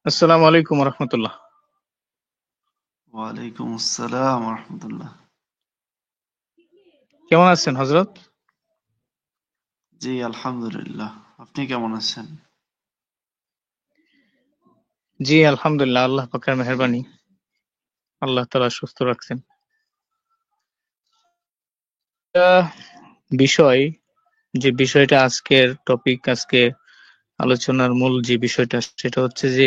আসসালামু আলাইকুম রহমতুল্লাহ। ওয়ালাইকুম আসসালাম রহমতুল্লাহ। কেমন আছেন হজরত? জি আলহামদুলিল্লাহ। আপনি কেমন আছেন? জি আলহামদুলিল্লাহ, আল্লাহ পাকের মেহেরবানি। আল্লাহ তাআলা সুস্থ রাখছেন। আহ, বিষয় যে বিষয়টা আজকের টপিক, আজকে আলোচনার মূল যে বিষয়টা সেটা হচ্ছে যে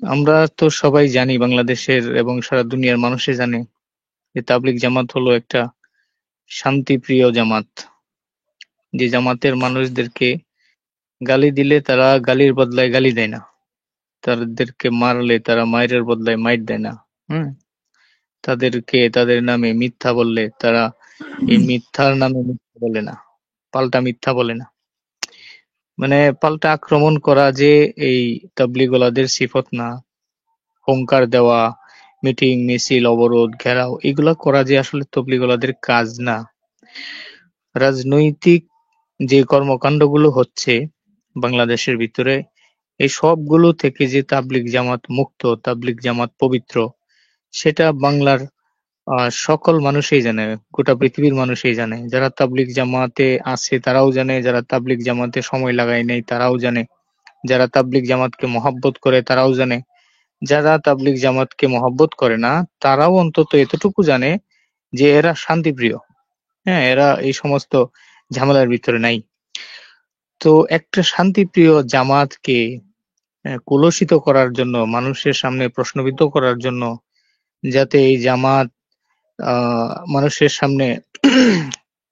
আমরা তো সবাই জানি, বাংলাদেশের এবং সারা দুনিয়ার মানুষই জানে যে তাবলিগ জামাত হলো একটা শান্তিপ্রিয় জামাত। যে জামাতের মানুষদেরকে গালি দিলে তারা গালির বদলায় গালি দেয় না, তাদেরকে মারলে তারা মায়ের বদলায় মাইর দেয় না। হুম তাদেরকে তাদের নামে মিথ্যা বললে তারা এই মিথ্যার নামে মিথ্যা বলে না, পাল্টা মিথ্যা বলে না। মানে পাল্টা আক্রমণ করা যে এই তাবলীগওয়ালাদের সিফত না। হুংকার দেওয়া, মিটিং মিছিল অবরোধ ঘেরাও এগুলা করা যে আসলে তাবলীগওয়ালাদের কাজ না। রাজনৈতিক যে কর্মকাণ্ডগুলো হচ্ছে বাংলাদেশের ভিতরে, এই সবগুলো থেকে যে তাবলীগ জামাত মুক্ত, তাবলীগ জামাত পবিত্র, সেটা বাংলার সকল মানুষই জানে, গোটা পৃথিবীর মানুষই জানে। যারা তাবলীগ জামাতে আছে তারাও জানে, যারা তাবলীগ জামাতে সময় লাগায় নাই তারাও জানে, যারা তাবলীগ জামাতকে মহব্বত করে তারাও জানে, যারা তাবলীগ জামাতকে মহব্বত করে না তারাও অন্তত এতটুকু জানে যে এরা শান্তিপ্রিয়। হ্যাঁ, এরা এই সমস্ত ঝামেলার ভিতরে নাই। তো একটা শান্তিপ্রিয় জামাতকে কুলসিত করার জন্য, মানুষের সামনে প্রশ্নবিদ্ধ করার জন্য, যাতে এই জামাত মানুষের সামনে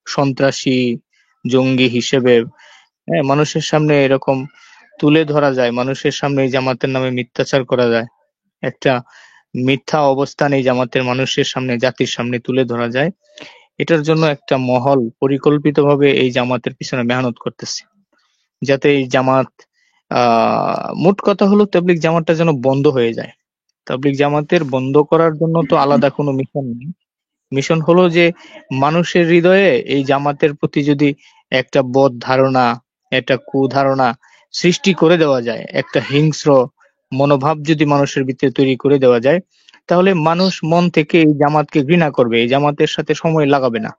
সন্ত্রাসী, জঙ্গি হিসেবে মানুষের সামনে এরকম তুলে ধরা যায়, মানুষের সামনে এই জামাতের নামে মিথ্যাচার করা যায়, একটা মিথ্যা অবস্থান এই জামাতের মানুষের সামনে, জাতির সামনে তুলে ধরা যায়, এটার জন্য একটা মহল পরিকল্পিতভাবে এই জামাতের পিছনে মেহনত করতেছে, যাতে এই জামাত মোট কথা হলো তাবলিগ জামাতটা যেন বন্ধ হয়ে যায়। তাবলিগ জামাতের বন্ধ করার জন্য তো আলাদা কোনো মিশন নেই। মিশন হলো যে মানুষের হৃদয়ে এই জামাতের প্রতি যদি একটা বদ ধারণা, একটা কুধারণা সৃষ্টি করে দেওয়া যায়, একটা হিংস্র মনোভাব যদি মানুষের ভিতরে তৈরি করে দেওয়া যায়, তাহলে মানুষ মন থেকে এই জামাতকে ঘৃণা করবে, এই জামাতের সাথে সময় লাগাবে না।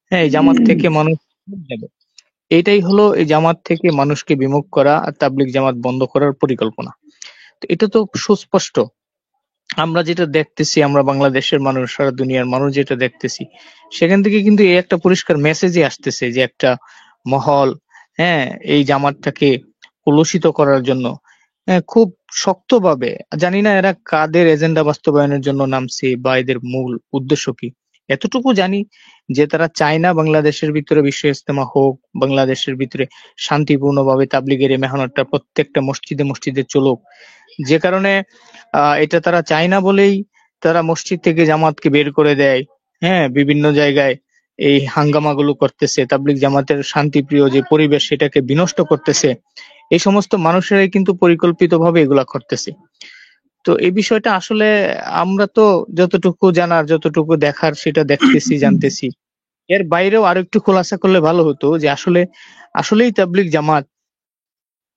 হ্যাঁ, এই জামাত থেকে মানুষ দূরে যাবে। এটাই হলো এই জামাত থেকে মানুষকে বিমুখ করা আর তাবলিগ জামাত বন্ধ করার পরিকল্পনা। তো এটা তো সুস্পষ্ট। আমরা যেটা দেখতেছি, আমরা বাংলাদেশের মানুষ, সারা দুনিয়ার মানুষ যেটা দেখতেছি, সেখান থেকে কিন্তু এই একটা পরিষ্কার মেসেজই আসতেছে যে একটা মহল, হ্যাঁ, এই জামাতটাকে কলুষিত করার জন্য খুব শক্তভাবে, জানি না এরা কাদের এজেন্ডা বাস্তবায়নের জন্য নামছে বা এদের মূল উদ্দেশ্য কি। এতটুকু জানি যে তারা চায় না বাংলাদেশের ভিতরে বিশ্ব ইজতেমা হোক, বাংলাদেশের ভিতরে শান্তিপূর্ণভাবে তাবলিগের এই মেহনতটা প্রত্যেকটা মসজিদে মসজিদে চলুক। যে কারণে এটা তারা চায় না বলেই তারা মসজিদ থেকে জামাতকে বের করে দেয়। হ্যাঁ, বিভিন্ন জায়গায় এই হাঙ্গামাগুলো করতেছে, তাবলিগ জামাতের শান্তিপ্রিয় যে পরিবেশ সেটাকে বিনষ্ট করতেছে। এই সমস্ত মানুষেরাই কিন্তু পরিকল্পিতভাবে এগুলা করতেছে। তো এই বিষয়টা আসলে আমরা তো যতটুকু জানার, যতটুকু দেখার সেটা দেখতেছি, জানতেছি। এর বাইরেও আরো একটু খোলাসা করলে ভালো হতো যে আসলে আসলেই তাবলিগ জামাত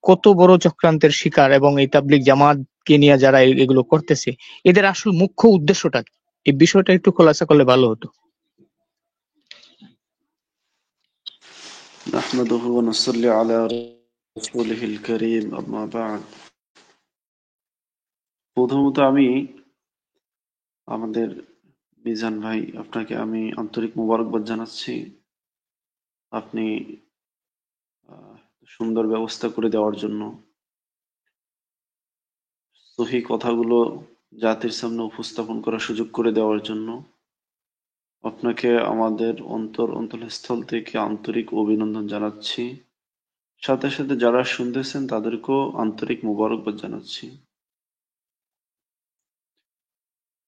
কত বড় চক্রান্তের শিকার, এবং এই তাবলিগ জামাতকে নিয়ে যারা এগুলো করতেছে এদের আসল মুখ্য উদ্দেশ্যটা কি, এই বিষয়টা একটু খোলাসা করলে ভালো হতো। নাহমাদুহু ওয়া নুসাল্লি আলা রাসূলিহিল কারীম, আম্মা বা'দ। প্রথমত আমি আমাদের মিজান ভাই, আপনাকে আমি আন্তরিক মোবারকবাদ জানাচ্ছি। আপনি সুন্দর ব্যবস্থা করে দেওয়ার জন্য, সহিহ কথাগুলো জাতির সামনে উপস্থাপন করার সুযোগ করে দেওয়ার জন্য আপনাকে আমাদের অন্তঃস্থল থেকে আন্তরিক অভিনন্দন জানাচ্ছি। সাথে সাথে যারা শুনতেছেন তাদেরকেও আন্তরিক মোবারকবাদ জানাচ্ছি।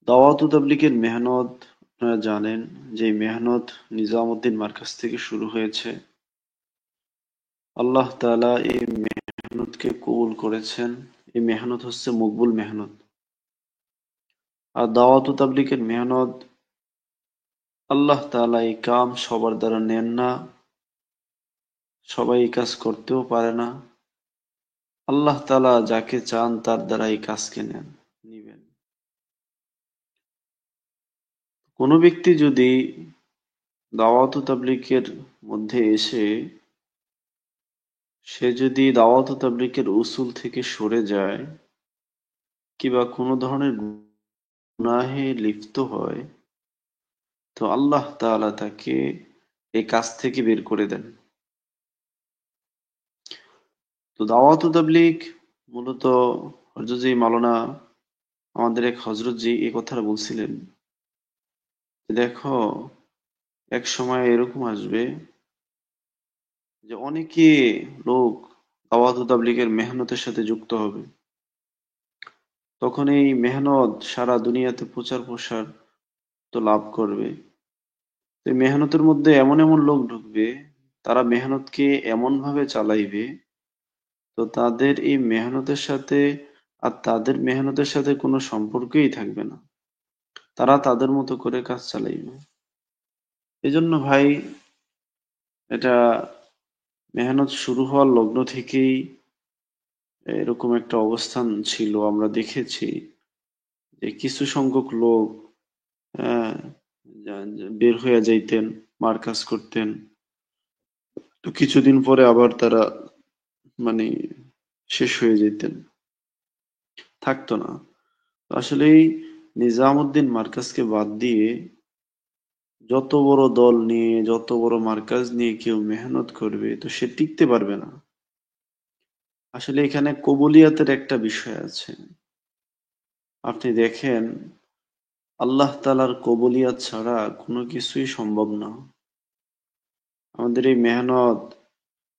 দাওয়াত ও তাবলীগের মেহনত, আপনারা জানেন যে এই মেহনত নিজামুদ্দিন মার্কাজ থেকে শুরু হয়েছে। আল্লাহ তাআলা এই মেহনতকে কবুল করেছেন। এই মেহনত হচ্ছে মকবুল মেহনত। আর দাওয়াত ও তাবলীগের মেহনত, আল্লাহ তাআলা এই কাম সবার দ্বারা নেন না। সবাই এই কাজ করতেও পারে না। আল্লাহ তাআলা যাকে চান তার দ্বারা এই কাজকে নিবেন। কোনো ব্যক্তি যদি দাওয়াত ও তাবলীগের মধ্যে এসে সে যদি দাওয়াত ও তাবলীগের উসুল থেকে সরে যায় কিংবা কোনো ধরনের গুনাহে লিপ্ত হয়, তো আল্লাহ তাআলা তাকে এই কাজ থেকে বের করে দেন। তো দাওয়াত ও তাবলীগ মূলত হযরত মাওলানা আমাদের এক হযরত জি এই কথাটা বলছিলেন যে দেখো, এক সময় এরকম আসবে যে অনেকে লোক দাওয়াত ও তাবলীগের মেহনতের সাথে যুক্ত হবে। তখন এই মেহনত সারা দুনিয়াতে প্রচার প্রসার তো লাভ করবে। তো এই মেহনতের মধ্যে এমন এমন লোক ঢুকবে, তারা মেহনতকে এমন ভাবে চালাইবে, তো তাদের এই মেহনতের সাথে আর তাদের মেহনতের সাথে কোনো সম্পর্কই থাকবে না। তারা তাদের মতো করে কাজ চালাইবে। এজন্য ভাই, এটা মেহনত শুরু হওয়ার লগ্ন থেকেই এরকম একটা অবস্থান ছিল। আমরা দেখেছি যে কিছু সংখ্যক লোক আহ, বের হয়ে যাইতেন, মার্কাজ করতেন, তো কিছুদিন পরে আবার তারা মানে শেষ হয়ে যেতেন, থাকতো না। তো আসলে এই নিজামুদ্দিন মার্কাজকে বাদ দিয়ে যত বড় দল নিয়ে যত বড় মার্কাজ নিয়ে কেউ মেহনত করবে, তো সে টিকতে পারবে না। আসলে এখানে কবুলিয়াতের একটা বিষয় আছে। আপনি দেখেন, আল্লাহ তাআলার কবুলিয়াত ছাড়া কোনো কিছুই সম্ভব না। আমাদের এই মেহনত,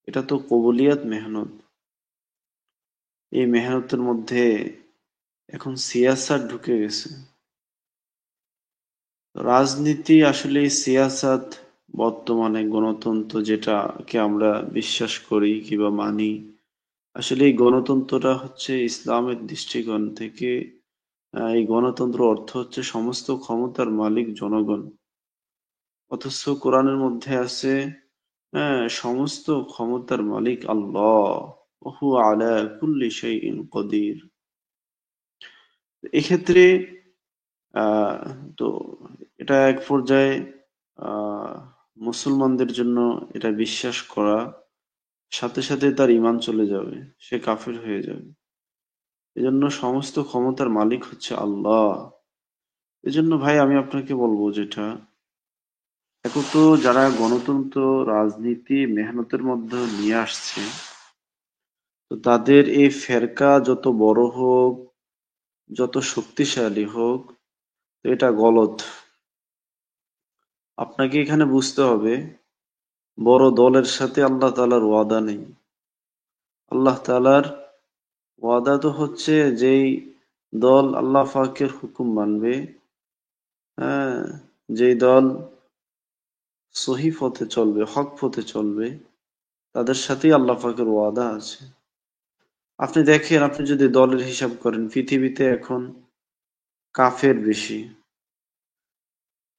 এটা তো কবুলিয়াত মেহনত। এই মেহনতের মধ্যে এখন সিয়াসাত ঢুকে গেছে। রাজনীতি আসলে এই সিয়াসাত, বর্তমানে গণতন্ত্র যেটাকে আমরা বিশ্বাস করি কিংবা মানি, আসলে এই গণতন্ত্রটা হচ্ছে ইসলামের দৃষ্টিকোণ থেকে এই গণতন্ত্র অর্থ হচ্ছে সমস্ত ক্ষমতার মালিক জনগণ। অথচ কোরআনের মধ্যে আছে সমস্ত ক্ষমতার মালিক আল্লাহ, ওহু আলা কুল্লি শাইইন কদির। এক্ষেত্রে আহ তো এটা এক পর্যায়ে আহ মুসলমানদের জন্য এটা বিশ্বাস করা সাথে সাথে তার ঈমান চলে যাবে, সে কাফির হয়ে যাবে। এজন্য সমস্ত ক্ষমতার মালিক হচ্ছে আল্লাহ। এজন্য ভাই আমি আপনাকে বলবো যেটা, এখন তো যারা গণতন্ত্র, রাজনীতি মেহনতের মধ্যে নিয়ে আসছে, তো তাদের এই ফেরকা যত বড় হোক, যত শক্তিশালী হোক, তো এটা গলত। আপনাকে এখানে বুঝতে হবে, বড় দলের সাথে আল্লাহ তাআলার ওয়াদা নেই। আল্লাহ তাআলার ওয়াদা তো হচ্ছে যেই দল আল্লাহ পাকের হুকুম মানবে, হ্যাঁ, যেই দল সহি পথে চলবে, হক পথে চলবে, তাদের সাথেই আল্লাহ পাকের ওয়াদা আছে। আপনি দেখেন, আপনি যদি দলের হিসাব করেন, পৃথিবীতে এখন কাফের বেশি,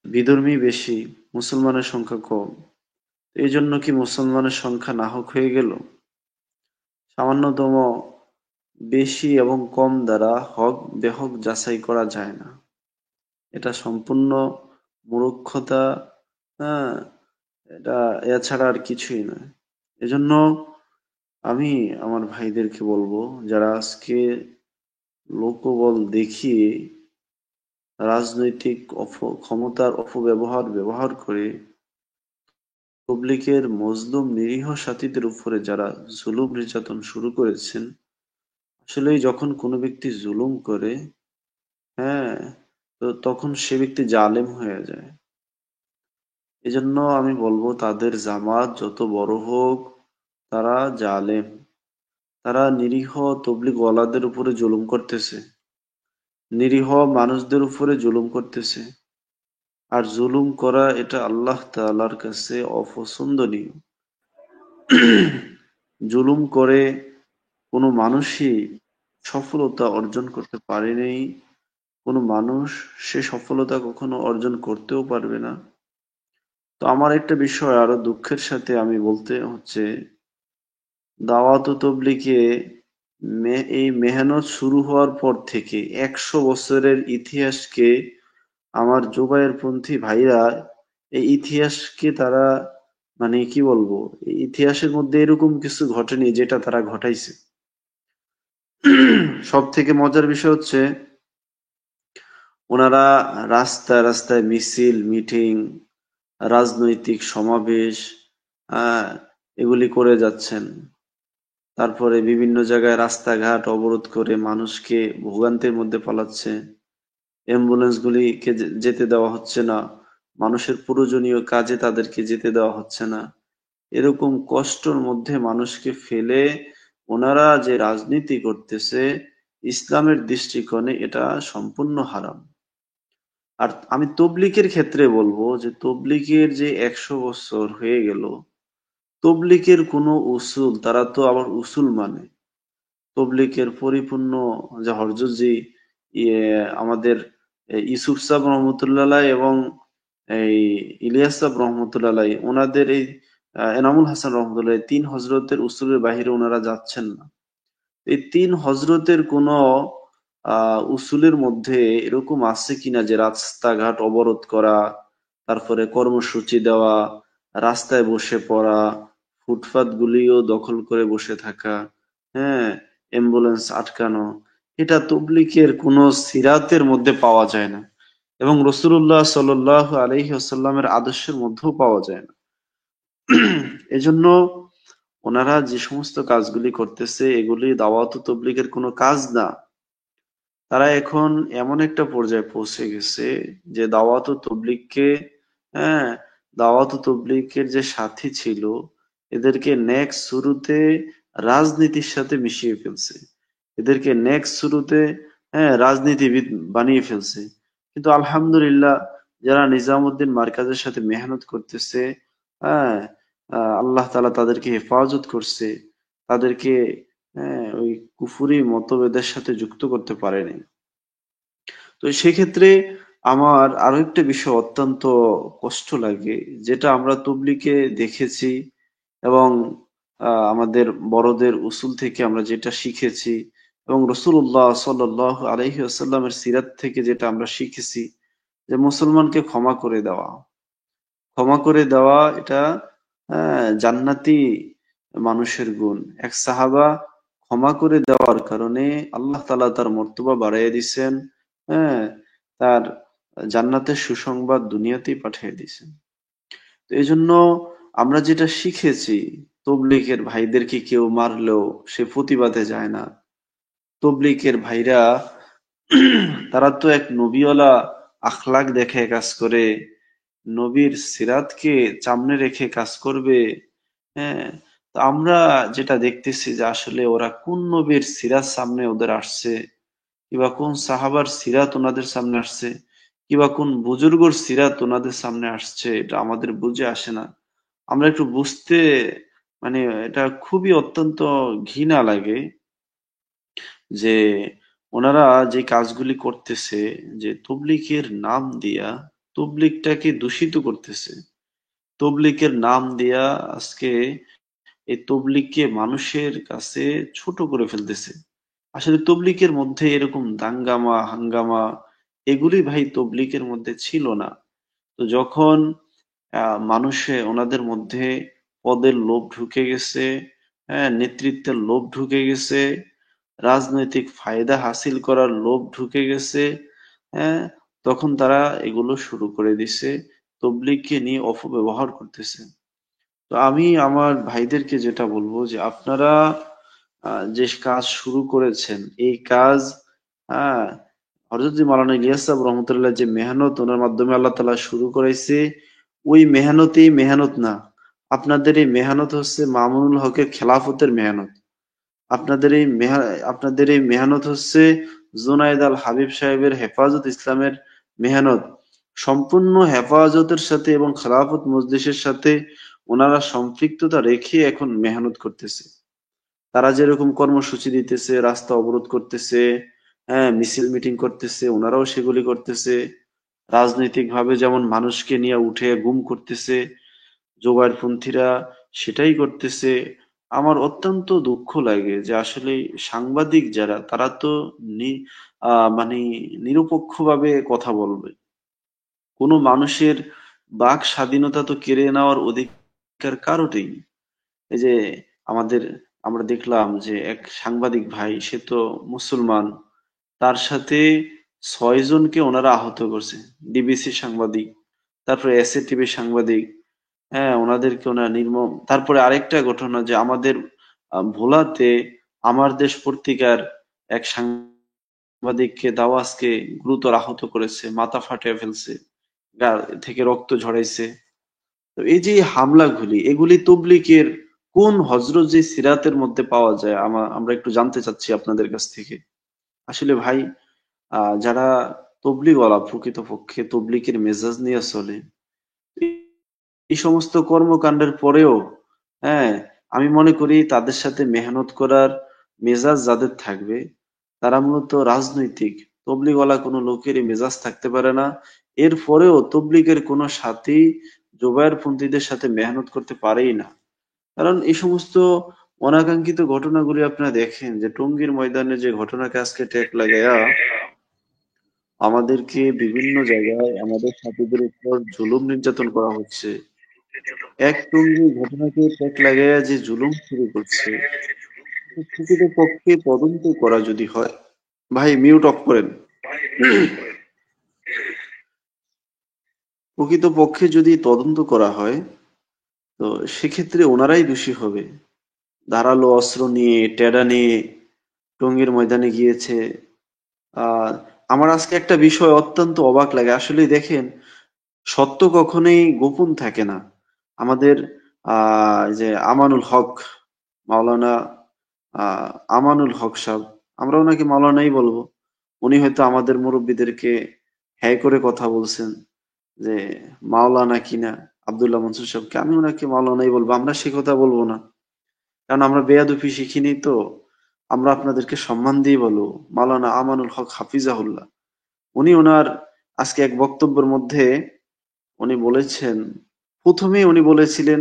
বিধর্মী বেশি, মুসলমানের সংখ্যা কম। এই জন্য কি মুসলমানের সংখ্যা নাহক হয়ে গেল? সামান্যতম বেশি এবং কম দ্বারা হক বেহক যাচাই করা যায় না। এটা সম্পূর্ণ মূর্খতা। হ্যাঁ, এটা এছাড়া আর কিছুই নয়। এজন্য আমি আমার ভাইদেরকে বলবো, যারা আজকে লোকবল দেখিয়ে রাজনৈতিক ক্ষমতার অপব্যবহার ব্যবহার করে পাবলিকের মজলুম নিরীহ সাথীদের উপরে যারা জুলুম নির্যাতন শুরু করেছেন, আসলেই যখন কোনো ব্যক্তি জুলুম করে, হ্যাঁ, তো তখন সে ব্যক্তি জালেম হয়ে যায়। এজন্য আমি বলবো, তাদের জামাত যত বড় হোক, তারা জালেম। তারা নিরীহ তবলিগ ওয়ালাদের উপরে জুলুম করতেছে, নিরীহ মানুষদের উপরে জুলুম করতেছে। আর জুলুম করা এটা আল্লাহ তাআলার কাছে অপছন্দনীয়। জুলুম করে কোনো মানুষই সফলতা অর্জন করতে পারেনি। কোনো মানুষ সে সফলতা কখনো অর্জন করতেও পারবে না। তো আমার একটা বিষয় আরো দুঃখের সাথে আমি বলতে হচ্ছে, দাওয়াত ও তবলিগে এই মেহনত শুরু হওয়ার পর থেকে 100 বছরের ইতিহাসকে আমার জোবায়ের পন্থী ভাইরা এই ইতিহাসকে তারা মানে কি বলবো, এই ইতিহাসের মধ্যে এরকম কিছু ঘটেনি যেটা তারা ঘটাইছে। সব থেকে মজার বিষয় হচ্ছে ওনারা রাস্তায় রাস্তায় মিছিল, মিটিং, রাজনৈতিক সমাবেশ, আহ এগুলি করে যাচ্ছেন। তারপরে বিভিন্ন জায়গায় রাস্তাঘাট অবরোধ করে মানুষকে ভোগান্তির মধ্যে পালাচ্ছে। অ্যাম্বুলেন্স গুলিকে যেতে দেওয়া হচ্ছে না, মানুষের প্রয়োজনীয় কাজে তাদেরকে যেতে দেওয়া হচ্ছে না। এরকম কষ্টর মধ্যে মানুষকে ফেলে ওনারা যে রাজনীতি করতেছে, ইসলামের দৃষ্টিকোণে এটা সম্পূর্ণ হারাম। আর আমি তবলিগের ক্ষেত্রে বলবো যে তবলিগের যে 100 বছর হয়ে গেল, তবলিগের কোনো উসুল, তারা তো আবার উসুল মানে তবলিগের পরিপূর্ণ যে হরজতজি ইয়ে আমাদের ইউসুফ সাহেব রহমতুল্লাহ এবং এই ইলিয়াস সাহেব রহমতুল্লাহ, ওনাদের এই এনামুল হাসান রহমতুল্লাহ, 3 হজরতের উসুলের বাহিরে ওনারা যাচ্ছেন না। এই 3 হজরতের কোন উসুলের মধ্যে এরকম আছে কিনা যে রাস্তাঘাট অবরোধ করা, তারপরে কর্মসূচি দেওয়া, রাস্তায় বসে পড়া, ফুটপাত গুলিও দখল করে বসে থাকা, হ্যাঁ, অ্যাম্বুলেন্স আটকানো, এটা তবলিগের কোন সিরাতের মধ্যে পাওয়া যায় না এবং রসুল্লাহ সাল্লাল্লাহু আলাইহি ওয়াসাল্লামের আদর্শের মধ্যেও পাওয়া যায় না। এজন্য ওনারা যে সমস্ত কাজগুলি করতেছে এগুলি দাওয়াত ও তবলিগের কোনো কাজ না। তারা এখন এমন একটা পর্যায়ে পৌঁছে গেছে যে দাওয়াত ও তবলিগকে, হ্যাঁ, দাওয়াত ও তবলিগের যে সাথী ছিল এদেরকে নেক্সট শুরুতে রাজনীতির সাথে মিশিয়ে ফেলছে, এদেরকে নেক্সট শুরুতে, হ্যাঁ, রাজনীতিবিদ বানিয়ে ফেলছে। কিন্তু আলহামদুলিল্লাহ, যারা নিজামুদ্দিন মার্কাজের সাথে মেহনত করতেছে, হ্যাঁ, আল্লাহ তাআলা তাদেরকে হেফাজত করছে, তাদেরকে, হ্যাঁ, ওই কুফরি মতভেদের সাথে যুক্ত করতে পারেনি। তো সেক্ষেত্রে আমার আরো একটা বিষয় অত্যন্ত কষ্ট লাগে, যেটা আমরা তবলিগে দেখেছি এবং আমাদের বড়দের উসুল থেকে আমরা যেটা শিখেছি এবং রসুল্লাহ সাল্লাল্লাহু আলাইহি ওয়াসাল্লামের সিরাত থেকে যেটা আমরা শিখেছি, যে মুসলমানকে ক্ষমা করে দেওয়া, ক্ষমা করে দেওয়া এটা, হ্যাঁ, জান্নাতি মানুষের গুণ। এক সাহাবা ক্ষমা করে দেওয়ার কারণে আল্লাহ তাআলা তার মর্তবা বাড়াইয়া দিছেন, হ্যাঁ, তার জান্নাতের সুসংবাদ দুনিয়াতেই পাঠিয়ে দিছেন। তো এই জন্য আমরা যেটা শিখেছি, তবলিগের ভাইদেরকে কেউ মারলেও সে প্রতিবাদে যায় না। তবলিগের ভাইরা তারা তো এক নবীওয়ালা আখলাক দেখে কাজ করে, নবীর সিরাতকে সামনে রেখে কাজ করবে। হ্যাঁ, তো আমরা যেটা দেখতেছি যে আসলে ওরা কোন নবীর সিরাত সামনে ওদের আসছে, কিংবা কোন সাহাবার সিরাত ওনাদের সামনে আসছে, কিংবা কোন বুজুর্গর সিরাত ওনাদের সামনে আসছে, এটা আমাদের বুঝে আসে না। আমরা একটু বুঝতে, মানে এটা খুবই অত্যন্ত ঘৃণা লাগে যে ওনারা যে কাজগুলি করতেছে, যে তবলিগের নাম দিয়া তবলিগটাকে দূষিত করতেছে, তবলিগের নাম দিয়া আজকে এই তবলিগকে মানুষের কাছে ছোট করে ফেলতেছে। আসলে তবলিগের মধ্যে এরকম দাঙ্গামা হাঙ্গামা এগুলি ভাই তবলিগের মধ্যে ছিল না। তো যখন মানুষে ওনাদের মধ্যে পদের লোভ ঢুকে গেছে, হ্যাঁ, নেতৃত্বের লোভ ঢুকে গেছে, রাজনৈতিক ফায়দা হাসিল করার লোভ ঢুকে গেছে, হ্যাঁ, তখন তারা এগুলো শুরু করে দিছে, তবলিগকে নিয়ে অপব্যবহার করতেছে। তো আমি আমার ভাইদেরকে যেটা বলবো যে আপনারা যে কাজ শুরু করেছেন এই কাজ, হ্যাঁ, হযরত মাওলানা ইলিয়াস সাহেব রহমতুল্লাহ যে মেহনত ওনার মাধ্যমে আল্লাহ তাআলা শুরু করাইছে, ওই মেহনতই মেহনত না। আপনাদের এই মেহনত হচ্ছে মামুনুল হকের খেলাফতের মেহনত। আপনাদের এই আপনাদের এই মেহনত হচ্ছে জুনায়েদ আল হাবিব সাহেবের হেফাজত ইসলামের মেহনত। সম্পূর্ণ হেফাজতের সাথে এবং খেলাফত মজলিসের সাথে ওনারা সম্পৃক্ততা রেখে এখন মেহনত করতেছে। তারা যেরকম কর্মসূচি দিতেছে, রাস্তা অবরোধ করতেছে, হ্যাঁ, মিছিল মিটিং করতেছে, ওনারাও সেগুলি করতেছে। রাজনৈতিক ভাবে যেমন মানুষকে নিয়ে উঠে গুম করতেছে, জোবায়েরপন্থীরা সেটাই করতেছে। আমার অত্যন্ত দুঃখ লাগে যে আসলে সাংবাদিক যারা তারা তো মানে নিরপেক্ষভাবে কথা বলবে। কোনো মানুষের বাক স্বাধীনতা তো কেড়ে নেওয়ার অধিকার কারোরই নেই। এই যে আমাদের আমরা দেখলাম যে এক সাংবাদিক ভাই, সে তো মুসলমান, তার সাথে 6 জনকে ওনারা আহত করছে। ডিবিসি সাংবাদিক, তারপরে এসএ টিভির সাংবাদিক, হ্যাঁ ওনাদেরকে ওনারা নির্মম। তারপরে আরেকটা ঘটনা যে আমাদের ভোলাতে আমার দেশ পত্রিকার এক সাংবাদিককে দাওয়াসকে গুরুতর আহত করেছে, মাথা ফাটিয়ে ফেলছে, গা থেকে রক্ত ঝরাইছে। তো এই যে হামলাগুলি, এগুলি তবলিগের কোন হযরত যে সিরাতের মধ্যে পাওয়া যায়, আমরা একটু জানতে চাচ্ছি আপনাদের কাছ থেকে। আসলে ভাই, যারা তবলিগওয়ালা প্রকৃতপক্ষে তবলিগের মেজাজ নিয়ে চলে, এই সমস্ত কর্মকাণ্ডের পরেও, হ্যাঁ, আমি মনে করি তাদের সাথে মেহনত করার মেজাজ যাদের থাকবে, তারা মূলত রাজনৈতিক। তবলিগওয়ালা কোনো লোকেরই মেজাজ থাকতে পারে না। এরপরেও তবলিগের কোনো সাথী জোবায়েরপন্থীদের সাথে মেহনত করতে পারেই না। কারণ এই সমস্ত অনাকাঙ্ক্ষিত ঘটনাগুলি আপনারা দেখেন যে টঙ্গীর ময়দানে যে ঘটনাকে আজকে টেক লাগাইয়া আমাদেরকে বিভিন্ন জায়গায় আমাদের সাথীদের উপর জুলুম নির্যাতন করা হচ্ছে। এক টঙ্গী ঘটনাকে টেক লাগাইয়া যে জুলুম শুরু করছে, প্রকৃতপক্ষে তদন্ত করা যদি হয়, ভাই মিউট অফ করেন। প্রকৃতপক্ষে যদি তদন্ত করা হয়, তো সেক্ষেত্রে ওনারাই দোষী হবে। ধারালো অস্ত্র নিয়ে, টেডা নিয়ে টঙ্গীর ময়দানে গিয়েছে। আহ আমার আজকে একটা বিষয় অত্যন্ত অবাক লাগে। আসলে দেখেন, সত্য কখনোই গোপন থাকে না। আমাদের যে আমানুল হক, মাওলানা আমানুল হক সাহেব, আমরা ওনাকে মাওলানাই বলবো। উনি হয়তো আমাদের মুরব্বীদেরকে হ্যায় করে কথা বলছেন যে মাওলানা কিনা। আব্দুল্লাহ মনসুর সাহেবকে আমি ওনাকে মাওলানাই বলবো, আমরা সে কথা বলবো না। কারণ আমরা বেয়াদবি শিখিনি তো। আমরা আপনাদেরকে সম্মান দিয়ে বলবো মাওলানা আমানুল হক হাফিজাহুল্লাহ। উনি ওনার আজকে এক বক্তব্যের মধ্যে উনি বলেছেন, প্রথমেই উনি বলেছিলেন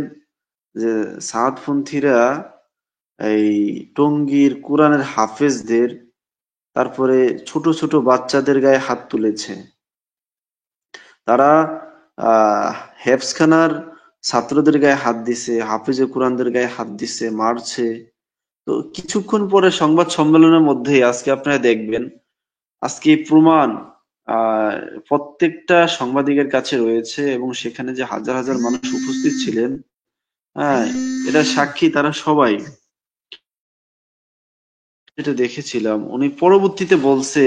যে সাদপন্থীরা এই টঙ্গীর কোরআনের হাফেজদের, তারপরে ছোট ছোট বাচ্চাদের গায়ে হাত তুলেছে। তারা হেফজখানার ছাত্রদের গায়ে হাত দিছে, হাফেজে কোরআনদের গায়ে হাত দিছে, মারছে। তো কিছুক্ষণ পরে সংবাদ সম্মেলনের মধ্যেই আজকে আপনারা দেখবেন, আজকে এই প্রমাণ আহ প্রত্যেকটা সাংবাদিকের কাছে রয়েছে এবং সেখানে যে হাজার হাজার মানুষ উপস্থিত ছিলেন, হ্যাঁ, এটা সাক্ষী তারা সবাই। যেটা দেখেছিলাম, উনি পরবর্তীতে বলছে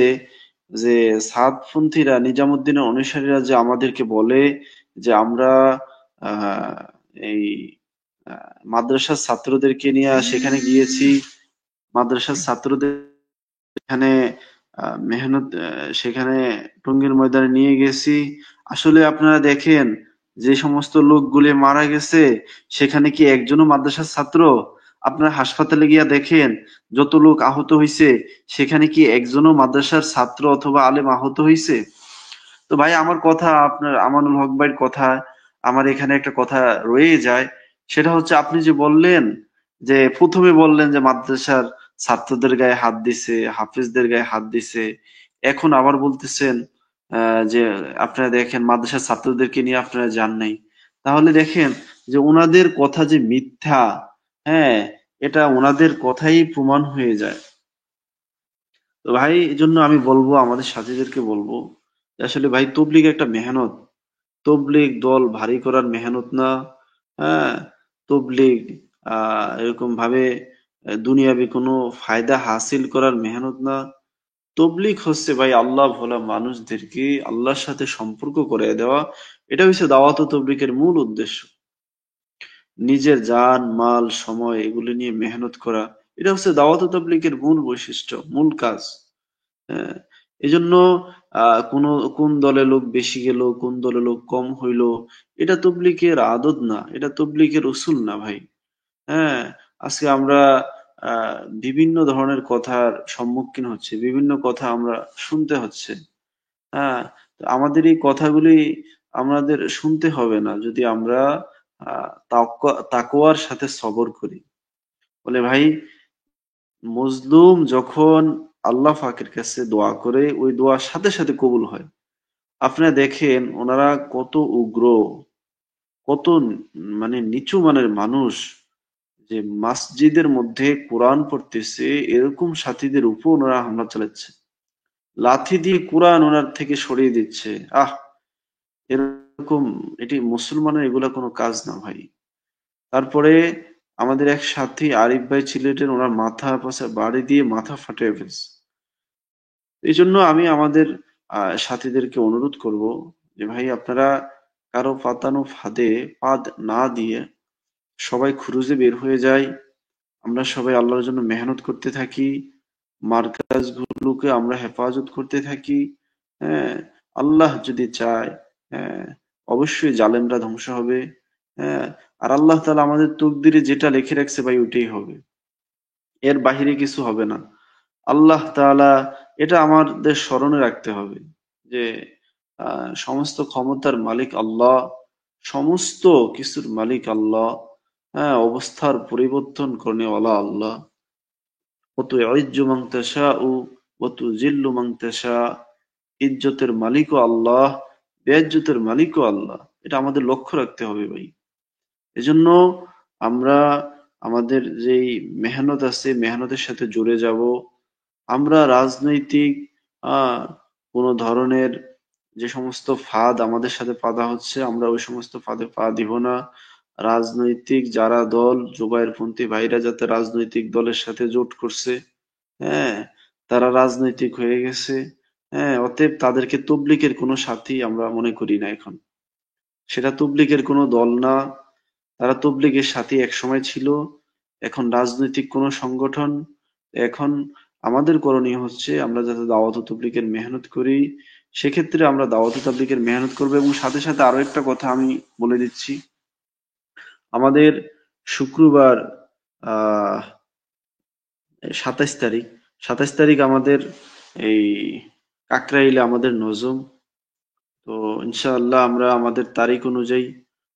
যে সাদপন্থীরা, নিজামুদ্দিনের অনুসারীরা যে আমাদেরকে বলে যে আমরা আহ এই মাদ্রাসার ছাত্রদেরকে নিয়ে সেখানে গিয়েছি, মাদ্রাসার ছাত্রদের এখানে মেহনত সেখানে টঙ্গীর ময়দানে নিয়ে গেছি। আসলে আপনারা দেখেন, যে সমস্ত লোকগুলি মারা গেছে সেখানে কি একজনও মাদ্রাসার ছাত্র? আপনারা হাসপাতালে গিয়া দেখেন, যত লোক আহত হইছে সেখানে কি একজনও মাদ্রাসার ছাত্র অথবা আলেম আহত হইছে? তো ভাই, আমার কথা, আপনার আমানুল হক ভাইয়ের কথা, আমার এখানে একটা কথা রয়েই যায়। সেটা হচ্ছে, আপনি যে বললেন, যে প্রথমে বললেন যে মাদ্রাসার ছাত্রদের গায়ে হাত দিছে, হাফিজদের গায়ে হাত দিছে, এখন আবার বলতেছেন যে আপনারা দেখেন মাদ্রাসার ছাত্রদেরকে নিয়ে আপনারা যান নাই। তাহলে দেখেন যে ওনাদের কথা যে মিথ্যা, হ্যাঁ, এটা ওনাদের কথাই প্রমাণ হয়ে যায়। তো ভাই, এই জন্য আমি বলবো, আমাদের সাথীদেরকে বলবো যে আসলে ভাই তবলিগ একটা মেহনত। তবলিগ দল ভারী করার মেহনত না। হ্যাঁ, তবলিগ এরকম ভাবে দুনিয়াবি কোনো ফায়দা হাসিল করার মেহনত না। তবলিগ হচ্ছে ভাই আল্লাহ ভোলা মানুষদেরকে আল্লাহর সাথে সম্পর্ক করে দেওয়া। এটা হচ্ছে দাওয়াত ও তবলিগের মূল উদ্দেশ্য। নিজের জান মাল সময় এগুলো নিয়ে মেহনত করা, এটা হচ্ছে দাওয়াত ও তবলিগের মূল বৈশিষ্ট্য, মূল কাজ। হ্যাঁ, এজন্য কোন দলে লোক বেশি গেল, কোন দলে লোক কম হইলো, এটা তবলিগের আদত না, এটা তবলিগের উসুল না ভাই। হ্যাঁ, আজকে আমরা বিভিন্ন ধরনের কথার সম্মুখীন হচ্ছে, বিভিন্ন কথা আমরা শুনতে হচ্ছে। হ্যাঁ, তো আমাদের এই কথাগুলি আমাদের শুনতে হবে না যদি আমরা তাকওয়ার সাথে সবর করি। বলে ভাই, মজলুম যখন আল্লাহ পাকের কাছে দোয়া করে ওই দোয়ার সাথে সাথে কবুল হয়। আপনারা দেখেন ওনারা কত উগ্র, কত মানে নিচু মানের মানুষ, যে মসজিদের মধ্যে কোরআন পড়তেছে এরকম সাথীদের উপর ওনারা হামলা চালাচ্ছে, লাথি দিয়ে কোরআন ওনার থেকে সরিয়ে দিচ্ছে। আহ, এরকম, এটি মুসলমানের এগুলা কোনো কাজ না ভাই। তারপরে আমাদের এক সাথী আরিফ ভাই ছিলেন, ওনার মাথার পাশে বাড়ি দিয়ে মাথা ফাটিয়ে ফেলছে। এই জন্য আমি আমাদের সাথীদেরকে অনুরোধ করব যে ভাই আপনারা কারো পাতানো ফাঁদে পা না দিয়ে সবাই খুরুজে বের হয়ে যায়। আমরা সবাই আল্লাহর জন্য মেহনত করতে থাকি, মার্কাজ গুলোকে আমরা হেফাজত করতে থাকি। হ্যাঁ, আল্লাহ যদি চায়, হ্যাঁ, অবশ্যই জালেমরা ধ্বংস হবে। হ্যাঁ, আর আল্লাহ তাআলা আমাদের তকদিরে যেটা লিখে রাখছে ভাই ওইটাই হবে, এর বাহিরে কিছু হবে না। আল্লাহ তাআলা, এটা আমাদের স্মরণে রাখতে হবে যে সমস্ত ক্ষমতার মালিক আল্লাহ, সমস্ত কিছুর মালিক আল্লাহ। হ্যাঁ, অবস্থার পরিবর্তন করেওয়ালা আল্লাহ। ওয়াতুইজ্জু মান তাশাউ ওয়া তুযিল্লু মান তাশা। ইজ্জতের মালিকও আল্লাহ, বেইজ্জতের মালিকও আল্লাহ। এটা আমাদের লক্ষ্য রাখতে হবে ভাই। এজন্য আমরা আমাদের যেই মেহনত আছে মেহনতের সাথে জুড়ে যাব। আমরা রাজনৈতিক আহ কোন ধরনের যে সমস্ত ফাঁদ আমাদের সাথে পাতা হচ্ছে আমরা ওই সমস্ত ফাঁদে পা দিব না। রাজনৈতিক যারা দল, জুবায়েরপন্থী ভাইরা যাতে রাজনৈতিক দলের সাথে জোট করছে, হ্যাঁ, তারা রাজনৈতিক হয়ে গেছে, হ্যাঁ, অতএব তাদেরকে তবলিগের কোনো সাথী আমরা মনে করি না এখন। সেটা তবলিগের কোনো দল না। তারা তবলিগের সাথী একসময় ছিল, এখন রাজনৈতিক কোনো সংগঠন। এখন আমাদের করণীয় হচ্ছে আমরা যাতে দাওয়াত ও তবলিগের মেহনত করি। সেক্ষেত্রে আমরা দাওয়াত ও তাবলীগের মেহনত করবো। এবং সাথে সাথে আরো একটা কথা আমি বলে দিচ্ছি, আমাদের শুক্রবার আহ 27 তারিখ, 27 তারিখ আমাদের এই কাকরাইলে আমাদের নজম। তো ইনশাআল্লাহ আমরা আমাদের তারিখ অনুযায়ী,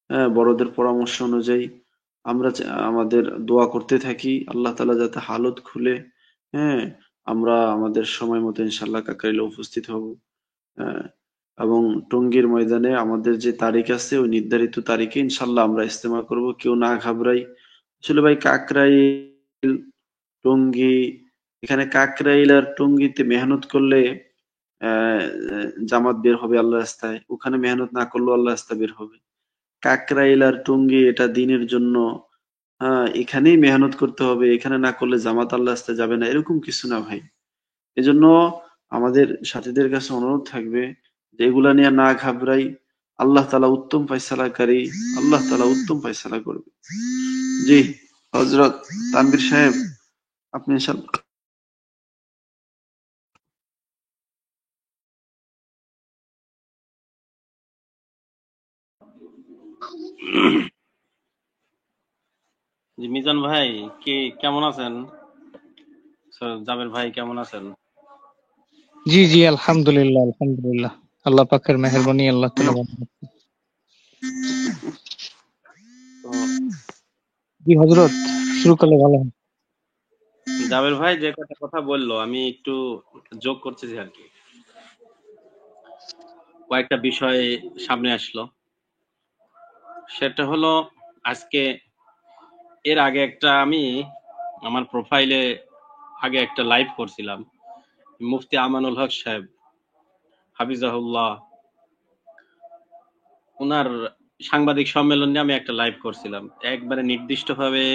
হ্যাঁ, বড়দের পরামর্শ অনুযায়ী আমরা আমাদের দোয়া করতে থাকি আল্লাহ তাআলা যাতে হালত খুলে, হ্যাঁ, আমরা আমাদের সময় মতো ইনশাআল্লাহ কাকরাইলে উপস্থিত হব। হ্যাঁ, এবং টঙ্গীর ময়দানে আমাদের যে তারিখ আছে ওই নির্ধারিত তারিখে ইনশাআল্লাহ আমরা ইস্তেমা করব। কেউ না ঘাবড়াই। আসলে ভাই কাকরাইল, টঙ্গী, এখানে কাকরাইল আর টঙ্গীতে মেহনত করলে আহ জামাত বের হবে আল্লাহর রাস্তায়, ওখানে মেহনত না করলেও আল্লাহর রাস্তায় বের হবে। কাকরাইল আর টঙ্গী এটা দিনের জন্য, হ্যাঁ, এখানেই মেহনত করতে হবে, এখানে না করলে জামাত আল্লাহর রাস্তায় যাবে না, এরকম কিছু না ভাই। এজন্য আমাদের সাথীদের কাছে অনুরোধ থাকবে যে এগুলা নিয়ে না ঘাবড়াই। আল্লাহ তাআলা উত্তম ফয়সালাকারী, আল্লাহ তাআলা উত্তম ফয়সালা করবে। জি, হযরত তানভীর সাহেব, আপনি ইনশাআল্লাহ। জি মিজান ভাই, কি কেমন আছেন? জাবের ভাই কেমন আছেন? জি জি, আলহামদুলিল্লাহ আলহামদুলিল্লাহ, আল্লাহ পাকের মেহেরবানি, আল্লাহ তাআলা ভালো রাখছে। তো জি হযরত, শুরু করলে ভালো হয়। জাবের ভাই যে কটা কথা বললো আমি একটু যোগ করতেছি আর কি। কয়েকটা বিষয় সামনে আসলো। সেটা হলো, আজকে এর আগে একটা আমি আমার প্রোফাইলে আগে একটা লাইভ করছিলাম। মুফতি আমানুল হক সাহেব হাফিজাহুল্লাহ, ওনার সাংবাদিক সম্মেলন নিয়ে আমি একটা লাইভ করছিলাম। একবারে নির্দিষ্টভাবে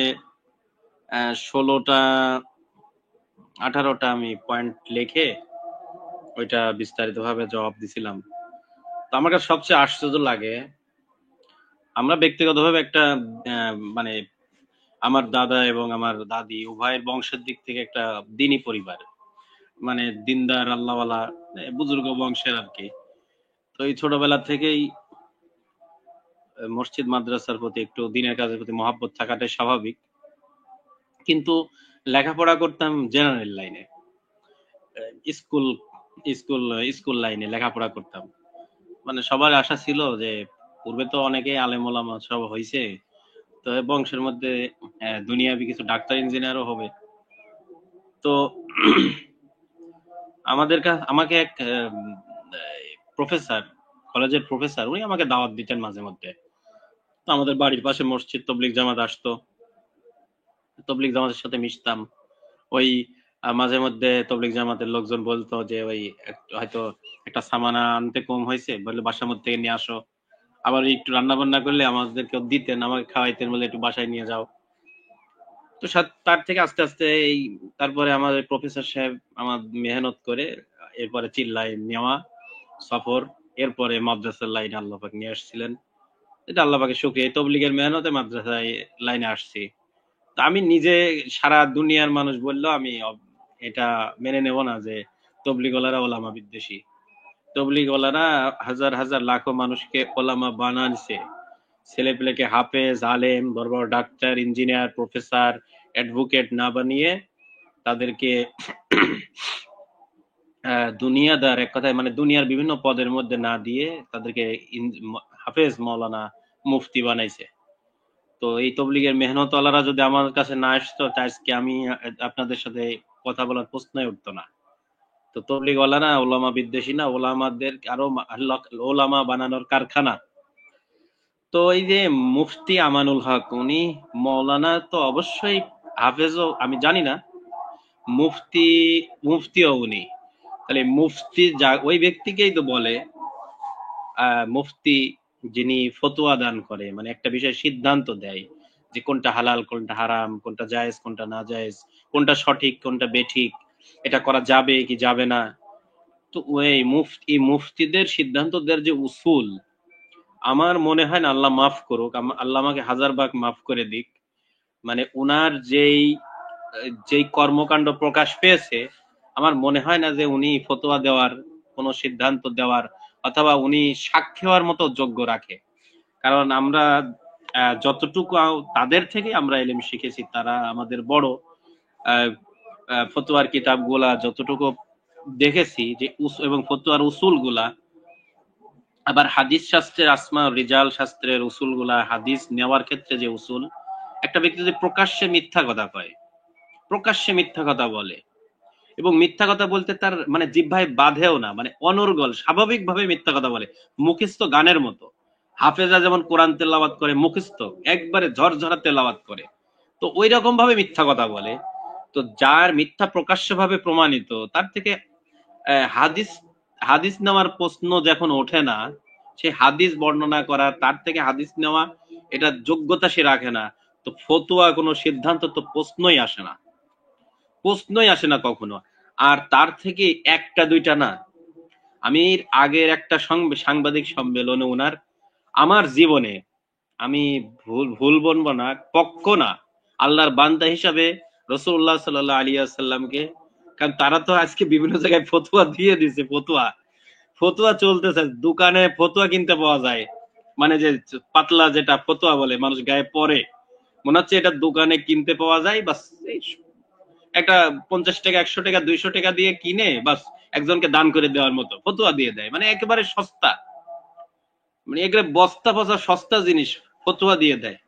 16টা 18টা আমি পয়েন্ট লিখে ওইটা বিস্তারিতভাবে জবাব দিছিলাম। তো আমার কাছে সবচেয়ে আশ্চর্য লাগে, আমরা ব্যক্তিগতভাবে একটা মানে আমার দাদা এবং আমার দাদি উভয়ের বংশের দিক থেকে একটা দিনী পরিবার, মানে দিনদার আল্লাহওয়ালা বুজুর্গ বংশের আর কি। তো এই ছোটবেলা থেকেই মসজিদ মাদ্রাসার প্রতি একটু দিনের কাজের প্রতি মহাব্বত থাকাটাই স্বাভাবিক। কিন্তু লেখাপড়া করতাম জেনারেল লাইনে, স্কুল স্কুল স্কুল লাইনে লেখাপড়া করতাম। মানে সবার আশা ছিল যে পূর্বে তো অনেকেই আলেম ওলামা সব হইছে, তো বংশের মধ্যে দুনিয়াবি কিছু ডাক্তার ইঞ্জিনিয়ারও হবে। তো আমাকে এক প্রফেসর, কলেজের প্রফেসর, উনি আমাকে দাওয়াত দিতেন মাঝে মধ্যে। তো আমাদের বাড়ির পাশে মসজিদ, তবলিগ জামাত আসতো, তবলিগ জামাতের সাথে মিশতাম। ওই মাঝে মধ্যে তবলিগ জামাতের লোকজন বলতো যে ওই হয়তো একটা সামানা আনতে কম হয়েছে, বললে বাসার মধ্যে থেকে নিয়ে আসো। আবার একটু রান্না বান্না করলে আমাদেরকে দিতেন, আমাকে খাওয়াইতেন, বলে একটু বাসায় নিয়ে যাও। তো তার থেকে আস্তে আস্তে তারপরে আমাদের প্রফেসর সাহেব আমার মেহনত করে এরপরে চিল্লায় নেওয়া সফর, এরপরে মাদ্রাসার লাইনে আল্লাহ পাক নিয়ে আসছিলেন। এটা আল্লাহ পাকের শুকরিয়া, এই তবলিগের মেহনতে মাদ্রাসায় লাইনে আসছি। তা আমি নিজে, সারা দুনিয়ার মানুষ বললেও আমি এটা মেনে নেব না যে তবলিগওয়ালারা ওলামা বিদ্বেষী। তবলিগওয়ালারা হাজার হাজার লাখো মানুষকে ওলামা বানানছে, ছেলে পেলেকে হাফেজ, আলেম, বড় বড় ডাক্তার, ইঞ্জিনিয়ার, প্রফেসর, অ্যাডভোকেট না বানিয়ে তাদেরকে দুনিয়াদার, এক কথায় মানে দুনিয়ার বিভিন্ন পদের মধ্যে না দিয়ে তাদেরকে হাফেজ, মৌলানা, মুফতি বানাইছে। তো এই তবলিগের মেহনতওয়ালারা যদি আমার কাছে না আসতো, আজকে আমি আপনাদের সাথে কথা বলার প্রশ্নই উঠতো না। তো তবলিগওয়ালারা ওলামা বিদ্বেষী না, ওলামাদের আরো ওলামা বানানোর কারখানা। তো এই যে মুফতি আমানুল হক, উনি মৌলানা তো অবশ্যই, হাফেজও আমি জানি না, মুফতিও উনি। তাহলে মুফতি ওই ব্যক্তিকেই তো বলে মুফতি, যিনি ফতোয়া দান করে, মানে একটা বিষয়ে সিদ্ধান্ত দেয় যে কোনটা হালাল, কোনটা হারাম, কোনটা জায়েজ, কোনটা না জায়েজ, কোনটা সঠিক, কোনটা বেঠিক, এটা করা যাবে কি যাবে না। তো ওই মুফতিদের সিদ্ধান্ত দেওয়ার যে উসুল, আমার মনে হয় না, আল্লাহ মাফ করুক, আল্লাহ আমাকে হাজার ভাগ মাফ করে দিক, মানে উনার যেই কর্মকাণ্ড প্রকাশ পেয়েছে, আমার মনে হয় না যে উনি ফতোয়া দেওয়ার, কোন সিদ্ধান্ত দেওয়ার, অথবা উনি সাক্ষী হওয়ার মতো যোগ্য রাখে। কারণ আমরা যতটুকু তাদের থেকে আমরা ইলম শিখেছি, তারা আমাদের বড়। ফতোয়ার কিতাবগুলা যতটুকু দেখেছি যে এবং ফতোয়ার উসুল গুলা, আবার হাদিস শাস্ত্রের আসমা রিজাল শাস্ত্রের উসুল গুলা, হাদিস নেওয়ার ক্ষেত্রে যে উসুল, একটা ব্যক্তি যদি প্রকাশ্যে মিথ্যা কথা কয়, প্রকাশ্যে মিথ্যা কথা বলে, এবং মিথ্যা কথা বলতে তার মানে জিহ্বায় বাধেও না, মানে অনর্গল স্বাভাবিকভাবে মিথ্যা কথা বলে, মুখস্থ গানের মতো। হাফেজা যেমন কোরআন তেলাওয়াত করে মুখস্থ, একবারে ঝরঝরা তেলাওয়াত করে, তো ওই রকম ভাবে মিথ্যা কথা বলে। তো যার মিথ্যা প্রকাশ্যভাবে প্রমাণিত, তার থেকে হাদিস হাদিস নেওয়ার প্রশ্ন যখন ওঠে না, সে হাদিস বর্ণনা করা, তার থেকে হাদিস নেওয়া, এটা যোগ্যতা সে রাখে না। তো ফতোয়া কোনো সিদ্ধান্ত তো প্রশ্নই আসে না, প্রশ্নই আসে না কখনো। আর তার থেকে একটা দুইটা না, আমি আগের একটা সাংবাদিক সম্মেলনে ওনার, আমার জীবনে আমি ভুল বলবো না, পক্ষ না, আল্লাহর বান্দা হিসাবে রাসূলুল্লাহ সাল্লাল্লাহু আলাইহি ওয়াসাল্লামকে, কারণ তারা তো আজকে বিভিন্ন জায়গায় ফতোয়া দিয়ে দিছে, ফতোয়া চলতেছে, দোকানে ফতোয়া কিনতে পাওয়া যায়, মানে যে পাতলা যেটা ফতোয়া বলে মানুষ গায়ে পরে, মনে হচ্ছে এটা দোকানে কিনতে পাওয়া যায়, বাস একটা 50 টাকা, 100 টাকা, 200 টাকা দিয়ে কিনে বাস একজনকে দান করে দেওয়ার মতো ফতোয়া দিয়ে দেয়, মানে একেবারে সস্তা, মানে এগুলো বস্তা পচা সস্তা জিনিস ফতোয়া দিয়ে দেয়।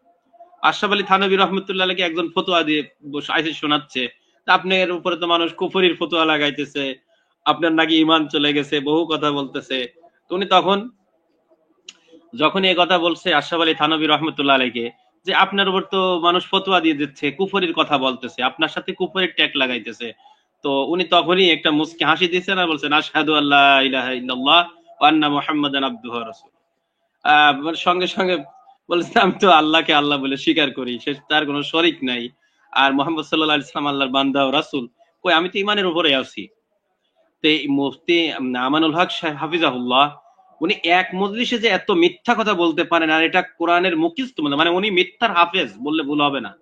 আশরাফ আলী থানভী রহমতুল্লাহ আলাইহি একজন ফতোয়া দিয়ে আইসে শোনাচ্ছে, আপনার উপরে তো মানুষ কুফরির ফতোয়া লাগাইতেছে, আপনার নাকি ঈমান চলে গেছে, বহু কথা বলতেছে। তো উনি তখন যখন এই কথা বলছে আশরাফ আলী থানভী রহমতুল্লাহ আলাইহি, যে আপনার উপর তো মানুষ ফতোয়া দিয়ে দিচ্ছে, কুফরির কথা বলতেছে, আপনার সাথে কুফরির ট্যাগ লাগাইতেছে, তো উনি তখনই একটা মুস্কি হাসি দিয়েছেন আর বলছেন, আশহাদু আল্লা ইলাহা ইল্লাল্লাহ ওয়া আন্না মুহাম্মাদান আবদুহু ওয়া রাসূলুহু। সঙ্গে সঙ্গে বলেছেন, আমি তো আল্লাহকে আল্লাহ বলে স্বীকার করি, সে তার কোনো শরীক নাই, আর মুহাম্মদ সাল্লাল্লাহু আলাইহি ওয়াসাল্লাম আল্লাহর বান্দা ও রাসূল। কই, আমি তো ঈমানের উপরে আছি। তো এই মুফতি আমানুল হক সাহেব হাফিজাহুল্লাহ, উনি এক মজলিসে যে এত মিথ্যা কথা বলতে পারেন, আর এটা কোরআনের মুখস্থ, মানে উনি মিথ্যার হাফেজ বললে ভুল হবে না,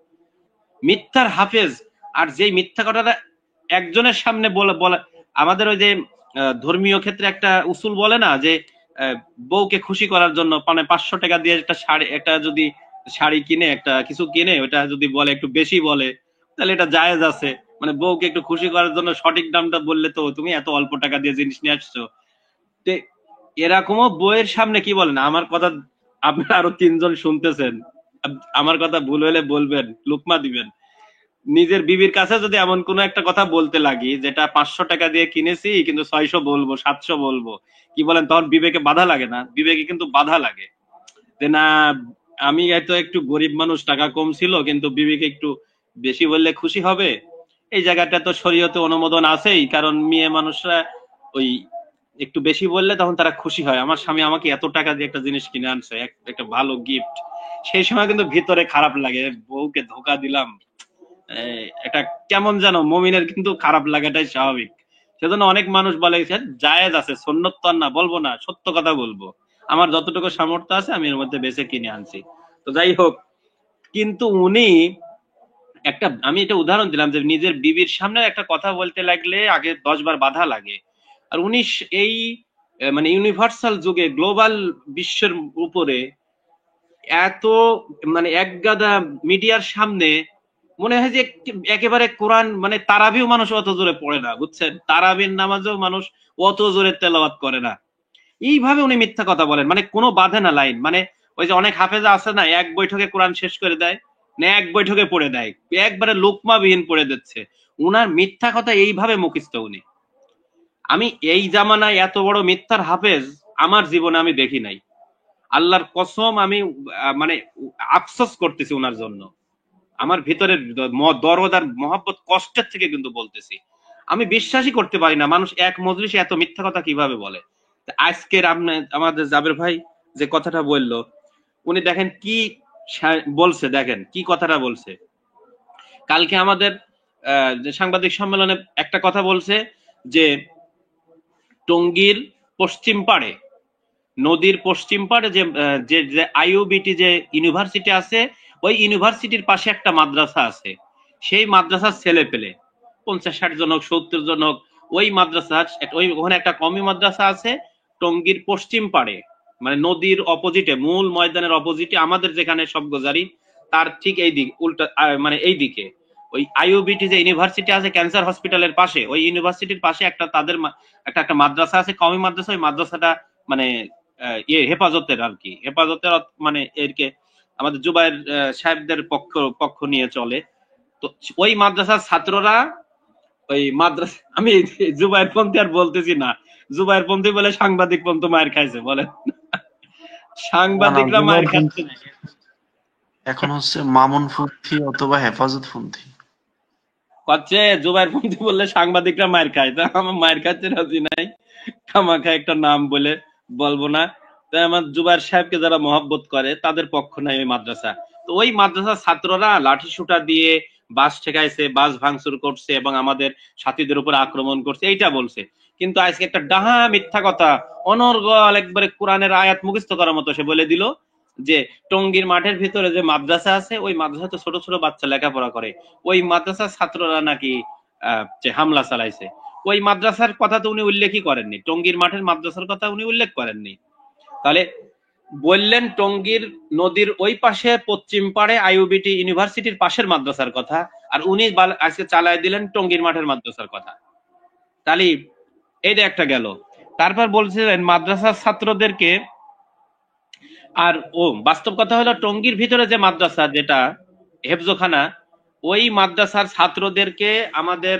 মিথ্যার হাফেজ। আর যেই মিথ্যা কথাটা একজনের সামনে বলে, আমাদের ওই যে ধর্মীয় ক্ষেত্রে একটা উসুল বলে না, যে বউকে খুশি করার জন্য মানে 500 টাকা দিয়ে একটা শাড়ি, একটা যদি শাড়ি কিনে, একটা কিছু কিনে, ওটা যদি বলে একটু বেশি বলে, তাহলে এটা জায়েজ আছে। মানে বউকে একটু খুশি করার জন্য সঠিক দামটা বললে তো তুমি এত অল্প টাকা দিয়ে জিনিস নিয়ে আসছো। এরকমও বইয়ের সামনে কি বলেন, আমার কথা আপনারা আরো 3 জন শুনতেছেন, আমার কথা ভুল হলে বলবেন, লুকমা দিবেন। নিজের বিবির কাছে যদি এমন কোন একটা কথা বলতে লাগি যেটা 500 টাকা দিয়ে কিনেছি কিন্তু 600 বলবো, 700 বলবো, কি বলেন, তখন বিবেকে বাধা লাগে না? বিবেকে কিন্তু বাধা লাগে যে না, আমি হয়তো একটু গরিব মানুষ, টাকা কম ছিল, কিন্তু বিবেকে একটু বেশি বললে খুশি হবে। এই জায়গাটা তো শরীয়তে অনুমোদন আছেই, কারণ মেয়ে মানুষরা ওই একটু বেশি বললে তখন তারা খুশি হয়। আমার স্বামী আমাকে এত টাকা দিয়ে একটা জিনিস কিনে আনছে, একটা ভালো গিফট, সেই সময় কিন্তু ভিতরে খারাপ লাগে, বউকে ধোকা দিলাম। এটা কেমন যেন, মমিনের কিন্তু খারাপ লাগাটাই স্বাভাবিক। সেজন্য অনেক মানুষ বলে জায়েজ আছে, সুন্নত তো আর না, বলবো না, সত্য কথা বলবো, আমার যতটুকু সামর্থ্য আছে আমি এর মধ্যে বেঁচে কিনে আনছি। তো যাই হোক, কিন্তু উনি একটা, আমি এটা উদাহরণ দিলাম যে নিজের বিবির সামনে একটা কথা বলতে লাগলে আগে 10 বার বাধা লাগে। আর উনি এই মানে ইউনিভার্সাল যুগে, গ্লোবাল বিশ্বের উপরে এত মানে একগাদা মিডিয়ার সামনে মনে হয় যে একেবারে কোরআন, মানে তারাবিও মানুষ অত জোরে পড়ে না, বুঝছেন, তারাবির নামাজও মানুষ অত জোরে তেলাওয়াত করে না। এইভাবে উনি মিথ্যা কথা বলেন, মানে কোনো বাধে না লাইন, মানে ওই যে অনেক হাফেজা আছে না, এক বৈঠকে কোরআন শেষ করে দেয়, না এক বৈঠকে পড়ে দেয়, একবারে লোকমাবিহীন পড়ে দিচ্ছে। উনার মিথ্যা কথা এইভাবে মুখস্থ উনি। আমি এই জামানায় এত বড় মিথ্যার হাফেজ আমার জীবনে আমি দেখি নাই। আল্লাহর কসম, আমি মানে আফসোস করতেছি ওনার জন্য। আমার ভিতরের দরদ আর মহব্বত কষ্টের থেকে কিন্তু বলতেছি, আমি বিশ্বাসই করতে পারি না মানুষ এক মজলিসে এত মিথ্যা কথা কিভাবে বলে। আজকের আমাদের জাবের ভাই যে কথাটা বললো, উনি দেখেন কি বলছে, দেখেন কি কথাটা বলছে। কালকে আমাদের যে সাংবাদিক সম্মেলনে একটা কথা বলছে যে টঙ্গীর পশ্চিম পাড়ে, নদীর পশ্চিম পাড়ে যে আইইউবিটি যে ইউনিভার্সিটি আছে, ওই ইউনিভার্সিটির পাশে একটা মাদ্রাসা আছে। সেই মাদ্রাসার ছেলে পেলে 50-60 জন হোক, 70 জন হোক, ওই মাদ্রাসা, ওই ওখানে একটা কমি মাদ্রাসা আছে টঙ্গীর পশ্চিম পাড়ে, মানে নদীর অপোজিটে, মূল ময়দানের অপোজিটে, আমাদের যেখানে সব গোজারি তার ঠিক এই দিক উল্টা, মানে এই দিকে ওই আইইউবিটি যে ইউনিভার্সিটি আছে ক্যান্সার হসপিটালের পাশে, ওই ইউনিভার্সিটির পাশে একটা তাদের একটা মাদ্রাসা আছে, কমি মাদ্রাসা। ওই মাদ্রাসাটা মানে হেফাজতের আর কি, হেফাজতের মানে এরকে আমাদের জুবাইর সাহেবদের পক্ষ নিয়ে চলে। তো ওই মাদ্রাসার ছাত্ররা, ওই মাদ্রাসা, আমি জুবাইর পন্থী আর বলতেছি না, জুবাইর পন্থী বলে সাংবাদিক পন্থী মায়ের খাইছে, বলে সাংবাদিকরা মায়ের খাচ্ছে এখন হচ্ছে মামুন পন্থী অথবা হেফাজত পন্থী হচ্ছে। জুবাইর পন্থী বললে সাংবাদিকরা মায়ের খায়, তা আমার মায়ের খাচ্ছে রাজি নাই, খামাখা একটা নাম বলে বলবো না। তাই আমার জুবাইর সাহেবকে যারা মহব্বত করে তাদের পক্ষ নাই ওই মাদ্রাসা। তো ওই মাদ্রাসার ছাত্ররা লাঠি সুটা দিয়ে বাস ঠেকাইছে, বাস ভাঙচুর করছে এবং আমাদের সাথীদের উপর আক্রমণ করছে, এইটা বলছে। কিন্তু আজকে একটা ডাহা মিথ্যা কথা অনর্গল একবারে কোরআনের আয়াত মুখস্থ করার মতো সে বলে দিল যে টঙ্গীর মাঠের ভিতরে যে মাদ্রাসা আছে, ওই মাদ্রাসা তো ছোট ছোট বাচ্চা লেখাপড়া করে, ওই মাদ্রাসার ছাত্ররা নাকি যে হামলা চালাইছে। ওই মাদ্রাসার কথা তো উনি উল্লেখই করেননি, টঙ্গীর মাঠের মাদ্রাসার কথা উনি উল্লেখ করেননি। তাহলে বললেন টঙ্গীর নদীর ওই পাশে পশ্চিম পাড়ে আইইউবিটি ইউনিভার্সিটির পাশের মাদ্রাসার কথা, আর উনি আজকে চালায় দিলেন টঙ্গীর মাঠের মাদ্রাসার কথা। তাহলে এইটা একটা গেল। তারপর বলছিলেন মাদ্রাসার ছাত্রদেরকে, আর বাস্তব কথা হলো টঙ্গীর ভিতরে যে মাদ্রাসা যেটা হেফজোখানা, ওই মাদ্রাসার ছাত্রদেরকে আমাদের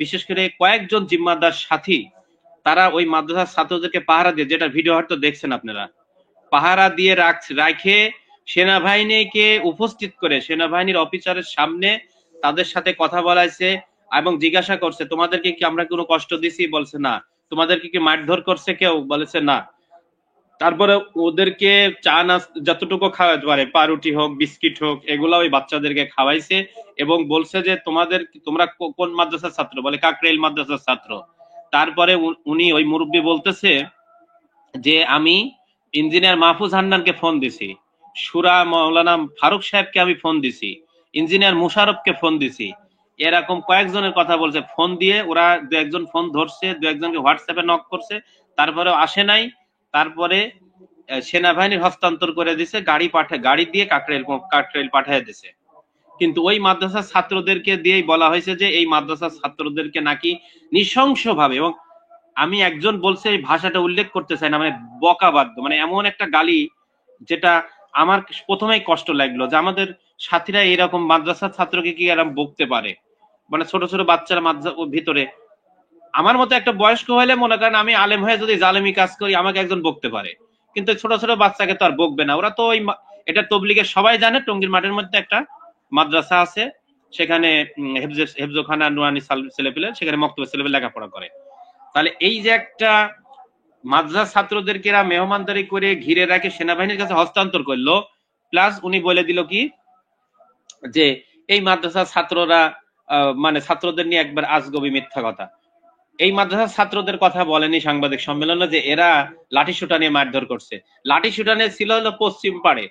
বিশেষ করে কয়েকজন জিম্মাদার সাথী, তারা ওই মাদ্রাসার ছাত্রদেরকে পাহারা দিয়ে, যেটা ভিডিও হয়তো দেখছেন আপনারা, পাহারা দিয়ে রাখে সেনাবাহিনীকে উপস্থিত করে সেনাবাহিনীর অফিসারের সামনে তাদের সাথে কথা বলাইছে এবং জিজ্ঞাসা করছে তোমাদেরকে কি আমরা কোনো কষ্ট দিছি, বলছে না। তোমাদেরকে কি মারধর করছে কেউ, বলেছে না। তারপরে ওদেরকে চা না যতটুকু খাওয়াতে পারে, পাউরুটি হোক বিস্কিট হোক, এগুলা ওই বাচ্চাদেরকে খাওয়াইছে এবং বলছে যে তোমরা কোন মাদ্রাসার ছাত্র, বলে কাকরাইল মাদ্রাসার ছাত্র। তারপরে উনি ওই মুরব্বী বলতেছে যে আমি ইঞ্জিনিয়ার মাহফুজ হান্নানকে ফোন দিছি, সুরা মৌলানা ফারুক সাহেবকে আমি ফোন দিছি, ইঞ্জিনিয়ার মুশারফকে ফোন দিছি, এরকম কয়েকজনের কথা বলছে। ফোন দিয়ে ওরা দু একজন ফোন ধরছে, দু একজনকে হোয়াটসঅ্যাপে নক করছে, তারপরে আসে নাই। তারপরে সেনাবাহিনীর হস্তান্তর করে দিছে, গাড়ি দিয়ে কাকরাইল পাঠিয়ে দিছে। কিন্তু ওই মাদ্রাসার ছাত্রদেরকে দিয়েই বলা হয়েছে যে এই মাদ্রাসার ছাত্রদেরকে নাকি নৃশংস ভাবে, এবং আমি একজন বলছে এই ভাষাটা উল্লেখ করতে চাই না, মানে বকাবাদ্য, মানে এমন একটা গালি যেটা আমার প্রথমেই কষ্ট লাগলো যে আমাদের সাথীরা এরকম মাদ্রাসার ছাত্রকে কি এরকম বকতে পারে, মানে ছোট ছোট বাচ্চারা মাদ্রাসা ভিতরে। আমার মতো একটা বয়স্ক হলে মনে করেন আমি আলেম হয়ে যদি জালেমি কাজ করি আমাকে একজন বকতে পারে, কিন্তু ছোট ছোট বাচ্চাকে তো আর বকবে না। ওরা তো ওই এটা তবলিগের সবাই জানে, টঙ্গীর মাঠের মধ্যে একটা মাদ্রাসা আছে, সেখানে হেফজোখানা নুরানি ছেলেপেলে, সেখানে মক্তবের ছেলেপেলে লেখাপড়া করে। তাহলে এই যে একটা মাদ্রাসা ছাত্রদেরকে এরা মেহমানদারি করে ঘিরে রাখে, সেনাবাহিনীর কাছে হস্তান্তর করলো, প্লাস উনি বলে দিল কি যে এই মাদ্রাসার ছাত্ররা মানে ছাত্রদের নিয়ে একবার আজগবি মিথ্যা কথা। এই মাদ্রাসার ছাত্রদের কথা বলেনি সাংবাদিক সম্মেলনে যে এরা লাঠি সুটা নিয়ে মারধর করছে। লাঠি সুটা নিয়ে ছিল হলো পশ্চিম পাড়ে।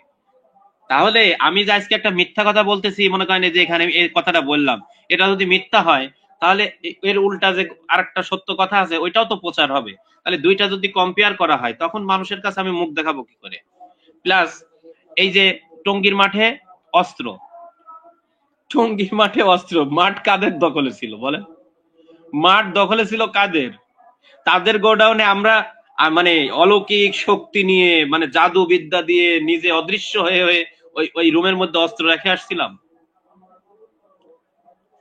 তাহলে আমি যে আজকে একটা মিথ্যা কথা বলতেছি, মনে করেন যে এখানে এই কথাটা বললাম, এটা যদি মিথ্যা হয় তাহলে এর উল্টা যে আরেকটা সত্য কথা আছে ওইটাও তো প্রচার হবে। তাহলে দুইটা যদি কম্পেয়ার করা হয় তখন মানুষের কাছে আমি মুখ দেখাবো কি করে? প্লাস এই যে টঙ্গীর মাঠে অস্ত্র, টঙ্গীর মাঠে অস্ত্র, মাঠ কাদের দখলে ছিল বলেন? মাঠ দখলে ছিল কাদের? তাদের গোডাউনে আমরা মানে অলৌকিক শক্তি নিয়ে, মানে জাদু বিদ্যা দিয়ে নিজে অদৃশ্য হয়ে হয়ে ওই ওই রুমের মধ্যে অস্ত্র রেখে আসছিলাম।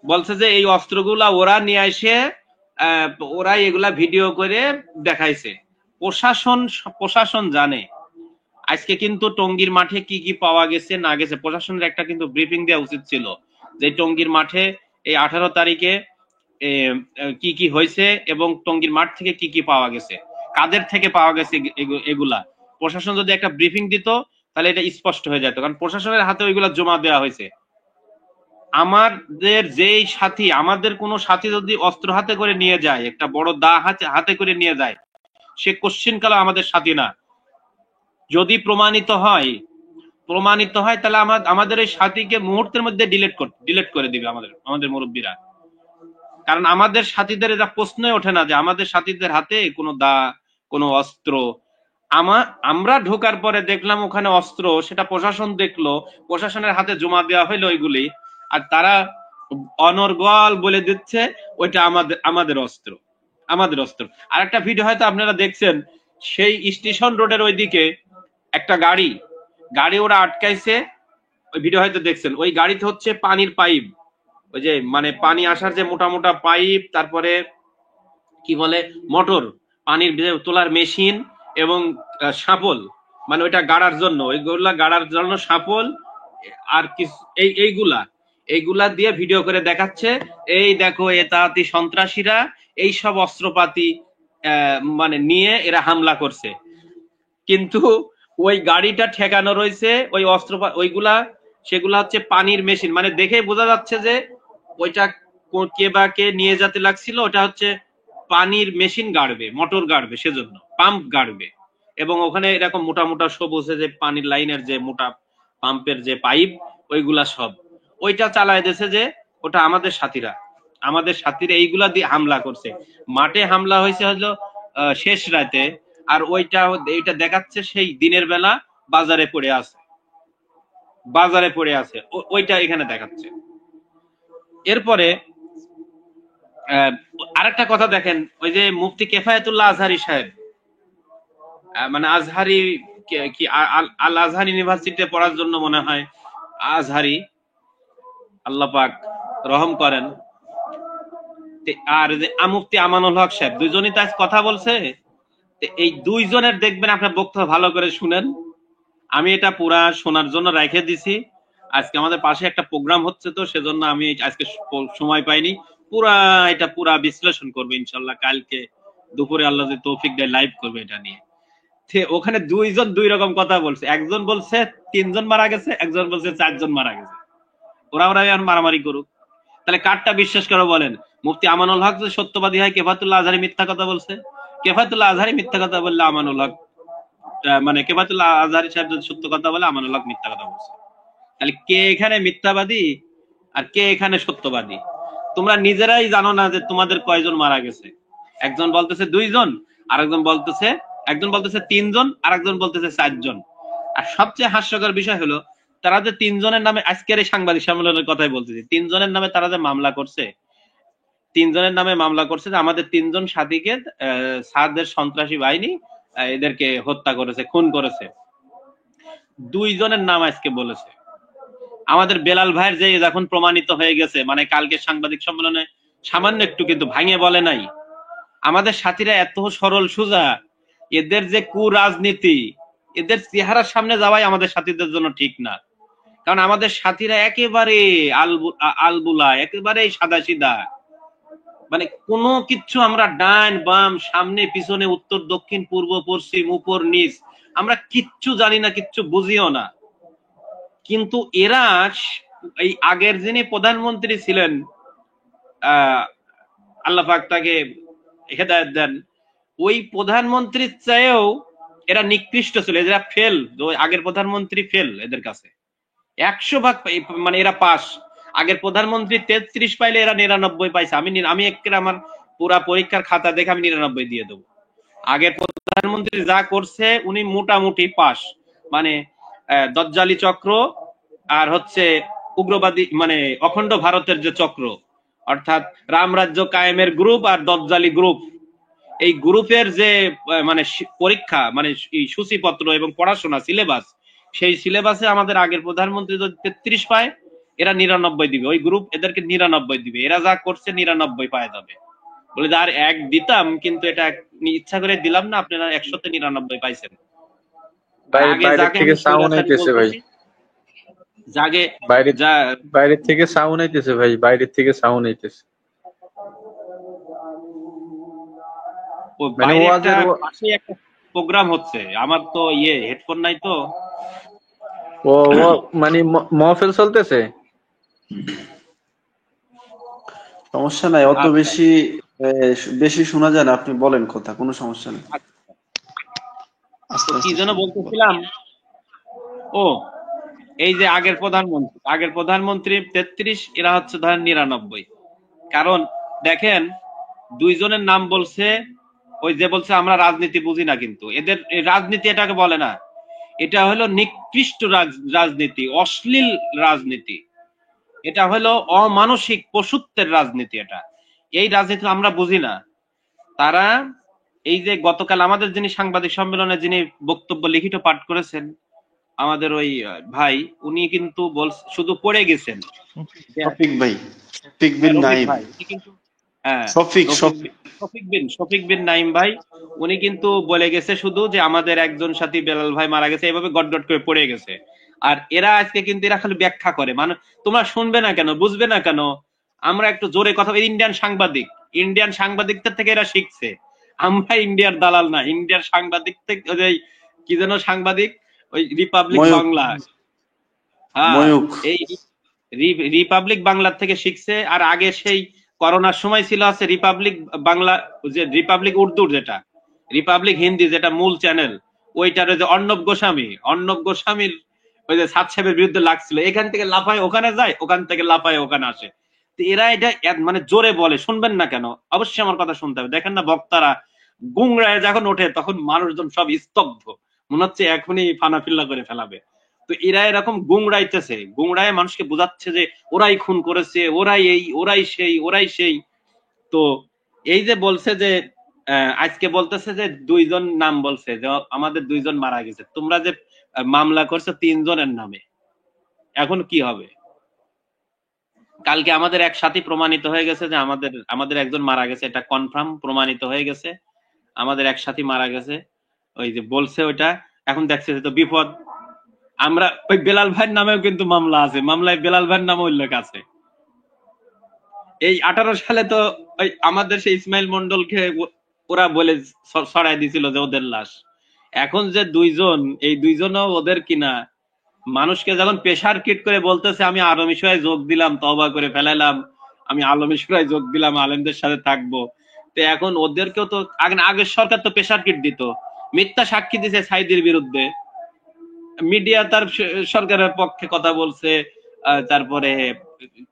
বলছে যে এই অস্ত্রগুলা ওরা নিয়ে এসে ওরাই এগুলা ভিডিও করে দেখাইছে। প্রশাসন জানে। আজকে কিন্তু টঙ্গীর মাঠে কি কি পাওয়া গেছে না গেছে প্রশাসনের একটা কিন্তু ব্রিফিং দেওয়া উচিত ছিল, যে টঙ্গীর মাঠে এই 18 তারিখে কি কি হয়েছে এবং টঙ্গীর মাঠ থেকে কি কি পাওয়া গেছে, কাদের থেকে পাওয়া গেছে এগুলা। প্রশাসন যদি একটা ব্রিফিং দিত তাহলে এটা স্পষ্ট হয়ে যেত, কারণ প্রশাসনের হাতে ওইগুলা জমা দেওয়া হয়েছে। আমাদের যেই সাথী, আমাদের কোনো সাথী যদি অস্ত্র হাতে করে নিয়ে যায়, একটা বড় দা হাতে করে নিয়ে যায়, সে কোশ্চিন কালে আমাদের সাথী না। যদি প্রমাণিত হয় তাহলে আমাদের এই সাথীকে মুহূর্তের মধ্যে ডিলিট করে দিবে আমাদের মুরব্বীরা। কারণ আমাদের সাথীদের এটা প্রশ্নই ওঠে না যে আমাদের সাথীদের হাতে কোনো দা, কোনো অস্ত্র। আমরা ঢোকার পরে দেখলাম ওখানে অস্ত্র, সেটা প্রশাসন দেখলো, প্রশাসনের হাতে জমা দেওয়া হইলো ওইগুলি, আর তারা অনর্গল বলে দিচ্ছে ওইটা আমাদের অস্ত্র, আমাদের অস্ত্র। আর একটা ভিডিও হয়তো আপনারা দেখছেন, সেই স্টেশন রোডের ওইদিকে একটা গাড়ি ওরা আটকাইছে, ওই ভিডিও হয়তো দেখছেন। ওই গাড়িতে হচ্ছে পানির পাইপ, ওই যে মানে পানি আসার যে মোটা মোটা পাইপ, তারপরে কি বলে মোটর, পানির তোলার মেশিন এবং সাপল, মানে ওইটা গাড়ার জন্য, ওইগুলা গাড়ার জন্য সাপল আর কিছু এইগুলা দিয়ে ভিডিও করে দেখাচ্ছে, এই দেখো এতাতি সন্ত্রাসীরা এই সব অস্ত্রপাতি মানে নিয়ে এরা হামলা করছে। কিন্তু ওই গাড়িটা ঠেকানো রয়েছে ওই ওইগুলা, সেগুলা হচ্ছে পানির মেশিন, মানে দেখে বোঝা যাচ্ছে যে ওইটা কে বা কে নিয়ে যেতে লাগছিল, ওটা হচ্ছে পানির মেশিন গাড়বে, মোটর গাড়বে, সেজন্য পাম্প গাড়বে। এবং ওখানে এরকম মোটা মোটা সবুজ যে পানির লাইনের যে মোটা পাম্পের যে পাইপ, ওইগুলা সব ওইটা চালায় দিয়েছে যে ওটা আমাদের সাথীরা এইগুলা দিয়ে হামলা করছে। মাঠে হামলা হয়েছে হলো শেষ রাতে, আর এইটা দেখাচ্ছে সেই দিনের বেলা বাজারে পড়ে আছে ওইটা এখানে দেখাচ্ছে। এরপরে আরেকটা কথা দেখেন, ওই যে মুফতি কেফায়েতুল্লাহ আজহারি সাহেব, মানে আজহারি কি আল আজহার ইউনিভার্সিটিতে পড়ার জন্য মনে হয় আজহারি, আল্লাহ পাক রহম করেন। আর যে মুফতি আমানুল হক সাহেব, দুইজনই তো আজ কথা বলছে। এই দুইজনের দেখবেন আপনার বক্তব্য ভালো করে শুনেন। আমি এটা পুরা শোনার জন্য রেখে দিছি। আজকে আমাদের পাশে একটা প্রোগ্রাম হচ্ছে, তো সেজন্য আমি আজকে সময় পাইনি। পুরা বিশ্লেষণ করবে ইনশাল্লাহ কালকে দুপুরে, আল্লাহ যদি তৌফিক দেয় লাইভ করবে এটা নিয়ে। ওখানে দুইজন দুই রকম কথা বলছে, একজন বলছে 3 জন মারা গেছে, একজন বলছে 4 জন মারা গেছে। ওরা এখন মারামারি করুক, তাহলে কারটা বিশ্বাস করো বলেন? মুফতি আমানুল হক যে সত্যবাদী হয়, কেফায়েতুল্লাহ আজহারি মিথ্যা কথা বলছে? কেফায়েতুল্লাহ আজহারি মিথ্যা কথা বললে আমানুল হক, মানে কেফায়েতুল্লাহ আজহারি সাহেব যদি সত্য কথা বলে আমানুল হক মিথ্যা কথা বলছে। তাহলে কে এখানে মিথ্যাবাদী আর কে এখানে সত্যবাদী? তোমরা নিজেরাই জানো না যে তোমাদের কয়জন মারা গেছে। একজন বলতেছে 2 জন, একজন বলতেছে 3 জন, আর একজন বলতেছে 4 জন। আর সবচেয়ে হাস্যকর বিষয় হলো তারা যে 3 জনের নামে, আজকের এই সাংবাদিক সম্মেলনের কথাই বলতেছি, 3 জনের নামে তারা যে মামলা করছে, 3 জনের নামে মামলা করছে যে আমাদের 3 জন সাথীকে সাদের সন্ত্রাসী বাহিনী এদেরকে হত্যা করেছে, খুন করেছে। দুইজনের নাম আজকে বলেছে। আমাদের বেলাল ভাইয়ের যে যখন প্রমাণিত হয়ে গেছে, মানে কালকে সাংবাদিক সম্মেলনে সামান্য একটু কিন্তু ভাঙে বলে নাই। আমাদের সাথীরা এত সরল সোজা, এদের যে কুরাজনীতি, এদের চেহারার সামনে যাওয়াই আমাদের সাথীদের জন্য ঠিক না। কারণ আমাদের সাথীরা একেবারে আলবুলা, একেবারে সাদা সিধা, মানে কোনো কিছু আমরা ডান বাম সামনে পিছনে উত্তর দক্ষিণ পূর্ব পশ্চিম উপর নিচ আমরা কিচ্ছু জানি না, কিচ্ছু বুঝিও না। কিন্তু এরা এই আগের যিনি প্রধানমন্ত্রী ছিলেন, আল্লাহ পাক তাকে হেদায়েত দেন, ওই প্রধানমন্ত্রীর চেয়েও এরা নিকৃষ্ট ছিল। এরা ফেল, আগের প্রধানমন্ত্রী ফেল এদের কাছে 100 ভাগ, মানে এরা পাস। আগের প্রধানমন্ত্রী 33 পাইলে এরা 99 পাইছে। আমি একের আমার পুরা পরীক্ষার খাতা দেখে আমি 99 দিয়ে দেবো। আগের প্রধানমন্ত্রী যা করছে উনি মোটামুটি পাস, মানে দজ্জালি চক্র আর হচ্ছে উগ্রবাদী, মানে অখণ্ড ভারতের যে চক্র, অর্থাৎ রামরাজ্য কায়েমের গ্রুপ আর দজ্জালি গ্রুপ, এই গ্রুপের যে মানে পরীক্ষা, মানে সূচিপত্র এবং পড়াশোনা সিলেবাস, সেই সিলেবাসে আমাদের আগের প্রধানমন্ত্রী যদি 33 পায়, এরা 99 দিবে। ওই গ্রুপ এদেরকে 99 দিবে। এরা যা করছে 99 পায় যাবে। বলে আর এক দিতাম, কিন্তু এটা ইচ্ছা করে দিলাম না, আপনারা 100তে 99 পাইছেন। আগে যাকে থেকে সাউন্ড আইতেছে ভাই, যাকে বাইরের থেকে সাউন্ড আইতেছে ভাই, বাইরের থেকে সাউন্ড আইতেছে। পাশে একটা প্রোগ্রাম হচ্ছে, আমার তো হেডফোন নাই তো। ও মানে মহফিল চলতেছে, সমস্যা নাই, অত বেশি শোনা যায় না, আপনি বলেন কথা, কোনো সমস্যা নেই। কি যেন বলতেছিলাম, ও এই যে আগের প্রধানমন্ত্রী 33, এরা হচ্ছে ধরেন 99। কারণ দেখেন দুইজনের নাম বলছে, ওই যে বলছে আমরা রাজনীতি বুঝি না, কিন্তু এদের রাজনীতি এটাকে বলে না, এটা হলো নিকৃষ্ট রাজনীতি, অশ্লীল রাজনীতি, এটা হলো অমানসিক পশুত্বের রাজনীতি। এটা এই রাজনীতি আমরা বুঝি না। তারা এই যে গতকাল আমাদের যিনি সাংবাদিক সম্মেলনে যিনি বক্তব্য লিখিত পাঠ করেছেন, আমাদের ওই ভাই, উনি কিন্তু শুধু পড়ে গেছেন। শফিক ভাই, শফিক বিন নাইম, শফিক বিন নাইম ভাই, উনি কিন্তু বলে গেছে শুধু যে আমাদের একজন সাথী বেলাল ভাই মারা গেছে, এভাবে গটগট করে পড়ে গেছে। আর এরা আজকে কিন্তু এরা খালি ব্যাখ্যা করে, মানে তোমরা শুনবে না কেন, বুঝবে না কেন, আমরা একটু জোরে কথা। ইন্ডিয়ান সাংবাদিকদের থেকে এরা শিখছে। আমরা ইন্ডিয়ার দালাল না, ইন্ডিয়ার সাংবাদিক থেকে, কি যেন সাংবাদিক, ওই রিপাবলিক বাংলা, এই রিপাবলিক বাংলার থেকে শিখছে। আর আগে সেই করোনার সময় ছিল আছে রিপাবলিক বাংলা, যে রিপাবলিক উর্দুর, যেটা রিপাবলিক হিন্দি, যেটা মূল চ্যানেল, ওইটার যে অর্ণব গোস্বামীর ওই যে সাত সাহেবের বিরুদ্ধে লাগছিল, এখান থেকে লাফায় ওখানে যায়, ওখান থেকে লাফায় ওখানে আসে। তো এরা এটা মানে জোরে বলে, শুনবেন না কেন? অবশ্যই আমার কথা শুনতে হবে। দেখেন না বক্তারা গুংরায় যখন ওঠে তখন মানুষজন সব স্তব্ধ, মনে হচ্ছে এখনই ফানাফিল্লা করে ফেলাবে। তো এরা এরকম গুংরায় মানুষকে বোঝাচ্ছে যে ওরাই খুন করেছে, ওরাই এই, ওরাই সেই। তো এই যে বলছে যে আজকে বলতেছে যে 2 জন নাম বলছে, যে আমাদের 2 জন মারা গেছে। তোমরা যে মামলা করছো 3 জনের নামে, এখন কি হবে? কালকে আমাদের এক সাথী প্রমাণিত হয়ে গেছে যে আমাদের একজন মারা গেছে, এটা কনফার্ম প্রমাণিত হয়ে গেছে, আমাদের এক সাথী মারা গেছে। ওই যে বলছে ওইটা, এখন দেখছে তো বিপদ। আমরা ওই বেলাল ভাইয়ের নামেও কিন্তু মামলা আছে, মামলায় বেলাল ভাইয়ের নামও উল্লেখ আছে। এই 18 সালে তো ওই আমাদের সেই ইসমাইল মন্ডলকে ওরা বলে ছড়াই দিছিল যে ওদের লাশ। এখন যে 2 জন, এই 2 জনও ওদের কিনা। মানুষকে যখন প্রেশার কিট করে বলতেছে আমি আলমী সুরায় যোগ দিলাম, তওবা করে ফেলাইলাম, আমি আলমী সুরায় যোগ দিলাম, আলেমদের সাথে থাকবো। তো এখন ওদেরকেও তো আগের সরকার তো প্রেশার কিট দিত, মিথ্যা সাক্ষী দিছে সাইদির বিরুদ্ধে, মিডিয়া তার সরকারের পক্ষে কথা বলছে, তারপরে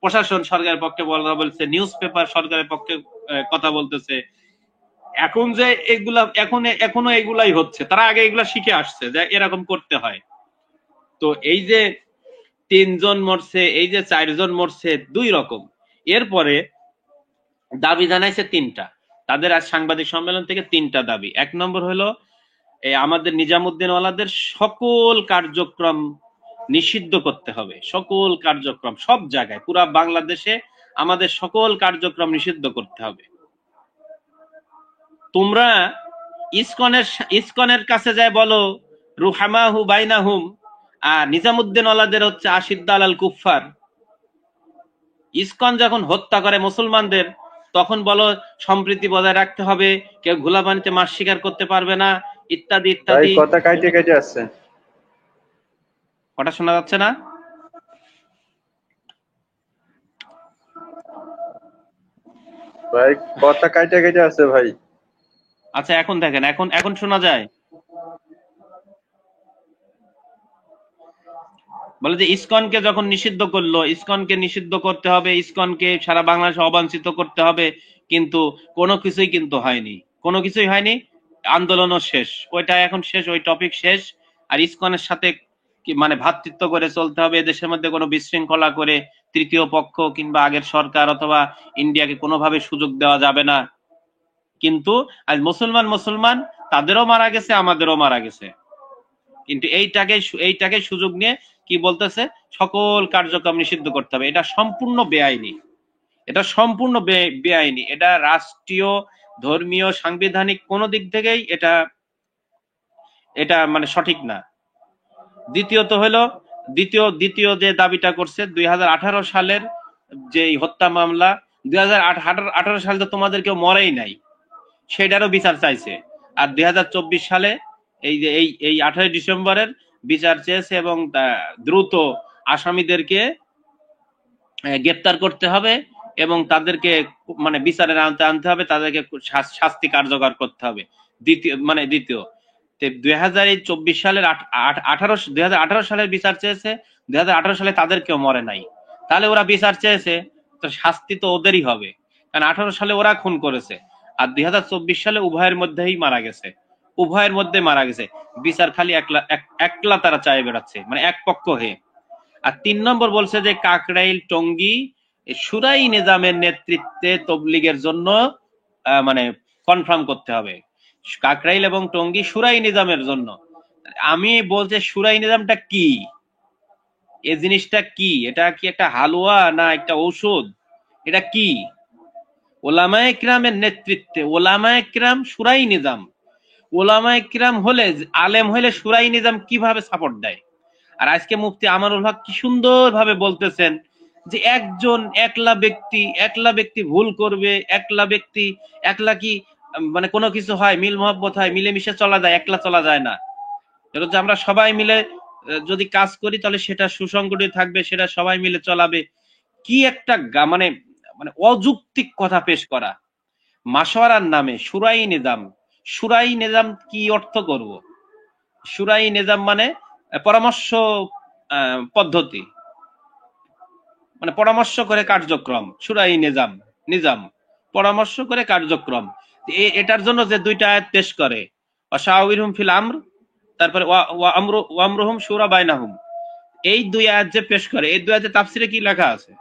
প্রশাসন সরকারের পক্ষে কথা বলছে, নিউজ পেপার সরকারের পক্ষে কথা বলতেছে। এখন যে এগুলা এখনো এগুলাই হচ্ছে, তারা আগে এগুলা শিখে আসছে যে এরকম করতে হয়। তো এই যে 3 জন মরছে, এই যে 4 জন মরছে, 2 রকম। এরপরে দাবি জানাইছে 3টা, তাদের আজ সাংবাদিক সম্মেলন থেকে 3টা দাবি। 1 নম্বর হলো এই আমাদের নিজামুদ্দিনওয়ালাদের সকল কার্যক্রম নিষিদ্ধ করতে হবে, সকল কার্যক্রম সব জায়গায় পুরা বাংলাদেশে আমাদের সকল কার্যক্রম নিষিদ্ধ করতে হবে। তোমরা ইসকনের কাছে যায় বলো রুহামাহু বাইনাহুম, আর নিজামুদ্দিনওয়ালাদের হচ্ছে আশিদ্দা আলাল কুফফার। ইসকন যখন হত্যা করে মুসলমানদের তখন বলো সম্প্রীতি বজায় রাখতে হবে, কেউ ঘোলা পানিতে মাছ শিকার করতে পারবে না, ইত্যাদি ভাই ইত্যাদি। কথা কাইটে কাইটে আসছে। কথা শোনা যাচ্ছে না? ভাই কথা কাইটে কাইটে আসছে ভাই। আচ্ছা এখন দেখেন, এখন শোনা যায়? বলে যে ইসকনকে যখন নিষিদ্ধ করলো, ইসকনকে নিষিদ্ধ করতে হবে, ইসকনকে সারা বাংলাদেশে অবাঞ্ছিত করতে হবে, কিন্তু কোনো কিছুই কিন্তু হয়নি, কোনো কিছুই হয়নি। আন্দোলনও শেষ, ওইটা এখন শেষ, ওই টপিক শেষ। আর ইসকনের সাথে মানে ভ্রাতৃত্ব করে চলতে হবে, এদেশের মধ্যে কোনো বিশৃঙ্খলা করে তৃতীয় পক্ষ কিংবা আগের সরকার অথবা ইন্ডিয়াকে কোনোভাবে সুযোগ দেওয়া যাবে না। কিন্তু আজ মুসলমান তাদেরও মারা গেছে, আমাদেরও মারা গেছে, কিন্তু এইটাকে সুযোগ নিয়ে কি বলতেছে, সকল কার্যক্রম নিষিদ্ধ করতে হবে। এটা সম্পূর্ণ বেআইনি, এটা সম্পূর্ণ বেআইনি, এটা রাষ্ট্রীয়, ধর্মীয়, সাংবিধানিক কোন দিক থেকেই এটা মানে সঠিক না। দ্বিতীয়ত হলো দ্বিতীয় যে দাবিটা করছে 2018 সালের যে হত্যা মামলা, 2018 সালে তো তোমাদের কেউ মরেই নাই, সেটারও বিচার চাইছে। আর 2024 সালে এই যে এই 18 ডিসেম্বরের বিচার চেয়েছে, এবং দ্রুত আসামিদেরকে গ্রেপ্তার করতে হবে এবং তাদেরকে মানে বিচারের আনতে হবে, তাদেরকে শাস্তি কার্যকর করতে হবে। দ্বিতীয় 2024 সালের 2018 সালের বিচার চেয়েছে, 2018 সালে তাদের কেউ মরে নাই, তাহলে ওরা বিচার চেয়েছে তো শাস্তি তো ওদেরই হবে, কারণ 18 সালে ওরা খুন করেছে, আর 2024 সালে উভয়ের মধ্যেই মারা গেছে, উভয়ের মধ্যে মারা গেছে। বিচার খালি একলা তারা চায় বেড়াচ্ছে, মানে এক পক্ষ হয়ে। আর 3 নম্বর বলছে যে কাকরাইল, টঙ্গী শুরাই নিজামের নেতৃত্বে তবলিগের জন্য মানে কনফার্ম করতে হবে। কাকরাইল এবং টঙ্গী শুরাই নিজামের জন্য। আমি বলছি শুরাই নিজামটা কি, এই জিনিসটা কি? এটা কি একটা হালুয়া না একটা ঔষধ? এটা কি? ওলামায়ে কিরামের নেতৃত্বে, ওলামায়ে কিরাম শুরাই নিজাম। ওলামায়ে কিরাম হলে, আলেম হলে শুরাই নিজাম কিভাবে সাপোর্ট দেয়? আর আজকে মুফতি আমানুল হক কি সুন্দর ভাবে বলতেছেন যে একলা ব্যক্তি ভুল করবে, একলা কি মানে কোনো কিছু হয়, মিল মহব্বত হয়, মিলেমিশে চলা যায়, একলা চলা যায় না। যে আমরা সবাই মিলে যদি কাজ করি তাহলে সেটা সুসংগঠিত থাকবে, সেটা সবাই মিলে চলাবে। কি একটা মানে মানে অযৌক্তিক কথা পেশ করা। মাশওয়ারার নামে শুরাই নিজাম কি অর্থ করব? শুরাই নিজাম মানে পরামর্শ পদ্ধতি, মানে পরামর্শ করে কার্যক্রম। শুরাই নিজাম পরামর্শ করে কার্যক্রম। এটার জন্য যে দুইটা আয়াত পেশ করে, ওয়াশাওয়িরহুম ফিল আমর, তারপরে ওয়ামরুহুম শুরা বাইনাহুম, এই দুই আয়াত যে পেশ করে, এই দুই আয়াতে তাফসিরে কি লেখা আছে?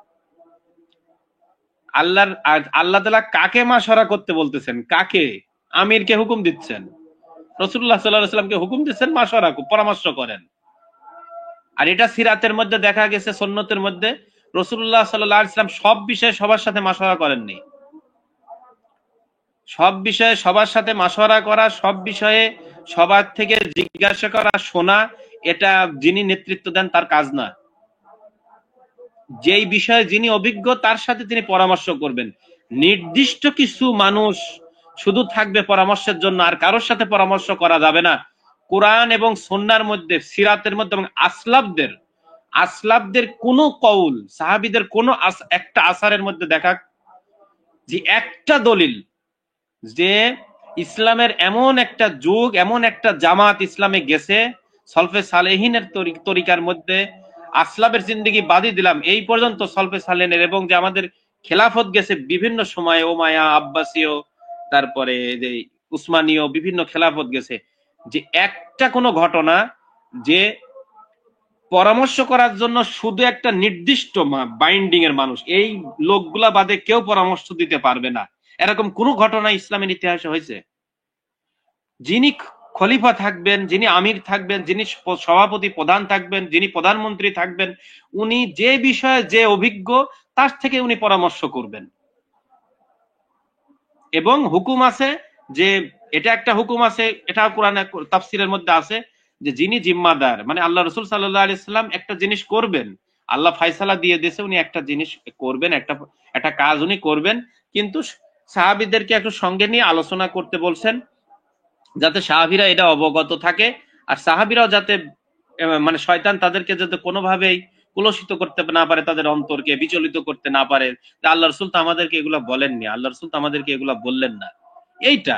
আল্লাহ তাআলা কাকে মাশওয়ারা করতে বলতেছেন? কাকে? আমিরকে হুকুম দিচ্ছেন, রাসূলুল্লাহ সাল্লাল্লাহু আলাইহি ওয়াসাল্লামকে হুকুম দিচ্ছেন মাশওয়ারা, পরামর্শ করেন। আর এটা সিরাতের মধ্যে দেখা গেছে, সুন্নতের মধ্যে রাসূলুল্লাহ সাল্লাল্লাহু আলাইহি ওয়াসাল্লাম সব বিষয়ে সবার সাথে মাশওয়ারা করেননি। সব বিষয়ে সবার সাথে মাশওয়ারা করা, সব বিষয়ে সবার থেকে জিজ্ঞাসা করা, শোনা, এটা যিনি নেতৃত্ব দেন তার কাজ না। যেই বিষয়ে যিনি অভিজ্ঞ তার সাথে তিনি পরামর্শ করবেন। নির্দিষ্ট কিছু মানুষ শুধু থাকবে পরামর্শের জন্য, আর কারোর সাথে পরামর্শ করা যাবে না। কোরআন এবং সুন্নাহর মধ্যে, সিরাতের মধ্যে এবং আসলাফদের কোন কওল, সাহাবীদের কোন একটা আসারের মধ্যে দেখা যে একটা দলিল যে ইসলামের এমন একটা যুগ, এমন একটা জামাত ইসলামে গেছে, সলফে সালেহিনের তরিকার মধ্যে, আসলাফের জিন্দেগি বাদই দিলাম, এই পর্যন্ত সলফে সালেহিনের, এবং যে আমাদের খেলাফত গেছে বিভিন্ন সময়ে, ওমায়া, আব্বাসীয়, তারপরে যে উসমানীয়, বিভিন্ন খেলাফত গেছে, যে একটা কোনো ঘটনা যে পরামর্শ করার জন্য শুধু একটা নির্দিষ্ট বাইন্ডিং এর মানুষ, এই লোকগুলা বাদে কেউ পরামর্শ দিতে পারবে না, এরকম কোন ঘটনা ইসলামের ইতিহাসে হয়েছে? যিনি খলিফা থাকবেন, যিনি আমির থাকবেন, যিনি সভাপতি প্রধান থাকবেন, যিনি প্রধানমন্ত্রী থাকবেন, উনি যে বিষয়ে যে অভিজ্ঞ তার থেকে উনি পরামর্শ করবেন। এবং হুকুম আছে যে, এটা একটা হুকুম আছে, এটা কোরআনে তাফসীরের মধ্যে আছে যে যিনি জিম্মাদার, মানে আল্লাহ রাসূল সাল্লাল্লাহু আলাইহি সাল্লাম একটা জিনিস করবেন, আল্লাহ ফায়সালা দিয়ে দিয়েছে উনি একটা জিনিস করবেন, একটা কাজ উনি করবেন, কিন্তু সাহাবীদেরকে একটু সঙ্গে নিয়ে আলোচনা করতে বলছেন, যাতে সাহাবীরা এটা অবগত থাকে, আর সাহাবীরাও যাতে মানে শয়তান তাদেরকে যাতে কোনোভাবেই কুলসিত করতে না পারে, তাদের অন্তরকে বিচলিত করতে না পারে। আল্লাহ রাসূল তো আমাদেরকে এগুলা বলেননি, আল্লাহ রাসূল তো আমাদেরকে এগুলা বললেন না, এইটা।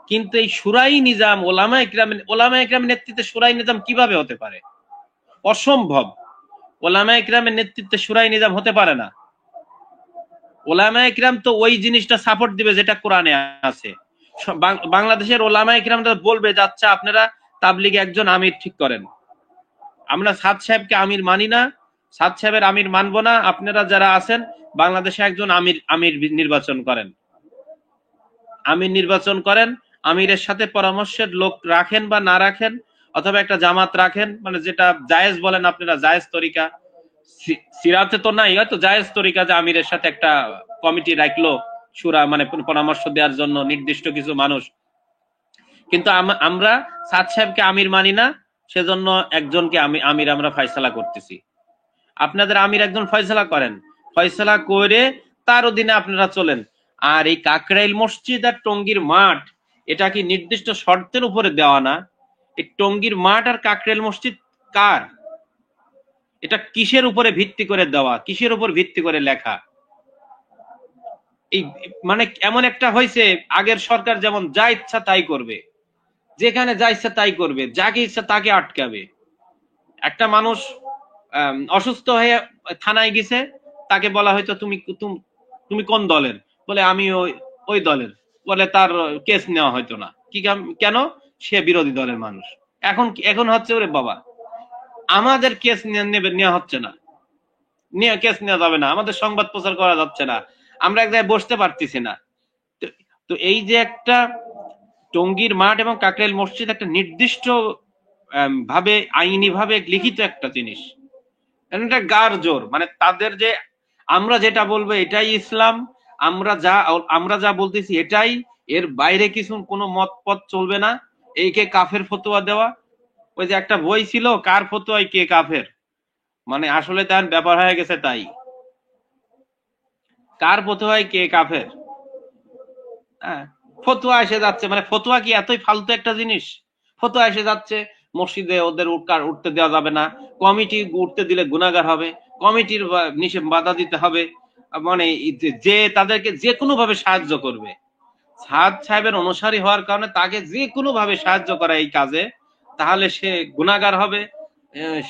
কিন্তু এই শুরাই নিজাম, ওলামা ইকরামের নেতৃত্বে শুরাই নিজাম কিভাবে হতে পারে? অসম্ভব। ওলামা ইকরামের নেতৃত্বে শুরাই নিজাম হতে পারে না। ওলামা ইকরাম তো ওই জিনিসটা সাপোর্ট দিবে যেটা কোরআনে আছে। বাংলাদেশের ওলামা ইকরামরা বলবে যে আচ্ছা আপনারা তাবলিগে একজন আমির ঠিক করেন, আমরা সাদ সাহেবকে আমির মানি না, সাদ সাহেবের আমির মানবো না, আপনারা যারা আছেন বাংলাদেশে একজন আমির নির্বাচন করেন, আমির নির্বাচন করেন, আমিরের সাথে পরামর্শের লোক রাখেন বা না রাখেন, অথবা একটা জামাত রাখেন, মানে যেটা জায়েজ বলেন আপনারা, জায়েজ তরিকা। সিরাতে তো নাই, হয়তো জায়েজ তরিকা যে আমিরের সাথে একটা কমিটি রাখলো, সুরা মানে পরামর্শ দেওয়ার জন্য নির্দিষ্ট কিছু মানুষ। কিন্তু আমরা সাদ সাহেবকে আমির মানি না, সেজন্য একজনকে আমির আমরা ফয়সালা করতেছি। আপনাদের আমির একজন ফয়সালা করেন, ফয়সালা করে তার অধীনে আপনারা চলেন। আর এই কাকরাইল মসজিদ আর টঙ্গীর মাঠ, এটা কি নির্দিষ্ট শর্তের উপরে দেওয়া না? এই টঙ্গীর মাঠ আর কাকরাইল মসজিদ কার? এটা কিসের উপরে ভিত্তি করে দেওয়া, কিসের উপর ভিত্তি করে লেখা? এই মানে এমন একটা হয়েছে, আগের সরকার যেমন যা ইচ্ছা তাই করবে, যেখানে যা ইচ্ছা তাই করবে, যাকে ইচ্ছা তাকে আটকাবে। একটা মানুষ অসুস্থ হয়ে থানায় গেছে, তাকে বলা হয়তো তুমি কোন দলের, বলে আমি ওই দলের, বলে তার কেস নেওয়া হয়তো না। কি কেন? সে বিরোধী দলের মানুষ। এখন হচ্ছে ওরে বাবা, আমাদের কেস নেওয়া হচ্ছে না, কেস নেওয়া যাবে না, আমাদের সংবাদ প্রচার করা যাচ্ছে না, আমরা এক জায়গায় বসতে পারতেছি না। তো এই যে একটা টঙ্গীর মাঠ এবং কাকরাইল মসজিদ একটা নির্দিষ্ট ভাবে আইনি ভাবে লিখিত একটা জিনিস, এটা গার জোর, মানে তাদের যে আমরা যেটা বলবো এটাই ইসলাম, আমরা যা বলতেছি এটাই, এর বাইরে কিছু কোনো মত পথ চলবে না। এইকে কাফের ফতোয়া দেওয়া, ওই যে একটা বই ছিল কার ফতোয়ায় কে কাফের, মানে আসলে তার ব্যাপার হয়ে গেছে তাই, কার ফতোয়ায় কে কাফের। হ্যাঁ, ফতোয়া এসে যাচ্ছে, মানে ফতোয়া কি এতই ফালতু একটা জিনিস? ফতোয়া এসে যাচ্ছে, মসজিদে ওদের উঠতে দেওয়া যাবে না, কমিটি উঠতে দিলে গুনাহগার হবে, কমিটির নিষেধ বাধা দিতে হবে, মানে যে তাদেরকে যে কোনো ভাবে সাহায্য করবে, সাদ সাহেবের অনুসারী হওয়ার কারণে তাকে যে কোনো ভাবে সাহায্য করা এই কাজে, তাহলে সে গুনাহগার হবে,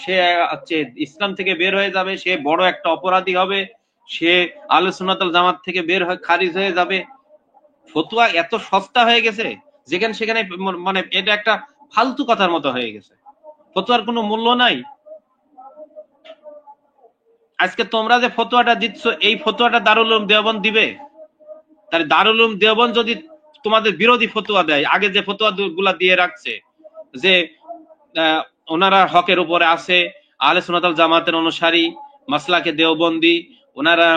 সে হচ্ছে ইসলাম থেকে বের হয়ে যাবে, সে বড় একটা অপরাধী হবে, সে আহলে সুন্নাত ওয়াল জামাত থেকে বের হয়ে খারিজ হয়ে যাবে। ফতুয়া এত সস্তা হয়ে গেছে, যেখানে সেখানে মানে এটা একটা ফালতু কথার মতো হয়ে গেছে, ফতুয়ার কোনো মূল্য নাই। আজকে তোমরা যে ফতুয়াটা দিচ্ছ, এই ফতুয়াটা দারুল উলুম দেওবন্দ দিবে? তাহলে দারুল উলুম দেওবন্দ যদি তোমাদের বিরোধী ফতুয়া দেয়, আগে যে ফতুয়া গুলা দিয়ে রাখছে যে ওনারা হকের উপরে আছে, আহলে সুন্নাত ওয়াল জামাতের অনুসারী, মাসলাকে দেওবন্দি, ওনারা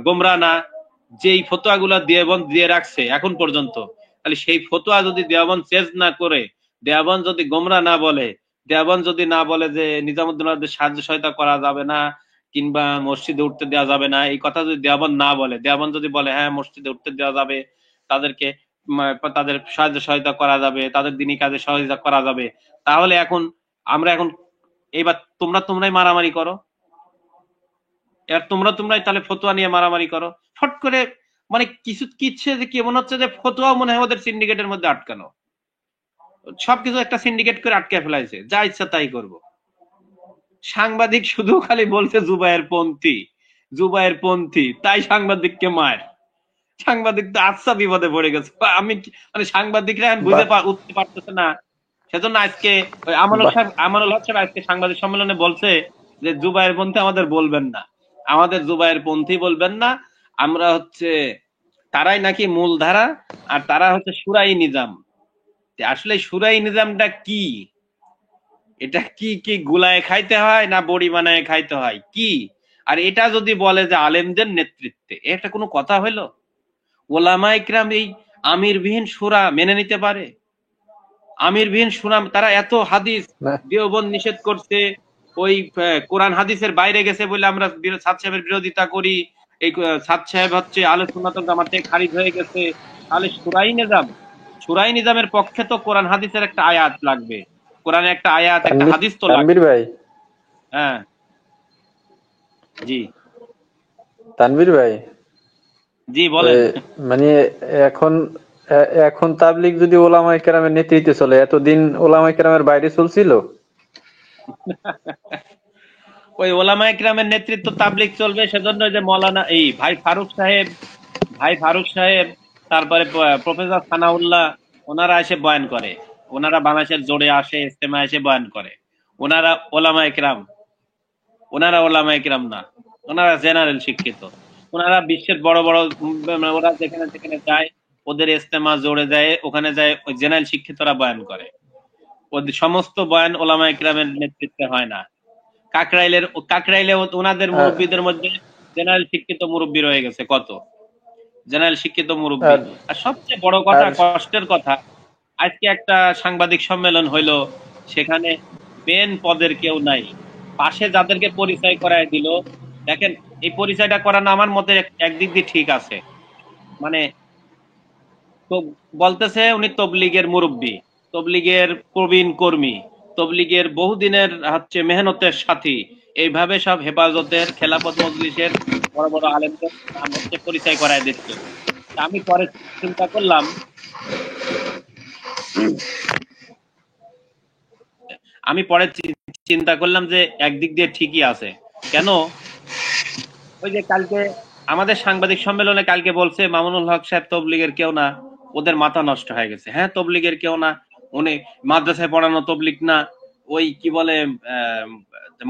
গোমরা না, যেই ফতোয়া গুলা দেওবন্দ দিয়ে রাখছে এখন পর্যন্ত, তাহলে সেই ফতোয়া যদি দেওবন্দ চেঞ্জ না করে, দেওবন্দ যদি গোমরা না বলে, দেওবন্দ যদি না বলে যে নিজামুদ্দৌলাদের সাহায্য সহায়তা করা যাবে না কিংবা মসজিদে উঠতে দেওয়া যাবে না, এই কথা যদি দেওবন্দ না বলে, দেওবন্দ যদি বলে হ্যাঁ মসজিদে উঠতে দেওয়া যাবে, তাদেরকে তাদের সাহায্য সহায়তা করা যাবে, তাদের দিনী কাজে সহযোগিতা করা যাবে, তাহলে আমরা এখন এইবার তোমরাই মারামারি করো, এবার তোমরাই তাহলে ফতোয়া নিয়ে মারামারি করো ফট করে, মানে কিচ্ছে যে কেমন হচ্ছে যে ফতোয়া মনে হয় ওদের সিন্ডিকেটের মধ্যে আটকানো, সবকিছু একটা সিন্ডিকেট করে আটকে ফেলাইছে, যা ইচ্ছা তাই করব। সাংবাদিক শুধু খালি বলছে জুবায়ের পন্থী, তাই সাংবাদিককে মার। সাংবাদিক তো আচ্ছা বিপদে পড়ে গেছে, আমি মানে সাংবাদিকরা এখন উঠতে পারতেছে না, সেজন্য আজকে আমানুল হক সাহেব আজকে সাংবাদিক সম্মেলনে বলছে যে জুবায়ের পন্থী আমাদের বলবেন না, আমাদের জুবায়ের পন্থী বলবেন না, আমরা হচ্ছে তারাই নাকি মূল ধারা, আর তারা হচ্ছে শুরাই নিজাম, আসলে সুরাই নিজামটা কি? এটা কি কি গুলায় খাইতে হয় না বড়ি বানায় খাইতে হয় কি? আর এটা যদি বলে যে আলেমদের নেতৃত্বে, এটা কোনো কথা হইলো? ওলামা ইকরাম এই আমিরবিহীন সুরা মেনে নিতে পারে? আমিরবিহীন সুরা, তারা এত হাদিস না দেওবন্দ নিষেধ করছে, ওই কোরআন হাদিসের বাইরে গেছে বলে আমরা ছাদ সাহেবের বিরোধিতা করি, এই ছাদ সাহেব হচ্ছে আলে সুন্নাত ওয়াল জামাত থেকে খারিজ হয়ে গেছে। তাহলে সুরাই নিজামের পক্ষে তো কোরআন হাদিসের একটা আয়াত লাগবে, কোরআনে একটা আয়াত একটা তানভীর হাদিস তো তানভীর লাগবে। ভাই হ্যাঁ, জি তানভীর ভাই জি বলেন। মানে এখন এখন তাবলিগ যদি ওলামায়ে কেরামের নেতৃত্বে চলে, এতদিন ওলামায়ে কেরামের বাইরে চলছিল। ওই ওলামা ইকরামের নেতৃত্ব তাবলিগ চলবে, সেজন্য যে মৌলানা এই ভাই ফারুক সাহেব, তারপরে প্রফেসর সানাউল্লাহ, ওনারা এসে বয়ান করে, ওনারা বাংলাদেশের জোরে আসে, ইস্তেমা এসে বয়ান করে। ওনারা ওলামা ইকরাম, ওনারা ওলামা ইকরাম না, ওনারা জেনারেল শিক্ষিত। ওনারা বিশ্বের বড় বড় ওরা যেখানে যেখানে যায়, ওদের ইস্তেমা জোরে যায়, ওখানে যায় ওই জেনারেল শিক্ষিতরা বয়ান করে। ওদের সমস্ত বয়ান ওলামা ইকরামের নেতৃত্বে হয় না। কাকরাইলে ওনাদের আর মুরব্বীদের মধ্যে জেনারেল শিক্ষিত মুরব্বী রয়ে গেছে কত, জেনারেল শিক্ষিত মুরব্বী। আর আর সবচেয়ে বড় কথা, আর কষ্টের কথা, আজকে একটা সাংবাদিক সম্মেলন হইলো, সেখানে মেন পদের কেউ নাই, পাশে যাদেরকে পরিচয় করায় দিল। দেখেন, এই পরিচয়টা করানো আমার মতে একদিক দিয়ে ঠিক আছে, মানে তো বলতেছে উনি তবলিগের মুরব্বী, তবলিগের প্রবীণ কর্মী, তবলিগের বহুদিনের হচ্ছে মেহনতের সাথী, এইভাবে সব হেফাজতের খেলাফত মজলিসের বড় বড় আলেমদের নাম হচ্ছে পরিচয় করায় দিচ্ছে। তা আমি পরে চিন্তা করলাম, যে একদিক দিয়ে ঠিকই আছে। কেন? ওই যে কালকে আমাদের সাংবাদিক সম্মেলনে কালকে বলছে মামুনুল হক সাহেব তবলিগের কেউ না, ওদের মাথা নষ্ট হয়ে গেছে। হ্যাঁ, তবলিগের কেউ না, উনি মাদ্রাসায় পড়ানো তবলিগ না, ওই কি বলে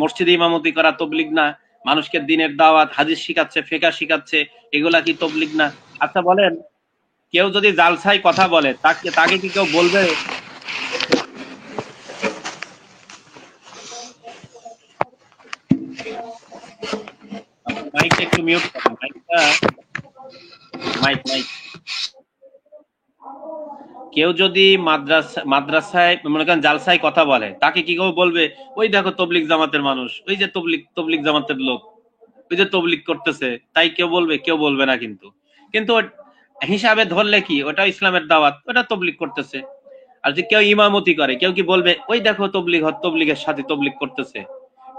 মসজিদে ইমামতি করা তবলিগ না, মানুষকে দিনের দাওয়াত হাদিস শিখাচ্ছে, ফিকহ শিখাচ্ছে, এগুলা কি তবলিগ না? আচ্ছা বলেন, কেউ যদি জালসায় কথা বলে তাকে তাকে কি কেউ বলবে? মাইকটা একটু মিউট করেন, মাইক। কেউ যদি মাদ্রাসায় মনে করেন জালসায় কথা বলে, তাকে কি কেউ বলবে ওই দেখো তবলিগ জামাতের মানুষ, ওই যে তবলিগ জামাতের লোক, ওই যে তবলিগ করতেছে, তাই কেউ বলবে? কেউ বলবে না। কিন্তু কিন্তু হিসাবে ধরলে কি ওটা ইসলামের দাওয়াত, ওটা তবলিগ করতেছে। আর যে কেউ ইমামতি করে, কেউ কি বলবে ওই দেখো তবলিগের সাথে তবলিগ করতেছে?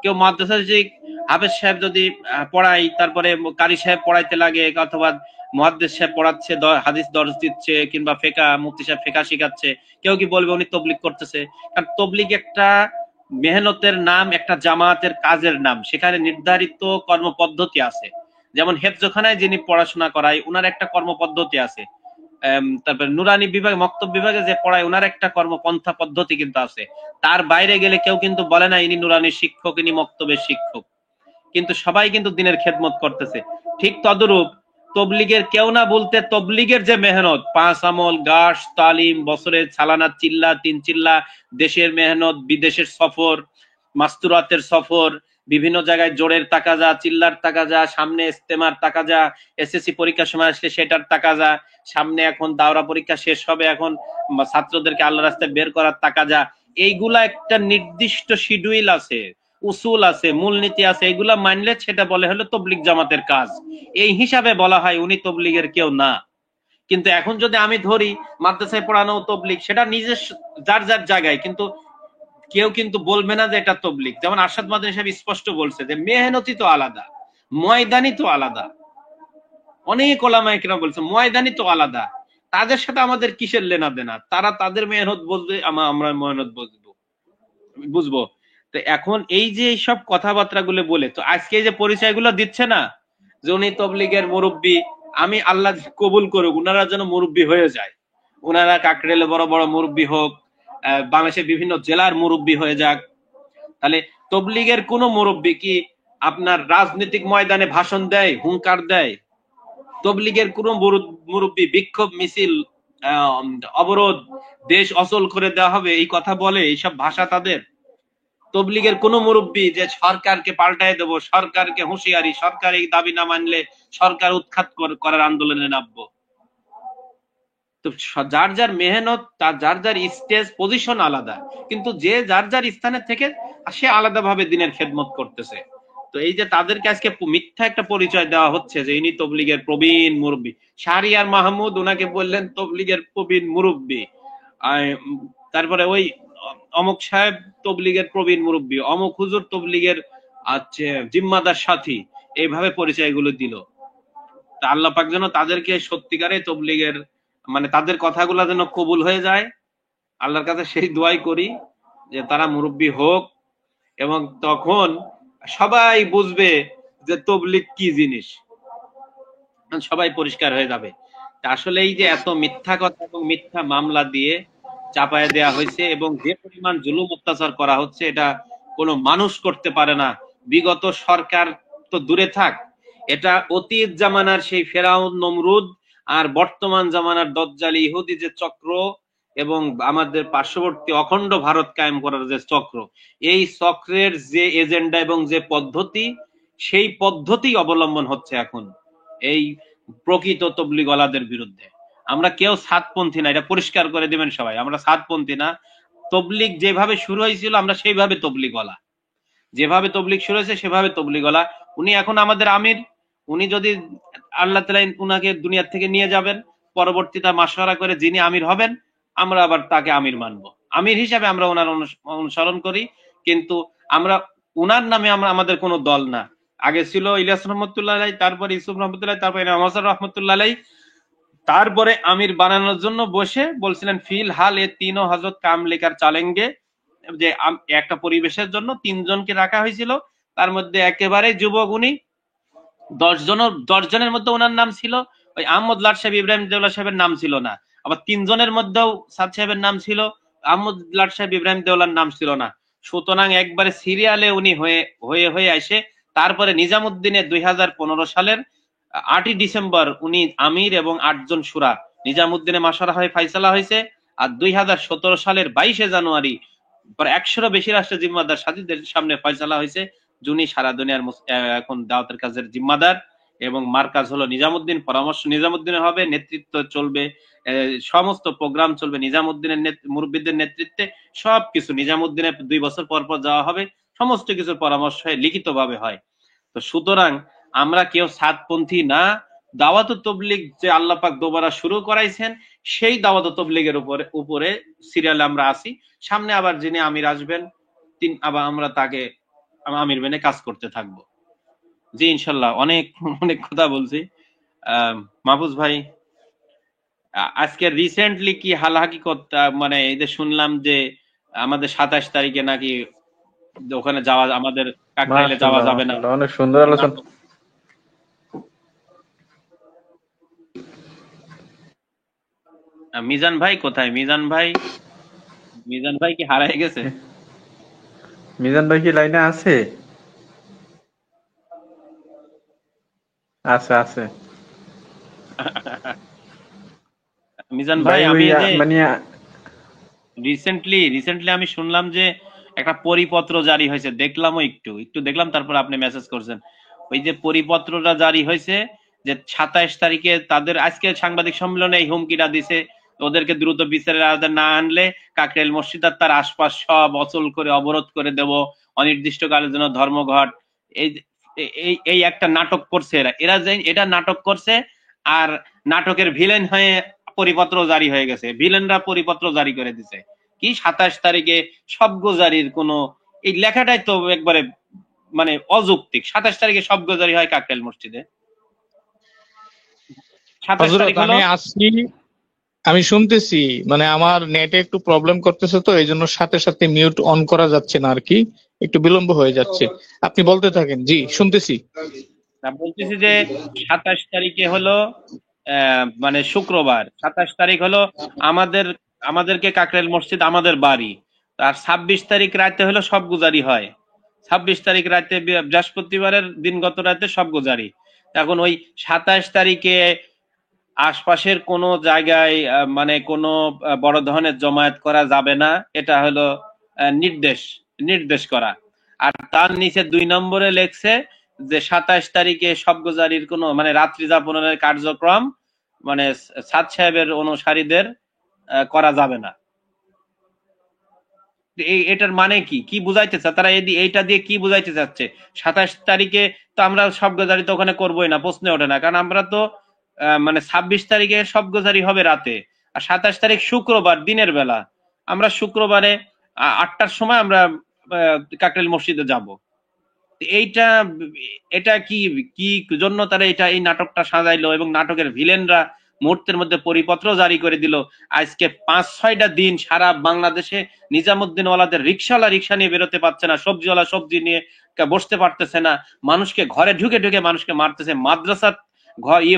কেউ মাদ্রাসায় যে হাফেজ সাহেব যদি পড়াই, তারপরে কারি সাহেব পড়াইতে লাগে, অথবা মুহাদ্দিস সাহেব পড়াচ্ছে, হাদিস দর্শ দিচ্ছে, কিংবা মুফতি সাহেব ফিকহ শিখাচ্ছে, কেউ কি বলবে উনি তবলিগ করতেছে? কারণ তবলিগ একটা মেহনতের নাম, একটা জামাতের কাজের নাম, সেখানে নির্ধারিত কর্মপদ্ধতি আছে। যেমন হেফজখানায় যিনি পড়াশোনা করায়, উনার একটা কর্মপদ্ধতি আছে। তারপরে নুরানি বিভাগ, মক্তব বিভাগে যে পড়ায়, ওনার একটা কর্মপন্থা পদ্ধতি কিন্তু আছে। তার বাইরে গেলে কেউ কিন্তু বলে না ইনি নুরানির শিক্ষক, ইনি মক্তবের শিক্ষক। কিন্তু সবাই কিন্তু দিনের খেদমত করতেছে। ঠিক তদরূপ তবলিগের কেউ না বলতে, তবলিগের যে মেহনত, 5 আমল, গাশ, তালিম, বছরের সালানা চিল্লা 3 চিল্লা, দেশের মেহনত, বিদেশের সফর, মাস্তুরাতের সফর, বিভিন্ন জায়গায় জোরের তাকাজা, চিল্লার তাকাজা, সামনে ইস্তেমার তাকাজা, এসএসসি পরীক্ষার সময় আসলে সেটার তাকাজা, সামনে এখন দাওরা পরীক্ষা শেষ হবে, এখন ছাত্রদেরকে আল্লাহ রাস্তায় বের করার তাকাজা, এইগুলা একটা নির্দিষ্ট শিডিউল আছে, উসুল আছে, মূলনীতি আছে, এগুলা মানলে সেটা বলে হলো তবলিগ জামাতের কাজ। এই হিসাবে বলা হয় উনি তবলিগের কেউ না। কিন্তু এখন যদি আমি ধরি মাদ্রাসায় পড়ানো তবলিগ, সেটা নিজের যার যার জায়গায়, কিন্তু কেউ কিন্তু বলবে না যে এটা তবলিগ। যেমন আরশাদ মাদানী সাহেব স্পষ্ট বলছে যে মেহনতি তো আলাদা, ময়দানি তো আলাদা। অনেক ওলামা ইকরাম বলছে ময়দানি তো আলাদা, তাদের সাথে আমাদের কিসের লেনা দেনা? তারা তাদের মেহনত বলবে, আমরা মেহনত বুঝবো। তো এখন এই যে সব কথাবার্তা গুলো বলে, তো আজকে এই যে পরিচয় গুলো দিচ্ছে না যে উনি তবলিগের মুরব্বী, আমি আল্লাহ কবুল করুক উনারা যেন মুরব্বী হয়ে যায়, উনারা কাকরেলে বড় বড় মুরব্বী হোক, বাংলাদেশের বিভিন্ন জেলার মুরব্বী হয়ে যাক। তাহলে তবলিগের কোন মুরব্বী কি আপনার রাজনৈতিক ময়দানে ভাষণ দেয়, হুঙ্কার দেয়? তবলিগের কোন মুরব্বী বিক্ষোভ মিছিল আহ, অবরোধ, দেশ অচল করে দেওয়া হবে, এই কথা বলে, এইসব ভাষা তাদের। তবলিগের কোন মুরব্বী যে সরকারকে পাল্টায় দেবো, সরকারকে হুঁশিয়ারি, সরকার এই দাবি না মানলে সরকার উৎখাত করার আন্দোলনে নামবো। তো যার যার মেহনত, তার যার যার স্টেজ পজিশন আলাদা, কিন্তু যে যার যার স্থানে থেকে সে আলাদাভাবে দিনের খেদমত করতেছে। তো এই যে তাদেরকে আজকে মিথ্যা একটা পরিচয় দেওয়া হচ্ছে যে ইনি তবলিগের প্রবীণ মুরব্বী, শাহরিয়ার মাহমুদ ওনাকে বললেন তবলিগের প্রবীণ মুরব্বী, তারপরে ওই অমুক সাহেব তবলিগের প্রবীণ মুরব্বী, অমুক হুজুর তবলিগের জিম্মাদার সাথী, এইভাবে পরিচয়গুলো দিল। তা আল্লাহ পাক যেন তাদেরকে সত্যিকারে তবলিগের মানে তাদের কথাগুলো যেন কবুল হয়ে যায়, আল্লাহর কাছে সেই দোয়াই করি যে তারা মুরব্বী হোক, এবং তখন সবাই বুঝবে যে তবলিগ কি জিনিস, সবাই পরিষ্কার হয়ে যাবে। আসলে এই যে এত মিথ্যা কথা এবং মিথ্যা মামলা দিয়ে চাপায় দেয়া হয়েছে এবং যে পরিমাণ জুলুম অত্যাচার করা হচ্ছে, এটা কোনো মানুষ করতে পারে না। বিগত সরকার তো দূরে থাক, এটা অতীত জামানার সেই ফেরাউন নমরুদ আর বর্তমান জামানার দজ্জালি ইহুদি যে চক্র এবং আমাদের পার্শ্ববর্তী অখণ্ড ভারত কায়েম করার যে চক্র, এই চক্রের যে এজেন্ডা এবং যে পদ্ধতি, সেই পদ্ধতি অবলম্বন হচ্ছে এখন এই প্রকৃত তবলিগওয়ালাদের বিরুদ্ধে। আমরা কেউ সাতপন্থী না, এটা পরিষ্কার করে দিবেন সবাই, আমরা সাতপন্থী না। তবলিগ যেভাবে শুরু হয়েছিল আমরা সেইভাবে তবলিগওয়ালা, যেভাবে তবলিগ শুরু হয়েছে সেভাবে তবলিগওয়ালা। উনি এখন আমাদের আমির, উনি যদি আল্লাহ তাআলা উনাকে দুনিয়া থেকে নিয়ে যাবেন, পরবর্তীতে মাশওয়ারা করে যিনি আমির হবেন আমরা আবার তাকে আমির মানবো, আমির হিসাবে আমরা ওনার অনুসরণ করি। কিন্তু আমরা উনার নামে আমরা আমাদের কোনো দল না। আগে ছিল ইলিয়াস রহমতুল্লাহ আলাই, তারপরে ইউসুফ রহমতুল্লাহ, তারপরে ইমাম হাসান রহমতুল্লাহ আলাই, তারপরে আমির বানানোর জন্য বসে বলছিলেন ফিল হাল এ তিনও হজরত কাম লেকার চালেঙ্গে, যে একটা পরিবেশের জন্য তিনজনকে রাখা হয়েছিল, তার মধ্যে একেবারে যুবক উনি। 10 জনের মধ্যে ওনার নাম ছিল, ওই আহমদ লাট সাহেব ইব্রাহিম দেওলা সাহেবের নাম ছিল না। আবার 3 জনের মধ্যেও সাদ সাহেবের নাম ছিল, আহমদ লাট সাহেব ইব্রাহিম দেওলার নাম ছিল না। সুতরাং একবারে সিরিয়ালে উনি হয়ে হয়ে হয়ে আসে। তারপরে নিজামুদ্দিনে 2015 সালের 8ই ডিসেম্বর উনি আমির এবং 8 জন সুরা নিজামুদ্দিনে মাশওয়ারা হয়ে ফাইসালা হয়েছে। আর 2017 সালের 22শে জানুয়ারি 100-এরও বেশি রাষ্ট্রের জিম্মাদার সাথীদের সামনে ফয়সালা হয়েছে যিনি সারা দুনিয়ার এখন দাওয়াতের কাজের জিম্মাদার, এবং মার্কাজ হলো নিজামুদ্দিন, পরামর্শ নিজামুদ্দিনের হবে, নেতৃত্ব চলবে, সমস্ত প্রোগ্রাম চলবে নিজামুদ্দিনের মুরব্বীদের নেতৃত্বে, সবকিছু নিজামুদ্দিনের 2 বছর পর পর যাওয়া হবে, সমস্ত কিছুর পরামর্শ লিখিত ভাবে হয়। তো সুতরাং আমরা কেউ সাতপন্থী না। দাওয়াত তবলিগ যে আল্লাহ পাক দোবারা শুরু করাইছেন, সেই দাওয়াত তবলিগের উপরে সিরিয়ালে আমরা আছি। সামনে আবার যিনি আমির আসবেন আবার আমরা তাকে আমির মেনে কাজ করতে থাকবো। জি ইনশাল্লাহ। অনেক অনেক কথা বলছি। মাহফুজ ভাই, আজকে রিসেন্টলি কি হাল হাকিকত, মানে এই যে শুনলাম যে আমাদের 27 তারিখে নাকি ওখানে যাওয়া, আমাদের কাকরাইলে যাওয়া যাবে না। অনেক সুন্দর আলোচনা। মিজান ভাই কোথায়? মিজান ভাই, মিজান ভাই কি হারায় গেছে? মিজান ভাই কি লাইনে আছে? আছে আছে। মিজান ভাই, আমি মানে রিসেন্টলি আমি শুনলাম যে একটা পরিপত্র জারি হয়েছে, দেখলাম একটু দেখলাম, তারপর আপনি মেসেজ করছেন। ওই যে পরিপত্রটা জারি হয়েছে যে 27 তারিখে তাদের আজকে সাংবাদিক সম্মেলনে এই হুমকিটা দিছে, ওদেরকে দ্রুত বিচারের আওতায় না আনলে কাকরাইল মসজিদ আর তার আশপাশ সব অচল করে অবরোধ করে দেব, অনির্দিষ্টকালের জন্য ধর্মঘট। এই এই একটা নাটক করছে এরা যে এটা নাটক করছে, আর নাটকের ভিলেন হয়ে পরিপত্র জারি হয়ে গেছে, ভিলেনরা পরিপত্র জারি করে দিছে কি 27 তারিখে সবগোজারির কোন, এই লেখাটাই তো একবারে মানে অযৌক্তিক। 27 তারিখে সবগোজারি হয় কাকরাইল মসজিদে? 27 তারিখ হলো, আমি শুনতেছি, মানে আমার নেটে একটু প্রবলেম করতেছে, তো এই জন্য সাথে সাথে মিউট অন করা যাচ্ছে না আর কি, একটু বিলম্ব হয়ে যাচ্ছে। আপনি বলতে থাকেন। জি শুনতেছি। বলতেছি যে 27 তারিখে হলো মানে শুক্রবার, 27 তারিখ হলো আমাদেরকে কাকরাইল মসজিদ আমাদের বাড়ি। আর 26 তারিখ রাতে হলো সব গুজারি হয়। 26 তারিখ রাতে বৃহস্পতিবারের দিনগত রাতে সব গুজারি। এখন ওই 27 তারিখে আশপাশের কোনো জায়গায় মানে কোনো বড় ধরনের জমায়েত করা যাবে না, এটা হলো নির্দেশ করা। আর তার নিচে 2 নম্বরে লেখছে যে 27 তারিখে শবগুজারির কোনো মানে রাত্রি যাপনের কার্যক্রম মানে সাদ সাহেবের অনুসারীদের করা যাবে না। এটার মানে কি বুঝাইতে চাচ্ছে তারা? এইটা দিয়ে কি বুঝাইতে চাচ্ছে? 27 তারিখে তো আমরা শবগুজারি তো ওখানে করবোই না, প্রশ্নে ওঠে না, কারণ আমরা তো মানে 26 তারিখে শবগুজারি হবে রাতে, আর 27 তারিখ শুক্রবার দিনের বেলা। আমরা শুক্রবারে 8টার সময় আমরা কাকরাইল মসজিদে যাব। এইটা এটা কি জন্য তারা এই নাটকটা সাজাইলো, এবং নাটকের ভিলেনরা মুহূর্তের মধ্যে পরিপত্র জারি করে দিল। আজকে 5-6টা দিন সারা বাংলাদেশে নিজামুদ্দিন ওয়ালাদের রিক্সা নিয়ে বেরোতে পারছে না, সবজিওয়ালা সবজি নিয়ে বসতে পারতেছে না, মানুষকে ঘরে ঢুকে মানুষকে মারতেছে, মাদ্রাসার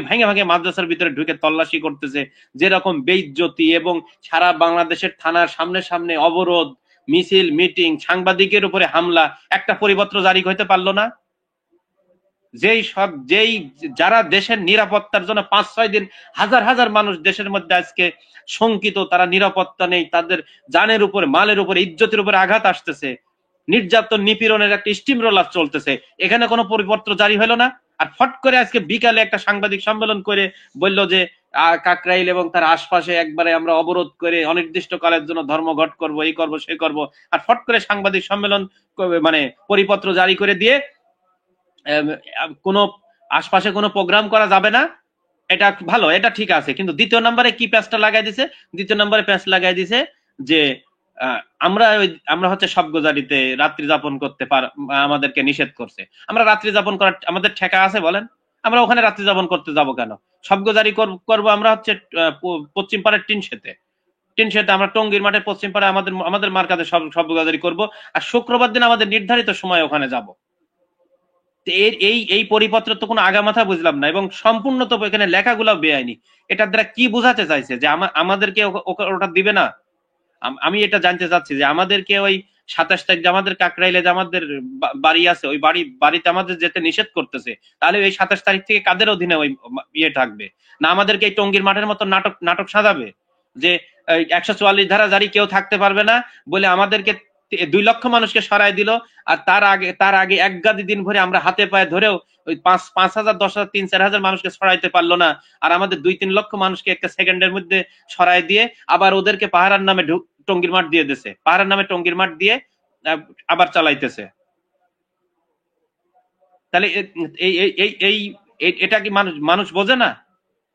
ভেঙে মাদ্রাসার ভিতরে ঢুকে তল্লাশি করতেছে, যেরকম বেইজ্জতি, এবং সারা বাংলাদেশের থানার সামনে অবরোধ, মিছিল, মিটিং, সাংবাদিকের উপরে হামলা, একটা পরিপত্র জারি হইতে পারলো না। যারা দেশের নিরাপত্তার জন্য 5-6 দিন হাজার মানুষ দেশের মধ্যে আজকে শঙ্কিত, তারা নিরাপত্তা নেই, তাদের জানের উপরে, মালের উপরে, ইজ্জতের উপরে আঘাত আসতেছে, নির্যাতন নিপীড়নের একটা স্টিম রোলার চলতেছে, এখানে কোনো পরিপত্র জারি হলো না। আর ফট করে আজকে বিকালে একটা সাংবাদিক সম্মেলন করে বলল যে কাকরাইল এবং তার আশপাশে একবারে আমরা অবরোধ করে অনির্দিষ্টকালের জন্য ধর্মঘট করব, এই করব সে করব। আর ফট করে সাংবাদিক সম্মেলন মানে পরিপত্র জারি করে দিয়ে কোনো আশপাশে কোনো প্রোগ্রাম করা যাবে না। এটা ভালো, এটা ঠিক আছে, কিন্তু দ্বিতীয় নম্বরে কি প্যাঁচটা লাগাই দিছে? দ্বিতীয় নম্বরে প্যাঁচ লাগাই দিছে যে আমরা হচ্ছে শবগুজারিতে রাত্রি যাপন করতে আমাদেরকে নিষেধ করছে। আমরা রাত্রি যাপন করার আমাদের ঠেকা আছে বলেন? আমরা ওখানে রাত্রি যাপন করতে যাব কেন? শবগুজারি করবো আমরা হচ্ছে পশ্চিম পাড়ের টিনশেতে আমরা টঙ্গীর মাঠের পশ্চিম পাড়ে আমাদের মার্কাজে শবগুজারি করবো, আর শুক্রবার দিন আমাদের নির্ধারিত সময় ওখানে যাব। এই পরিপত্র তো কোনো আগামাথা বুঝলাম না, এবং সম্পূর্ণ তো এখানে লেখাগুলো বেআইনি। এটার দ্বারা কি বোঝাতে চাইছে? যে আমাদেরকে ওটা দিবে না? আমি এটা জানতে চাচ্ছি যে আমাদেরকে ওই 27 তারিখ আমাদের কাকরাইলে যে আমাদের বাড়ি আছে, ওই বাড়িতে আমাদের যেতে নিষেধ করতেছে, তাহলে ওই 27 তারিখ থেকে কাদের অধীনে ওই থাকবে? না আমাদেরকে এই টঙ্গীর মাঠের মতো নাটক সাজাবে যে 144 ধারা জারি, কেউ থাকতে পারবে না বলে আমাদেরকে 2 লক্ষ মানুষকে সরাই দিল, আর তার আগে এক গাদি দিন ভরে আমরা হাতে পায়ে ধরেও ওই 5,000, 10,000, 3-4 হাজার মানুষকে সরাইতে পারলো না, আর আমাদের 2-3 লক্ষ মানুষকে একটা সেকেন্ডের মধ্যে সরাই দিয়ে আবার ওদেরকে পাহারার নামে টঙ্গীর মাঠ দিয়ে দিছে, পাহারার নামে টঙ্গীর মাঠ দিয়ে আবার চালাইতেছে। তাহলে এটা কি মানুষ বোঝে না?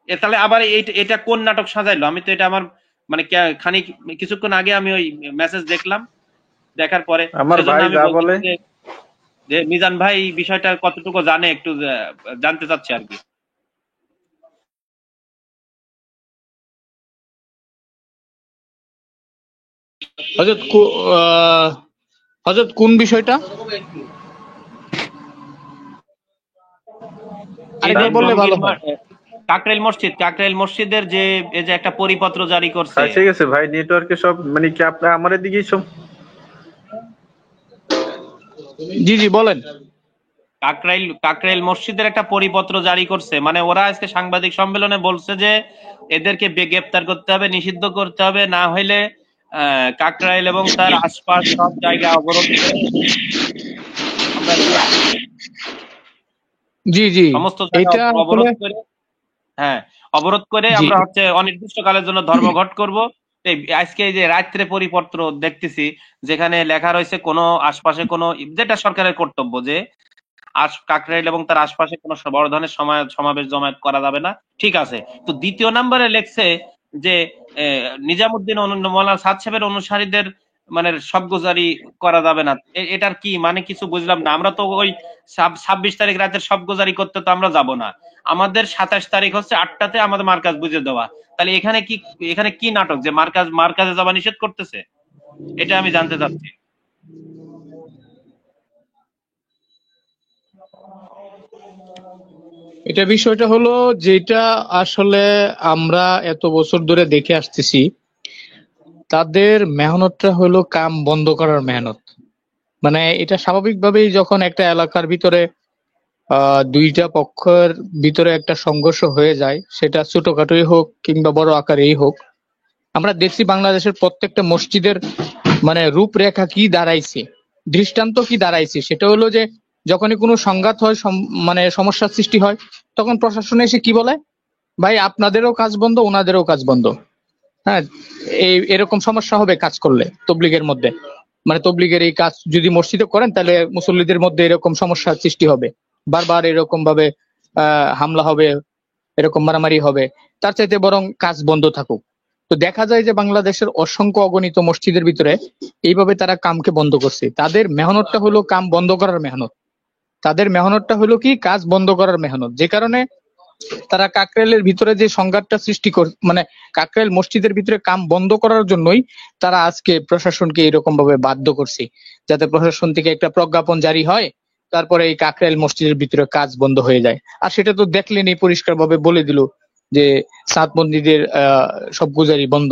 তাহলে আবার এটা কোন নাটক সাজাইলো? আমি তো এটা আমার মানে খানিক কিছুক্ষণ আগে আমি ওই মেসেজ দেখলাম, দেখার পরে আমার ভাই যা বলে যে মিজান ভাই বিষয়টা কতটুকু জানে একটু জানতে চাচ্ছি আর কি। হযরত কোন বিষয়টা আরেকবার বললে ভালো হয়। কাকরাইল মসজিদের যে এই যে একটা পরিপত্র জারি করছে। ঠিক আছে ভাই, নেটওয়ার্কে সব মানে কি আপনার আমাদের দিকেই সব। জি বলেন। কাকরাইল মসজিদের একটা পরিপত্র জারি করছে, মানে ওরা আজকে সাংবাদিক সম্মেলনে বলছে যে এদেরকে গ্রেফতার করতে হবে, নিষিদ্ধ করতে হবে, না হইলে কাকরাইল এবং তার আশপাশ সব জায়গা অবরোধ সমস্ত জায়গা অবরোধ করে আমরা হচ্ছে অনির্দিষ্টকালের জন্য ধর্মঘট করব। আজকে এই যে রাত্রে পরিপত্র দেখতেছি যেখানে লেখা রয়েছে কোনো আশপাশে কোনো, যেটা সরকারের কর্তব্য যে কাকরাইল এবং তার আশপাশে কোনো বড় ধরনের সমাবেশ জমায়েত করা যাবে না, ঠিক আছে। তো দ্বিতীয় নম্বরে লেখছে যে নিজামুদ্দিন মৌলানা সাদ সাহেবের অনুসারীদের মানে শবগুজারি করা যাবে না। এটার কি মানে কিছু বুঝলাম না। আমরা তো ওই 26 তারিখ রাতের শবগুজারি করতে তো আমরা যাব না, আমাদের 27 তারিখ হচ্ছে 8টাতে আমাদের মার্কাজ বুঝে দেওয়া। তাহলে এখানে কি নাটক যে মার্কাজে যাওয়া নিষেধ করতেছে? এটা আমি জানতে চাচ্ছি। এটা বিষয়টা হলো যেটা আসলে আমরা এত বছর ধরে দেখে আসতেছি, তাদের মেহনতটা হলো কাম বন্ধ করার মেহনত। মানে এটা স্বাভাবিকভাবেই যখন একটা এলাকার ভিতরে দুইটা পক্ষের ভিতরে একটা সংঘর্ষ হয়ে যায়, সেটা ছোটখাটোই হোক কিংবা বড় আকারেই হোক। আমরা দেখছি বাংলাদেশের প্রত্যেকটা মসজিদের মানে রূপরেখা কি দাঁড়াইছে, দৃষ্টান্ত কি দাঁড়াইছে, সেটা হলো যে যখনই কোনো সংঘাত হয়, মানে সমস্যার সৃষ্টি হয়, তখন প্রশাসন এসে কি বলে, ভাই আপনাদেরও কাজ বন্ধ, ওনাদেরও কাজ বন্ধ। হ্যাঁ, এরকম সমস্যা হবে কাজ করলে তবলিগের মধ্যে, মানে তবলিগের এই কাজ যদি মসজিদে করেন তাহলে মুসল্লিদের মধ্যে এরকম সমস্যার সৃষ্টি হবে, বারবার এরকম ভাবে হামলা হবে, এরকম মারামারি হবে, তার চাইতে বরং কাজ বন্ধ থাকুক। তো দেখা যায় যে বাংলাদেশের অসংখ্য অগণিত মসজিদের ভিতরে এইভাবে তারা কামকে বন্ধ করছে। তাদের মেহনতটা হলো কাম বন্ধ করার মেহনত, তাদের মেহনতটা হলো কি কাজ বন্ধ করার মেহনত, যে কারণে তারা কাকরাইলের ভিতরে যে সংঘাতটা সৃষ্টি মানে কাকরাইল মসজিদের ভিতরে কাম বন্ধ করার জন্যই তারা আজকে প্রশাসনকে এরকম ভাবে বাধ্য করছে, যাতে প্রশাসন থেকে একটা প্রজ্ঞাপন জারি হয়, তারপরে এই কাকরাইল মসজিদের ভিতরে কাজ বন্ধ হয়ে যায়। আর সেটা তো দেখলেনি, পরিষ্কার ভাবে বলে দিল যে সাতবন্দীদের সব গুজারি বন্ধ।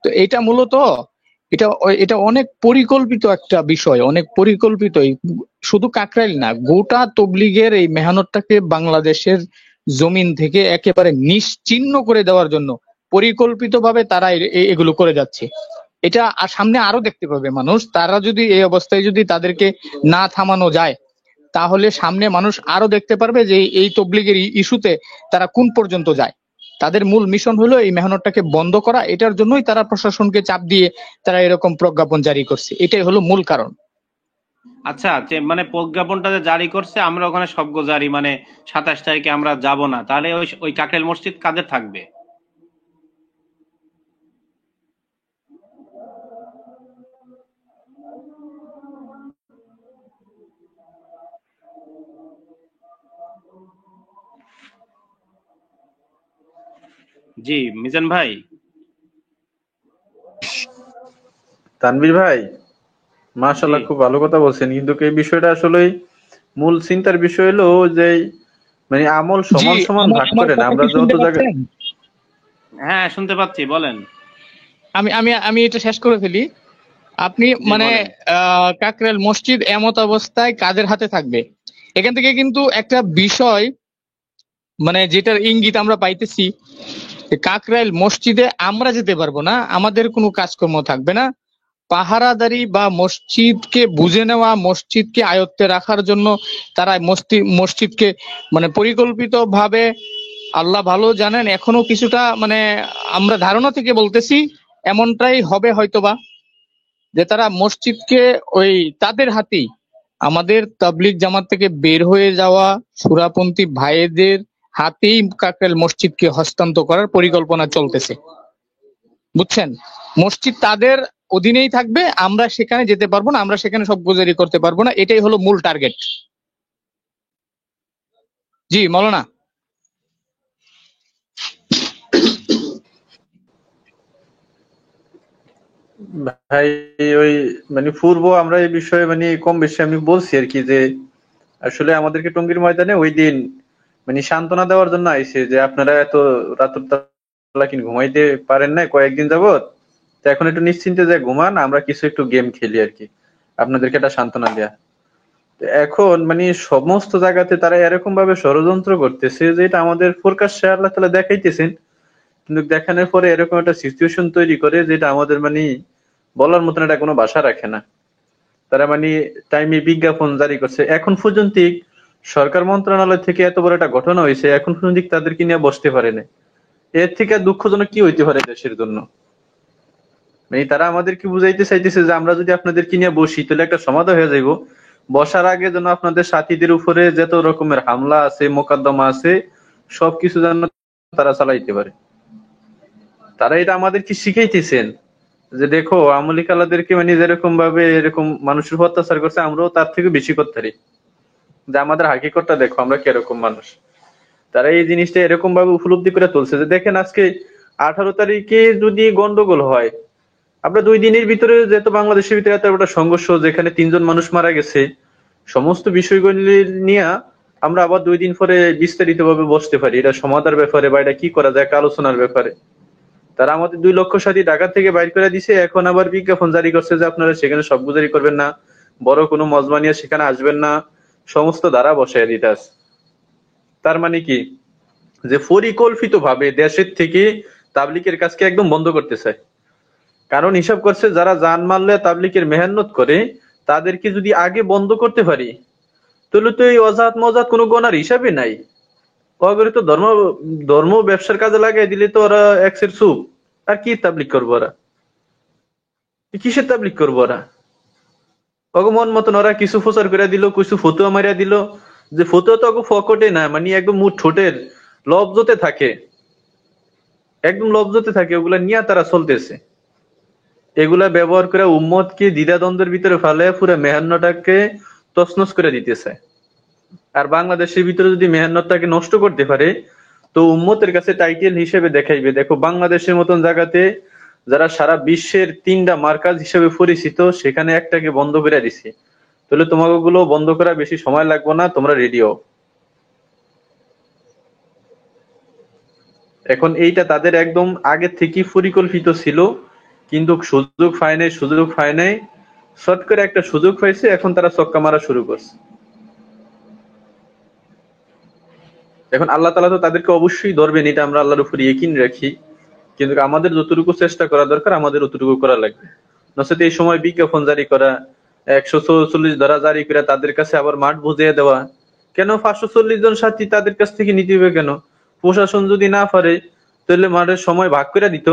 তো এটা মূলত এটা এটা অনেক পরিকল্পিত একটা বিষয়, অনেক পরিকল্পিত। শুধু কাকরাইল না, গোটা তবলিগের এই মেহনতটাকে বাংলাদেশের জমিন থেকে একেবারে নিশ্চিহ্ন করে দেওয়ার জন্য পরিকল্পিতভাবে তারা এগুলো করে যাচ্ছে। এটা সামনে আরো দেখতে পাবে মানুষ। তারা যদি এই অবস্থায় যদি তাদেরকে না থামানো যায়, তাহলে সামনে মানুষ আরো দেখতে পারবে যে এই তবলিগের ইস্যুতে তারা কোন পর্যন্ত যায়। তাদের মূল মিশন হলো এই মেহনতটাকে বন্ধ করা, এটার জন্যই তারা প্রশাসনকে চাপ দিয়ে তারা এরকম প্রজ্ঞাপন জারি করছে, এটাই হলো মূল কারণ। আচ্ছা, যে মানে প্রজ্ঞাপনটা যে জারি করছে, আমরা ওখানে সব জারি মানে 27 তারিখে আমরা যাব না, তাহলে ওই কাকরাইল মসজিদ কাদের থাকবে? জি মিজান ভাই। তানভীর ভাই, মাশাআল্লাহ, খুব ভালো কথা বলছেন, কিন্তু এই বিষয়টা আসলে মূল চিন্তার বিষয় হলো যে মানে আমল সমান সমান ভাগ করেন। আমরা যত জায়গায়, হ্যাঁ শুনতে পাচ্ছি, বলেন। আমি আমি আমি এটা শেষ করে ফেলি। আপনি মানে কাকরাইল মসজিদ এমত অবস্থায় কাদের হাতে থাকবে, এখান থেকে কিন্তু একটা বিষয় মানে যেটার ইঙ্গিত আমরা পাইতেছি, কাকরাইল মসজিদে আমরা যেতে পারবো না, আমাদের কোনো কাজকর্ম থাকবে না। পাহারাদারি বা মসজিদকে বুঝে নেওয়া, মসজিদকে আয়ত্তে রাখার জন্য তারা মসজিদকে মানে পরিকল্পিত ভাবে, আল্লাহ ভালো জানেন, এখনো কিছুটা মানে আমরা ধারণা থেকে বলতেছি এমনটাই হবে হয়তোবা, যে তারা মসজিদকে ওই তাদের হাতেই, আমাদের তাবলিগ জামাত থেকে বের হয়ে যাওয়া সুরাপন্থী ভাইদের হাতেই কাকরাইল মসজিদকে হস্তান্তর করার পরিকল্পনা চলতেছে, বুঝছেন? মসজিদ তাদের অধীনেই থাকবে, আমরা সেখানে যেতে পারবো না, আমরা সেখানে সব গুজারি করতে পারবো না, এটাই হলো মূল টার্গেট। জি মৌলানা। ভাই ওই মানে পূর্ব আমরা এই বিষয়ে মানে কম বেশি আমি বলছি আর কি, যে আসলে আমাদেরকে টঙ্গীর ময়দানে ওই দিন মানে সান্ত্বনা দেওয়ার জন্য আইছে যে আপনারা এত রাতের ঘুমাইতে পারেন না কয়েকদিন যাবত, তো এখন একটু নিশ্চিন্তে যে ঘুমান, আমরা কিছু একটু গেম খেলি আর কি, আপনাদেরকে একটা সান্ত্বনা দেয়া। এখন মানে সমস্ত জায়গাতে তারা এরকম ভাবে ষড়যন্ত্র করতেছে যে এটা আমাদের প্রকাশ্যে আল্লাহ তাআলা দেখাইতেছেন, কিন্তু দেখানোর পরে এরকম একটা সিচুয়েশন তৈরি করে যেটা আমাদের মানে বলার মতন এটা কোনো ভাষা রাখে না। তারা মানে টাইমে বিজ্ঞাপন জারি করছে, এখন পর্যন্ত সরকার মন্ত্রণালয় থেকে এত বড় একটা ঘটনা হয়েছে, এখন পর্যন্ত তাদেরকে নিয়ে বসতে পারে না। এর থেকে দুঃখজনক কি হইতে পারে দেশের জন্য? মানে তারা আমাদেরকে বুঝাইতে চাইতেছে যে আমরা যদি আপনাদেরকে নিয়ে বসি তাহলে একটা সমাধান হয়ে যাইব, বসার আগে যেন আপনাদের সাথীদের উপরে যত রকমের হামলা আছে, মোকদ্দমা আছে, সবকিছু যেন তারা চালাইতে পারে। তারা এটা আমাদেরকে শিখাইতেছেন যে দেখো আমলিক আল্লাহদেরকে মানে যেরকম ভাবে এরকম মানুষের উপর অত্যাচার করছে, আমরাও তার থেকে বেশি করতে পারি, যে আমাদের হাকিকতটা দেখো আমরা কিরকম মানুষ। তারা এই জিনিসটা এরকম ভাবে উপলব্ধি করে তুলছে যে দেখেন আজকে 18 তারিখে যদি গন্ডগোল হয়, আমরা 2 দিনের ভিতরে যেহেতু বাংলাদেশের ভিতরে এত একটা সংঘর্ষ যেখানে 3 জন মানুষ মারা গেছে, সমস্ত বিষয়গুলি নিয়ে আমরা আবার 2 দিন পরে বিস্তারিত ভাবে বসতে পারি এটা সমাধানের ব্যাপারে বা এটা কি করা যায় আলোচনার ব্যাপারে। তারা আমাদের 2 লক্ষ সাথী ঢাকা থেকে বাইর করে দিছে, এখন আবার বিজ্ঞাপন জারি করছে যে আপনারা সেখানে সবগুজারি করবেন না, বড় কোনো মজমা নিয়ে সেখানে আসবেন না, সমস্ত ধারা বসায় দিতে আছে। তার মানে কি, যে পরিকল্পিত ভাবে দেশের থেকে তাবলিগের কাজকে একদম বন্ধ করতে চায়। কারণ হিসাব করছে যারা জান মারলে তাবলিগের মেহনত করে তাদেরকে যদি আগে বন্ধ করতে পারি, তাহলে তো এই অজাত মজাত কোনো গণার হিসাবে নাই। ওদের তো ধর্ম ধর্ম ব্যবসার কাজে লাগাই দিলে তো ওরা এক্সের সুপ। আর কি তাবলিগ করবো ওরা? কিসের তাবলিগ করবো ওরা? মন মতন ওরা কিছু প্রচার করে দিল, কিছু ফতুয়া মারিয়া দিল, যে ফতুয়া তো ফকটে না, মানে একদম মুখ ঠোঁটের লব্জতে থাকে, একদম লব্জতে থাকে, ওগুলা নিয়ে তারা চলতেছে। এগুলা ব্যবহার করে উম্মতকে দ্বিধাদ্বন্দ্বের ভিতরে ফেলে পুরো মেহান্নটাকে তছনছ করে দিতেছে। আর বাংলাদেশের ভিতরে যদি মেহান্নটাকে নষ্ট করতে পারে, তো উম্মতের কাছে টাইটেল হিসেবে দেখাইবে, দেখো বাংলাদেশের মতন জায়গাতে যারা সারা বিশ্বের 3টা মার্কাজ হিসেবে পরিচিত, সেখানে একটাকে বন্ধ করে দিছি, তাহলে তোমাকে গুলো বন্ধ করা বেশি সময় লাগবে না, তোমরা রেডিও। এখন এইটা তাদের একদম আগে থেকে পরিকল্পিত ছিল, কিন্তু সুযোগ পায় নাই, শর্ট করে একটা সুযোগ পাইছে, এখন তারা ছক্কা মারা শুরু করছে। এখন আল্লাহ তাআলা তো তাদেরকে অবশ্যই ধরবেন, এটা আমরা আল্লাহর উপর ইকিন রাখি, কিন্তু আমাদের যতটুকু চেষ্টা করা দরকার আমাদের অতটুকু করা লাগবে। নচেত এই সময় বিজ্ঞাপন জারি করা, 144 ধারা জারি করে তাদের কাছে আবার মাঠ বুঝিয়ে দেওয়া, কেন 540 জন সাথী তাদের কাছ থেকে নিতে হবে কেন? প্রশাসন যদি না পারে, তাহলে মাঠের সময় ভাগ করে দিত,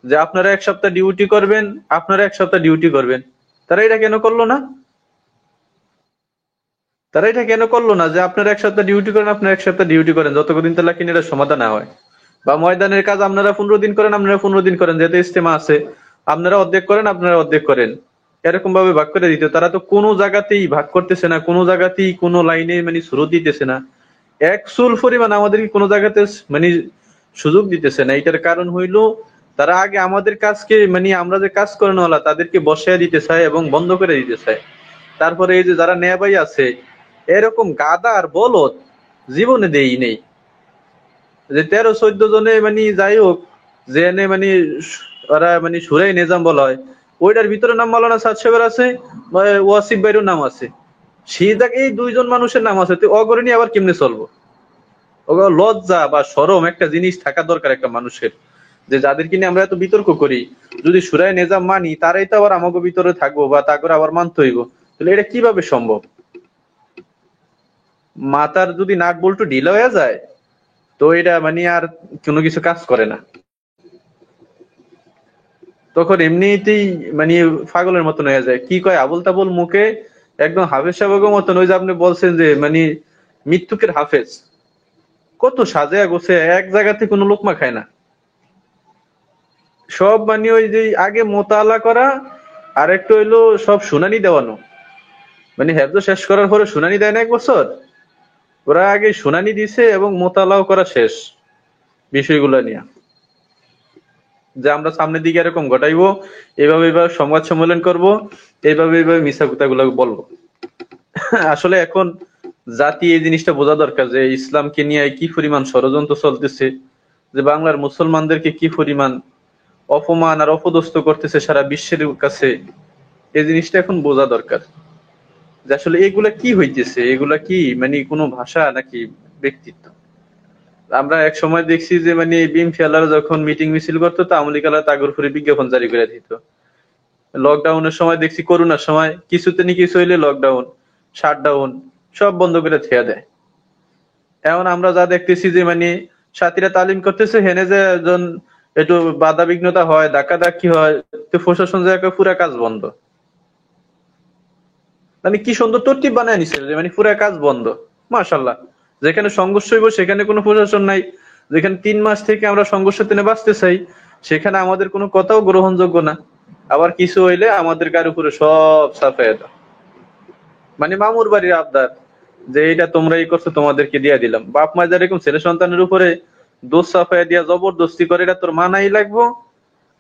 যে আপনারা 1 সপ্তাহ ডিউটি করবেন, আপনারা 1 সপ্তাহ ডিউটি করবেন। তারা এটা কেন করলো না? যে আপনারা 1 সপ্তাহ ডিউটি করেন, আপনারা 1 সপ্তাহ ডিউটি করেন, যতদিন তালা কিনা এটা সমাধান না হয়। বা ময়দানের কাজ আপনারা 15 দিন করেন, আপনারা 15 দিন করেন, যেহেতু ইস্তেমা আছে, আপনারা অর্ধেক করেন, আপনারা অর্ধেক করেন, এরকম ভাবে ভাগ করে দিত। তারা তো কোনো জায়গাতেই ভাগ করতেছে না, কোনো জায়গাতেই কোনো লাইনে মানে সুরত দিতেছে না, এক চুল পরিমাণ আমাদেরকে কোনো জায়গাতে মানে সুযোগ দিতেছে না। এটার কারণ হইল তারা আগে আমাদের কাজকে, মানে আমরা যে কাজ করেন ওলা তাদেরকে বসায় দিতে চায় এবং বন্ধ করে দিতে চায়। তারপরে এই যে যারা নেবাই আছে, এরকম গাদা আর বলদ জীবনে দেই নেই, যে 13-14 জনে মানে যাই হোক, যে মানে ওরা মানে সুরাই নিজাম বলা হয়, ওইটার ভিতরে নাম মাওলানা সাদ সাহেবের আছে, ওয়াসিফ ভাইয়ের নাম আছে, সেই জায়গায় এই 2 জন মানুষের নাম আছে, তো অগরণী আবার কেমনে চলবো? লজ্জা বা শরম একটা জিনিস থাকা দরকার একটা মানুষের, যে যাদেরকে নিয়ে আমরা এত বিতর্ক করি, যদি সুরাই নিজাম মানি, তারাই তো আবার আমাকে ভিতরে থাকবো বা তা করে আবার মানতে হইব, তাহলে এটা কিভাবে সম্ভব? মাথার যদি নাট বল্টু ঢিলা হয়ে যায়, তো এটা মানে আর কোনো কিছু কাজ করে না, তখন এমনিতেই মানে পাগলের মতন হয়ে যায়। কি কয় আবুল তাবুল মুখে, একদম হাফেজ সাহেবের মতন। ওই যে আপনি বলছেন যে মানে মৃত্যুকের হাফেজ, কত সাজা গোছে, এক জায়গাতে কোনো লোকমা খায় না, সব মানে ওই যে আগে মোতালা করা, আর একটা হইলো সব শুনানি দেওয়ানো, মানে হেফজ শেষ করার পরে শুনানি দেয় না 1 বছর, ওরা আগে শুনানি দিছে এবং মোতালাও করা শেষ বিষয়গুলো নিয়ে, যে আমরা সামনের দিকে এরকম ঘটাইবো, এইভাবে সংবাদ সম্মেলন করব, এইভাবে মিথ্যা কথাগুলো বলবো। আসলে এখন জাতি এই জিনিসটা বোঝা দরকার, যে ইসলামকে নিয়ে কি পরিমাণ ষড়যন্ত্র চলতেছে, যে বাংলার মুসলমানদেরকে কি পরিমাণ অপমান আর অপদস্থ করতেছে সারা বিশ্বের কাছে, এই জিনিসটা এখন বোঝা দরকার, যে আসলে এগুলা কি হইতেছে, এগুলা কি মানে কোনো ভাষা নাকি ব্যক্তিত্ব। আমরা এক সময় দেখছি যে মানে বিএম ফেলার যখন মিটিং মিছিল করতো, তো আওয়ামী লীগ তাগর ফুরে বিজ্ঞাপন জারি করে দিত। লকডাউনের সময় দেখছি, করোনার সময় কিছুতে নি কিছু হইলে লকডাউন, শাটডাউন সব বন্ধ করে থেয়া দেয়। এখন আমরা যা দেখতেছি যে মানে সাথীরা তালিম করতেছে, হেনে যে একজন একটু বাধা বিঘ্নতা হয়, ধাক্কাধাক্কি হয়, তো প্রশাসন জায়গায় পুরা কাজ বন্ধ। মানে কি সুন্দর তরতিব বানায় নিছে, যে মানে পুরা কাজ বন্ধ। মাশাআল্লাহ, যেখানে সংঘর্ষ হইব সেখানে কোনো প্রশাসন নাই, যেখানে 3 মাস থেকে আমরা সংঘর্ষ থেকে বাঁচতে চাই, সেখানে আমাদের কোনো কথাও গ্রহণযোগ্য না। আবার কিছু হইলে আমাদের গার উপরে সব চাপাইয়া দাও, মানে মামুর বাড়ির আবদার, যে এটা তোমরা এই করছো, তোমাদেরকে দিয়া দিলাম। বাপ মা যেরকম ছেলে সন্তানের উপরে দোষ চাপাইয়া দিয়া জবরদস্তি করে, এটা তোর মানাই লাগবো,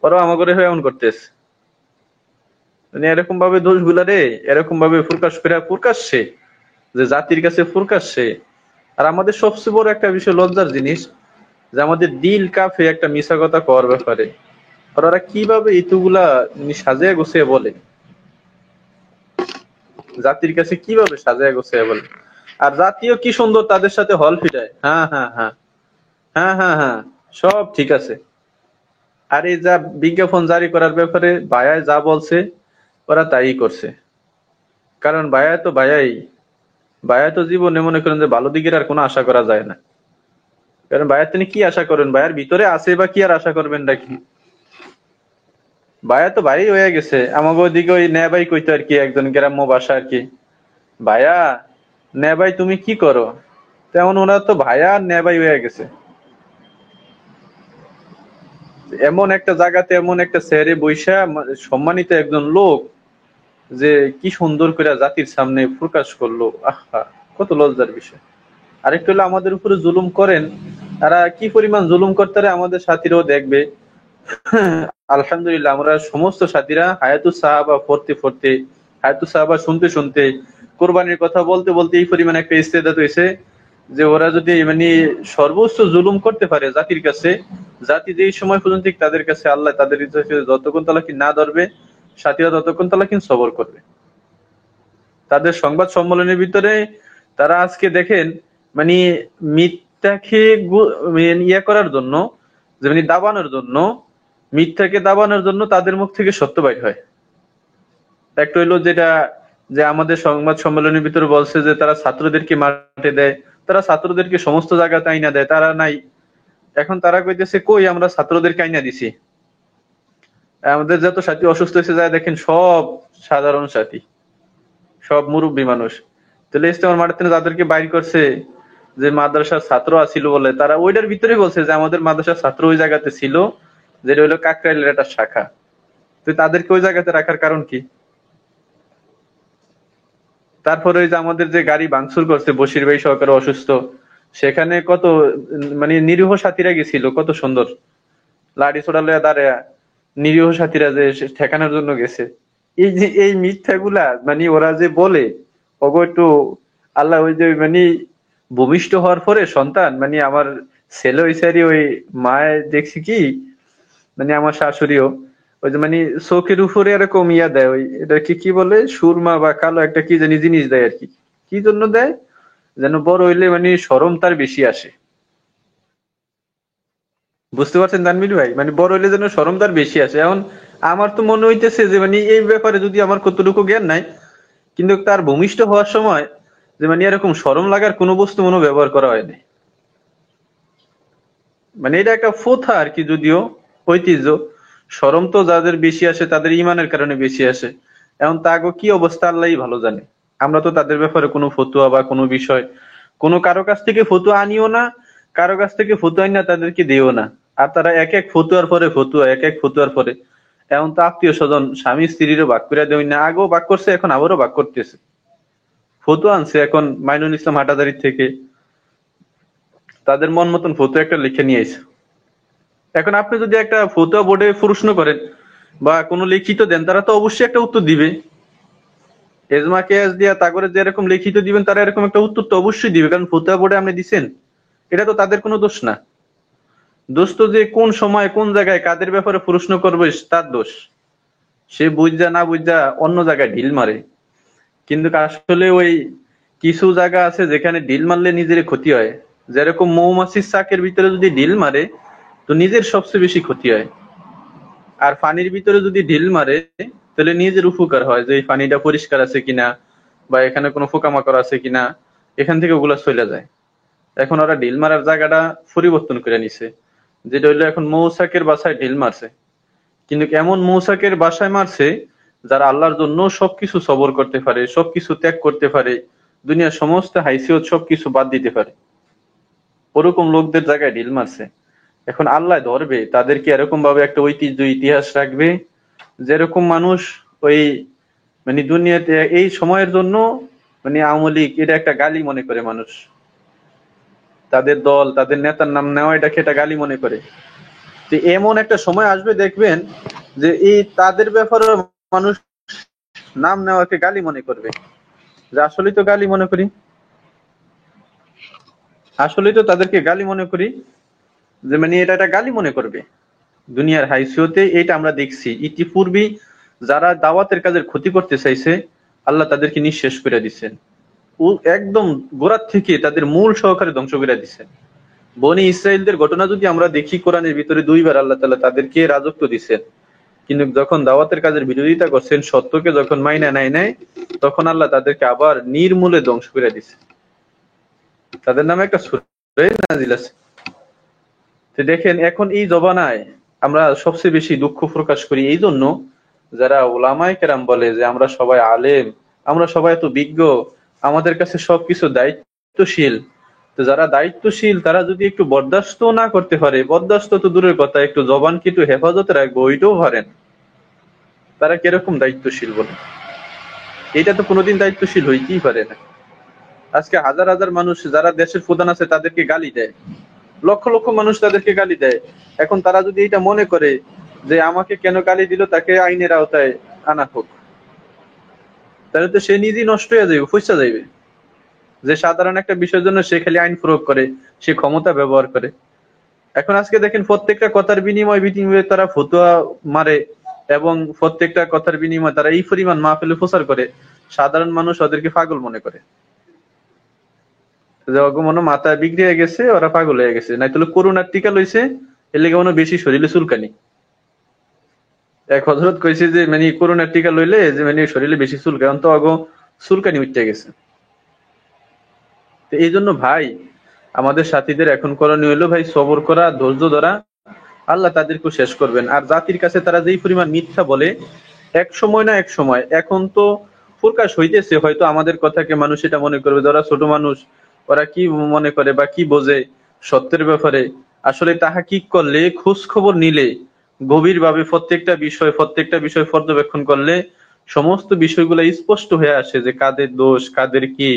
ওরাও আমাকে এমন করতেছে। মানে এরকম ভাবে দোষ গুলা রে এরকম ভাবে প্রকাশ্যে, যে জাতির কাছে প্রকাশ্যে। আর আমাদের সবচেয়ে বড় একটা বিষয়, লজ্জার জিনিস, যে আমাদের দিল কাফে একটা মিশা কথা করার ব্যাপারে, আর ওরা কিভাবে এতগুলা সাজিয়া গোছিয়ে বলে, জাতির কাছে কিভাবে সাজিয়া গোছিয়ে বলে। আর জাতীয় কি সুন্দর তাদের সাথে হল ফিটায়। হ্যাঁ হ্যাঁ হ্যাঁ হ্যাঁ হ্যাঁ হ্যাঁ, সব ঠিক আছে। আর এই যা বিজ্ঞাপন জারি করার ব্যাপারে ভাইয়া যা বলছে ওরা তাই করছে। কারণ ভাইয়া তো জীবনে মনে করেন যে ভালো দিকের আর কোনো আশা করা যায় না। কারণ ভাইয়া তিনি কি আশা করেন, ভাইয়ার ভিতরে আছে বা কি আর আশা করবেন নাকি? ভাইয়া তো ভাই হয়ে গেছে। আমাকে ওইদিকে ওই নে ভাই কইতো আর কি, একজন গ্রাম্য ভাষা আর কি, ভাইয়া নে ভাই তুমি কি করো, তেমন ওরা তো ভাইয়া আর নে ভাই হয়ে গেছে। এমন একটা জায়গাতে এমন একটা শহরে বৈশা সম্মানিত একজন লোক যে কি সুন্দর করে জাতির সামনে প্রকাশ করলো, আহা কত লজ্জার বিষয়। আরেকটু হলো আমাদের উপরে জুলুম করেন, তারা কি পরিমাণ জুলুম করতে আমাদের সাথীরাও দেখবে। আলহামদুলিল্লাহ আমরা সমস্ত সাথীরা হায়াতুস সাহাবা পড়তে হায়াতুস সাহাবা শুনতে কোরবানির কথা বলতে বলতে এই পরিমাণ একটা ইস্তেদাত হয়েছে যে ওরা যদি মানে সর্বোচ্চ জুলুম করতে পারে জাতির কাছে, জাতি যেই সময় পর্যন্ত তাদের কাছে আল্লাহ তাদের যতক্ষণ তালাকি না ধরবে, সাথীরা ততক্ষণ তালাকি সবর করবে। তাদের সংবাদ সম্মেলনের ভিতরে তারা আজকে দেখেন মানে মিথ্যাকে ইয়ে করার জন্য, যেমনি দাবানোর জন্য, মিথ্যাকে দাবানোর জন্য তাদের মুখ থেকে সত্য বাইর হয়। একটা হইলো যেটা যে আমাদের সংবাদ সম্মেলনের ভিতরে বলছে যে তারা ছাত্রদেরকে মাঠে দেয়, তারা ছাত্রদেরকে সমস্ত জায়গাতে আইনা দেয়, তারা নাই। এখন তারা কইতেছে কই আমরা ছাত্রদেরকে আইনা দিছি। আমাদের যত সাথী অসুস্থ হয়েছে যায় দেখেন সব সাধারণ সাথী, সব মুরব্বী মানুষ। তাহলে ইস্তেমার মাঠে যাদেরকে বাইর করছে যে মাদ্রাসার ছাত্র আছিল বলে, তারা ওইটার ভিতরে বলছে যে আমাদের মাদ্রাসার ছাত্র ওই জায়গাতে ছিল, যেটা হইলো কাকরাইলের একটা শাখা। তো তাদেরকে ওই জায়গাতে রাখার কারণ কি? তারপরে ওই যে আমাদের যে গাড়ি ভাঙচুর করছে বশির ভাই সহকারে অসুস্থ, সেখানে কত মানে নিরীহ সাথীরা গেছিল, কত সুন্দর লাঠি ছোড়া লইয়া দাঁড়ায় নিরীহ সাথীরা যে ঠেকানোর জন্য গেছে। এই যে এই মিথ্যাগুলা মানে ওরা যে বলে ওগো একটু আল্লাহ ওই যে মানে ভূমিষ্ঠ হওয়ার পরে সন্তান মানে আমার ছেলে হইছে ওই মায়ের দেখছি কি মানে আমার শাশুড়িও ওই যে মানে চোখের উপরে এরকম ইয়া দেয়, ওই এটা কি বলে সুরমা বা কালো একটা কি জানি জিনিস দেয় আর কি। কি জন্য দেয় যেন বড় হইলে মানে শরম তার বেশি আসে। বুঝতে পারছেন তানভীর ভাই? মানে বড় হইলে যেন শরম তার বেশি আসে। এখন আমার তো মনে হইতেছে যে মানে এই ব্যাপারে যদি আমার কতটুকু জ্ঞান নাই, কিন্তু তার ভূমিষ্ঠ হওয়ার সময় যে মানে এরকম শরম লাগার কোনো বস্তু মনে ব্যবহার করা হয়নি। মানে এটা একটা প্রথা আর কি, যদিও ঐতিহ্য। শরম তো যাদের বেশি আসে তাদের ইমানের কারণে বেশি আসে। এখন তাগো কি অবস্থা আল্লাহই ভালো জানে। আমরা তো তাদের ব্যাপারে কোনো ফতুয়া বা কোনো বিষয় কোনো কারো কাছ থেকে ফতুয়া আনিও না, কারো কাছ থেকে ফতুয়া আনি না তাদেরকে দিও না। আর তারা এক এক ফতুয়ার পরে ফতুয়া, এক এক ফতুয়ার পরে। এখন তো আত্মীয় স্বজন স্বামী স্ত্রীরও ভাগ করে দেওয়া না, আগেও ভাগ করছে এখন আবারও ভাগ করতেছে। ফতুয়া আনছে এখন মাইনুল ইসলাম হাটাদারির থেকে, তাদের মন মতন ফতুয়া একটা লিখে নিয়ে এসে। এখন আপনি যদি একটা ফতুয়া বোর্ডে প্রশ্ন করেন বা কোনো লিখিত দেন, তারা তো অবশ্যই একটা উত্তর দিবে। এজমা কেস দিয়া তাগরে যেরকম লিখিত দিবেন তারা এরকম একটা উত্তর তো অবশ্যই দিবে, কারণ ফতুয়া বোর্ডে আপনি দিচ্ছেন। এটা তো তাদের কোনো দোষ না। দোষ তো যে কোন সময় কোন জায়গায় কাদের ব্যাপারে প্রশ্ন করবে তার দোষ। সে বুঝা না বুঝা অন্য জায়গায় ঢিল মারে। কিন্তু আসলে ওই কিছু জায়গা আছে যেখানে ঢিল মারলে নিজের ক্ষতি হয়। যেরকম মৌমাছির চাকের ভিতরে যদি ঢিল মারে তো নিজের সবচেয়ে বেশি ক্ষতি হয়। আর পানির ভিতরে যদি ঢিল মারে তাহলে নিজের উপকার হয়, যে এই পানিটা পরিষ্কার আছে কিনা বা এখানে কোনো পোকামাকড় আছে কিনা, এখান থেকে ওগুলা চলে যায়। এখন ওরা ঢিল মারার জায়গাটা পরিবর্তন করে নিছে, যেটা হইলো এখন মৌচাকের বাসায় ঢিল মারছে। কিন্তু এমন মৌচাকের বাসায় মারছে যারা আল্লাহর জন্য সবকিছু সবর করতে পারে, সবকিছু ত্যাগ করতে পারে, দুনিয়ার সমস্ত হাইসিয়ত সবকিছু বাদ দিতে পারে, ওরকম লোকদের জায়গায় ঢিল মারছে। এখন আল্লাহ ধরবে তাদেরকে, এরকম ভাবে একটা ঐতিহ্য ইতিহাস রাখবে যেরকম মানুষ ওই মানে দুনিয়াতে এই সময়ের জন্য মানে আওয়ামী লীগ এটা একটা গালি মনে করে মানুষ, তাদের দল তাদের নেতার নাম নেওয়া এটাকে একটা গালি মনে করে। তো এমন একটা সময় আসবে দেখবেন যে এই তাদের ব্যাপারে মানুষ নাম নেওয়াকে গালি মনে করবে, যে আসলেই তো গালি মনে করি, আসলেই তো তাদেরকে গালি মনে করি, যে মানে এটা একটা গালি মনে করবে দুনিয়ার হাইসিয়তে। এটা আমরা দেখছি ইতিপূর্বে যারা দাওয়াতের কাজের ক্ষতি করতে চাইছে আল্লাহ তাদেরকে নিঃশেষ করে দিচ্ছেন। একদম গোড়ার থেকে তাদের মূল সহকারে ধ্বংস করে দিছে। বনি ইসরায়েলদের ঘটনা যদি আমরা দেখি, কোরআনের ভিতরে 2বার আল্লাহ তাআলা তাদেরকে রাজত্ব দিচ্ছেন, কিন্তু যখন দাওয়াতের কাজের বিরোধিতা করছেন, সত্যকে যখন মাইনা নাই, তখন আল্লাহ তাদেরকে আবার নির্মূলে ধ্বংস করে দিছে। তাদের নামে একটা সূরা নাজিল আছে। তো দেখেন, এখন এই জবানায় আমরা সবচেয়ে বেশি দুঃখ প্রকাশ করি এই জন্য, যারা ওলামায়ে কেরাম বলে যে আমরা সবাই আলেম, আমরা সবাই এত বিজ্ঞ, আমাদের কাছে সবকিছু দায়িত্বশীল। তো যারা দায়িত্বশীল তারা যদি একটু বরদাস্ত না করতে পারে, বরদাস্ত তো দূরের কথা, একটু জবানকে একটু হেফাজতে রাখবো ওইটাও পারেন, তারা কিরকম দায়িত্বশীল বলে? এটা তো কোনোদিন দায়িত্বশীল হইতেই পারে না। আজকে হাজার হাজার মানুষ যারা দেশের প্রধান আছে তাদেরকে গালি দেয়, লক্ষ লক্ষ মানুষ তাদেরকে গালি দেয়। এখন তারা যদি এটা মনে করে যে আমাকে কেন গালি দিল, তাকে আইনের আওতায় আনা হোক, তাহলে তো সে নিজেই নষ্ট হয়ে যাবে, ফসা যাইবে। যে সাধারণ একটা বিষয়ের জন্য সে খালি আইন প্রয়োগ করে, সে ক্ষমতা ব্যবহার করে। এখন আজকে দেখেন, প্রত্যেকটা কথার বিনিময়ে তারা ফতোয়া মারে, এবং প্রত্যেকটা কথার বিনিময়ে তারা এই পরিমাণ মাহফিলে প্রচার করে, সাধারণ মানুষ ওদেরকে পাগল মনে করে, যে মনে মাথা বিগড়ে হয়ে গেছে, ওরা পাগল হয়ে গেছে। নাই তাহলে করোনার টিকা লইছে, এর লেগে মনে বেশি শরীরে চুলকানি। এক হযরত কইছে যে মানে করোনার টিকা লইলে যে মানে শরীরে বেশি চুলকায়, তো অগো চুলকানি উঠতে গেছে। তো এই জন্য ভাই, আমাদের সাথীদের এখন করণীয় হলো ভাই সবর করা, ধৈর্য ধরা। আল্লাহ তাদেরকে শেষ করবেন। আর জাতির কাছে তারা যেই পরিমাণ মিথ্যা বলে, এক সময় না এক সময়, এখন তো প্রকাশ হইতেছে, হয়তো আমাদের কথাকে মানুষ এটা মনে করবে, যারা ছোট মানুষ ওরা কি মনে করে বা কি বোঝে সত্যের ব্যাপারে, আসলে তাহা কি করলে, খোঁজ খবর নিলে, গভীরভাবে প্রত্যেকটা বিষয় পর্যবেক্ষণ করলে সমস্ত বিষয়গুলো স্পষ্ট হয়ে আসে, যে কাদের দোষ, কাদের কি,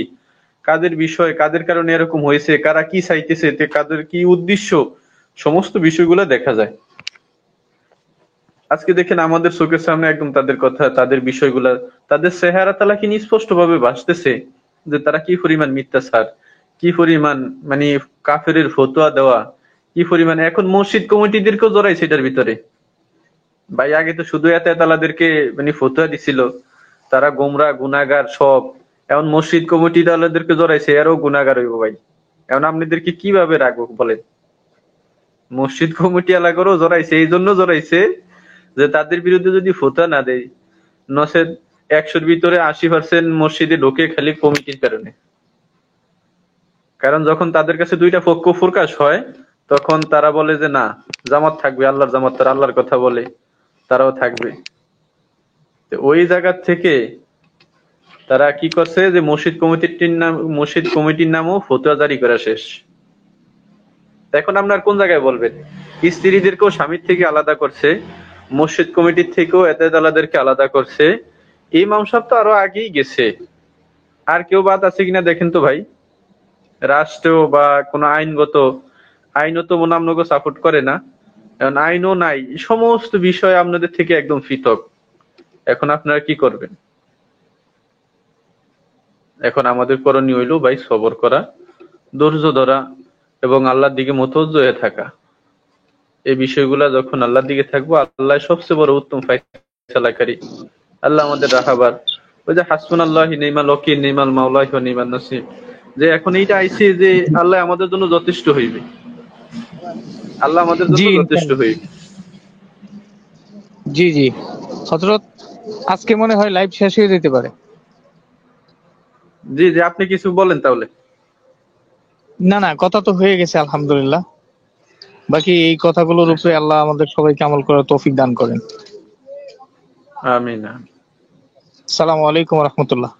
কাদের বিষয়, কাদের কারণে এরকম হয়েছে, কারা কি চাইতেছে, কাদের কি উদ্দেশ্য, সমস্ত বিষয়গুলো দেখা যায়। আজকে দেখেন আমাদের চোখের সামনে একদম তাদের কথা, তাদের বিষয়গুলা, তাদের চেহারা তালা কি স্পষ্ট ভাবে ভাসতেছে, যে তারা কি পরিমাণ মিথ্যাচার, কি পরিমাণ মানে কাফেরের ফতোয়া দেওয়া, কি পরিমাণ। এখন মসজিদ কমিটিদেরকেও জড়াইছে এটার ভিতরে। ভাই আগে তো শুধু এতালাদেরকে মানে ফতোয়া দিছিল, তারা গোমরা গুনাহগার সব। এখন মসজিদ কমিটি দালাদেরকে জড়াইছে, এরও গুনাহগার হইব ভাই। এখন আপনাদেরকে কিভাবে রাখবো বলেন? মসজিদ কমিটি এলাকারও জড়াইছে, এই জন্য জড়াইছে যে তাদের বিরুদ্ধে যদি ফতোয়া না দেয়, নচেত 100-র ভিতরে 80% মসজিদে ঢোকে খালি কমিটির কারণে। কারণ যখন তাদের কাছে দুইটা পক্ষ প্রকাশ হয়, তখন তারা বলে যে না, জামাত থাকবে, আল্লাহর জামাত, তারা আল্লাহর কথা বলে, তারাও থাকবে। ওই জায়গা থেকে তারা কি করছে, যে মসজিদ কমিটির নামও ফতোয়া জারি করা শেষ। এখন আপনার কোন জায়গায় বলবেন? স্ত্রীদেরকেও স্বামীর থেকে আলাদা করছে, মসজিদ কমিটির থেকেও এতেদালাদেরকে আলাদা করছে। ইমাম সাহেব তো আরো আগেই গেছে। আর কেউ বাদ আছে কিনা দেখেন তো ভাই। রাষ্ট্র বা কোনো আইনও তো মনে আপনাকে সাপোর্ট করে না, এখন আইনও নাই, সমস্ত বিষয় আপনাদের থেকে একদম পৃথক। এখন আপনারা কি করবেন? এখন আমাদের করণীয় হইল ভাই সবর করা, ধৈর্য ধরা, এবং আল্লাহর দিকে মুতওয়াজ্জিহ হয়ে থাকা। এই বিষয়গুলা যখন আল্লাহর দিকে থাকবো, আল্লাহ সবচেয়ে বড় উত্তম ফায়সালাকারী, আল্লাহ আমাদের রাহাবার। ওই যে হাসবুনাল্লাহি নি'মাল ওয়াকিল, নি'মাল মাওলা ওয়া নি'মান নাসির, যে এখন এইটা আইছে যে আল্লাহ আমাদের জন্য যথেষ্ট হইবে, আল্লাহ আমাদের জন্য জি যথেষ্ট হইবে। জি জি হযরত, আজকে মনে হয় লাইভ শেষ হয়ে যেতে পারে। জি জি, আপনি কিছু বলেন তাহলে। না না, কথা তো হয়ে গেছে আলহামদুলিল্লাহ। বাকি এই কথাগুলোর উপরে আল্লাহ আমাদের সবাইকে আমল করার তৌফিক দান করেন। আমিন। আসসালামু আলাইকুম ওয়া রাহমাতুল্লাহ।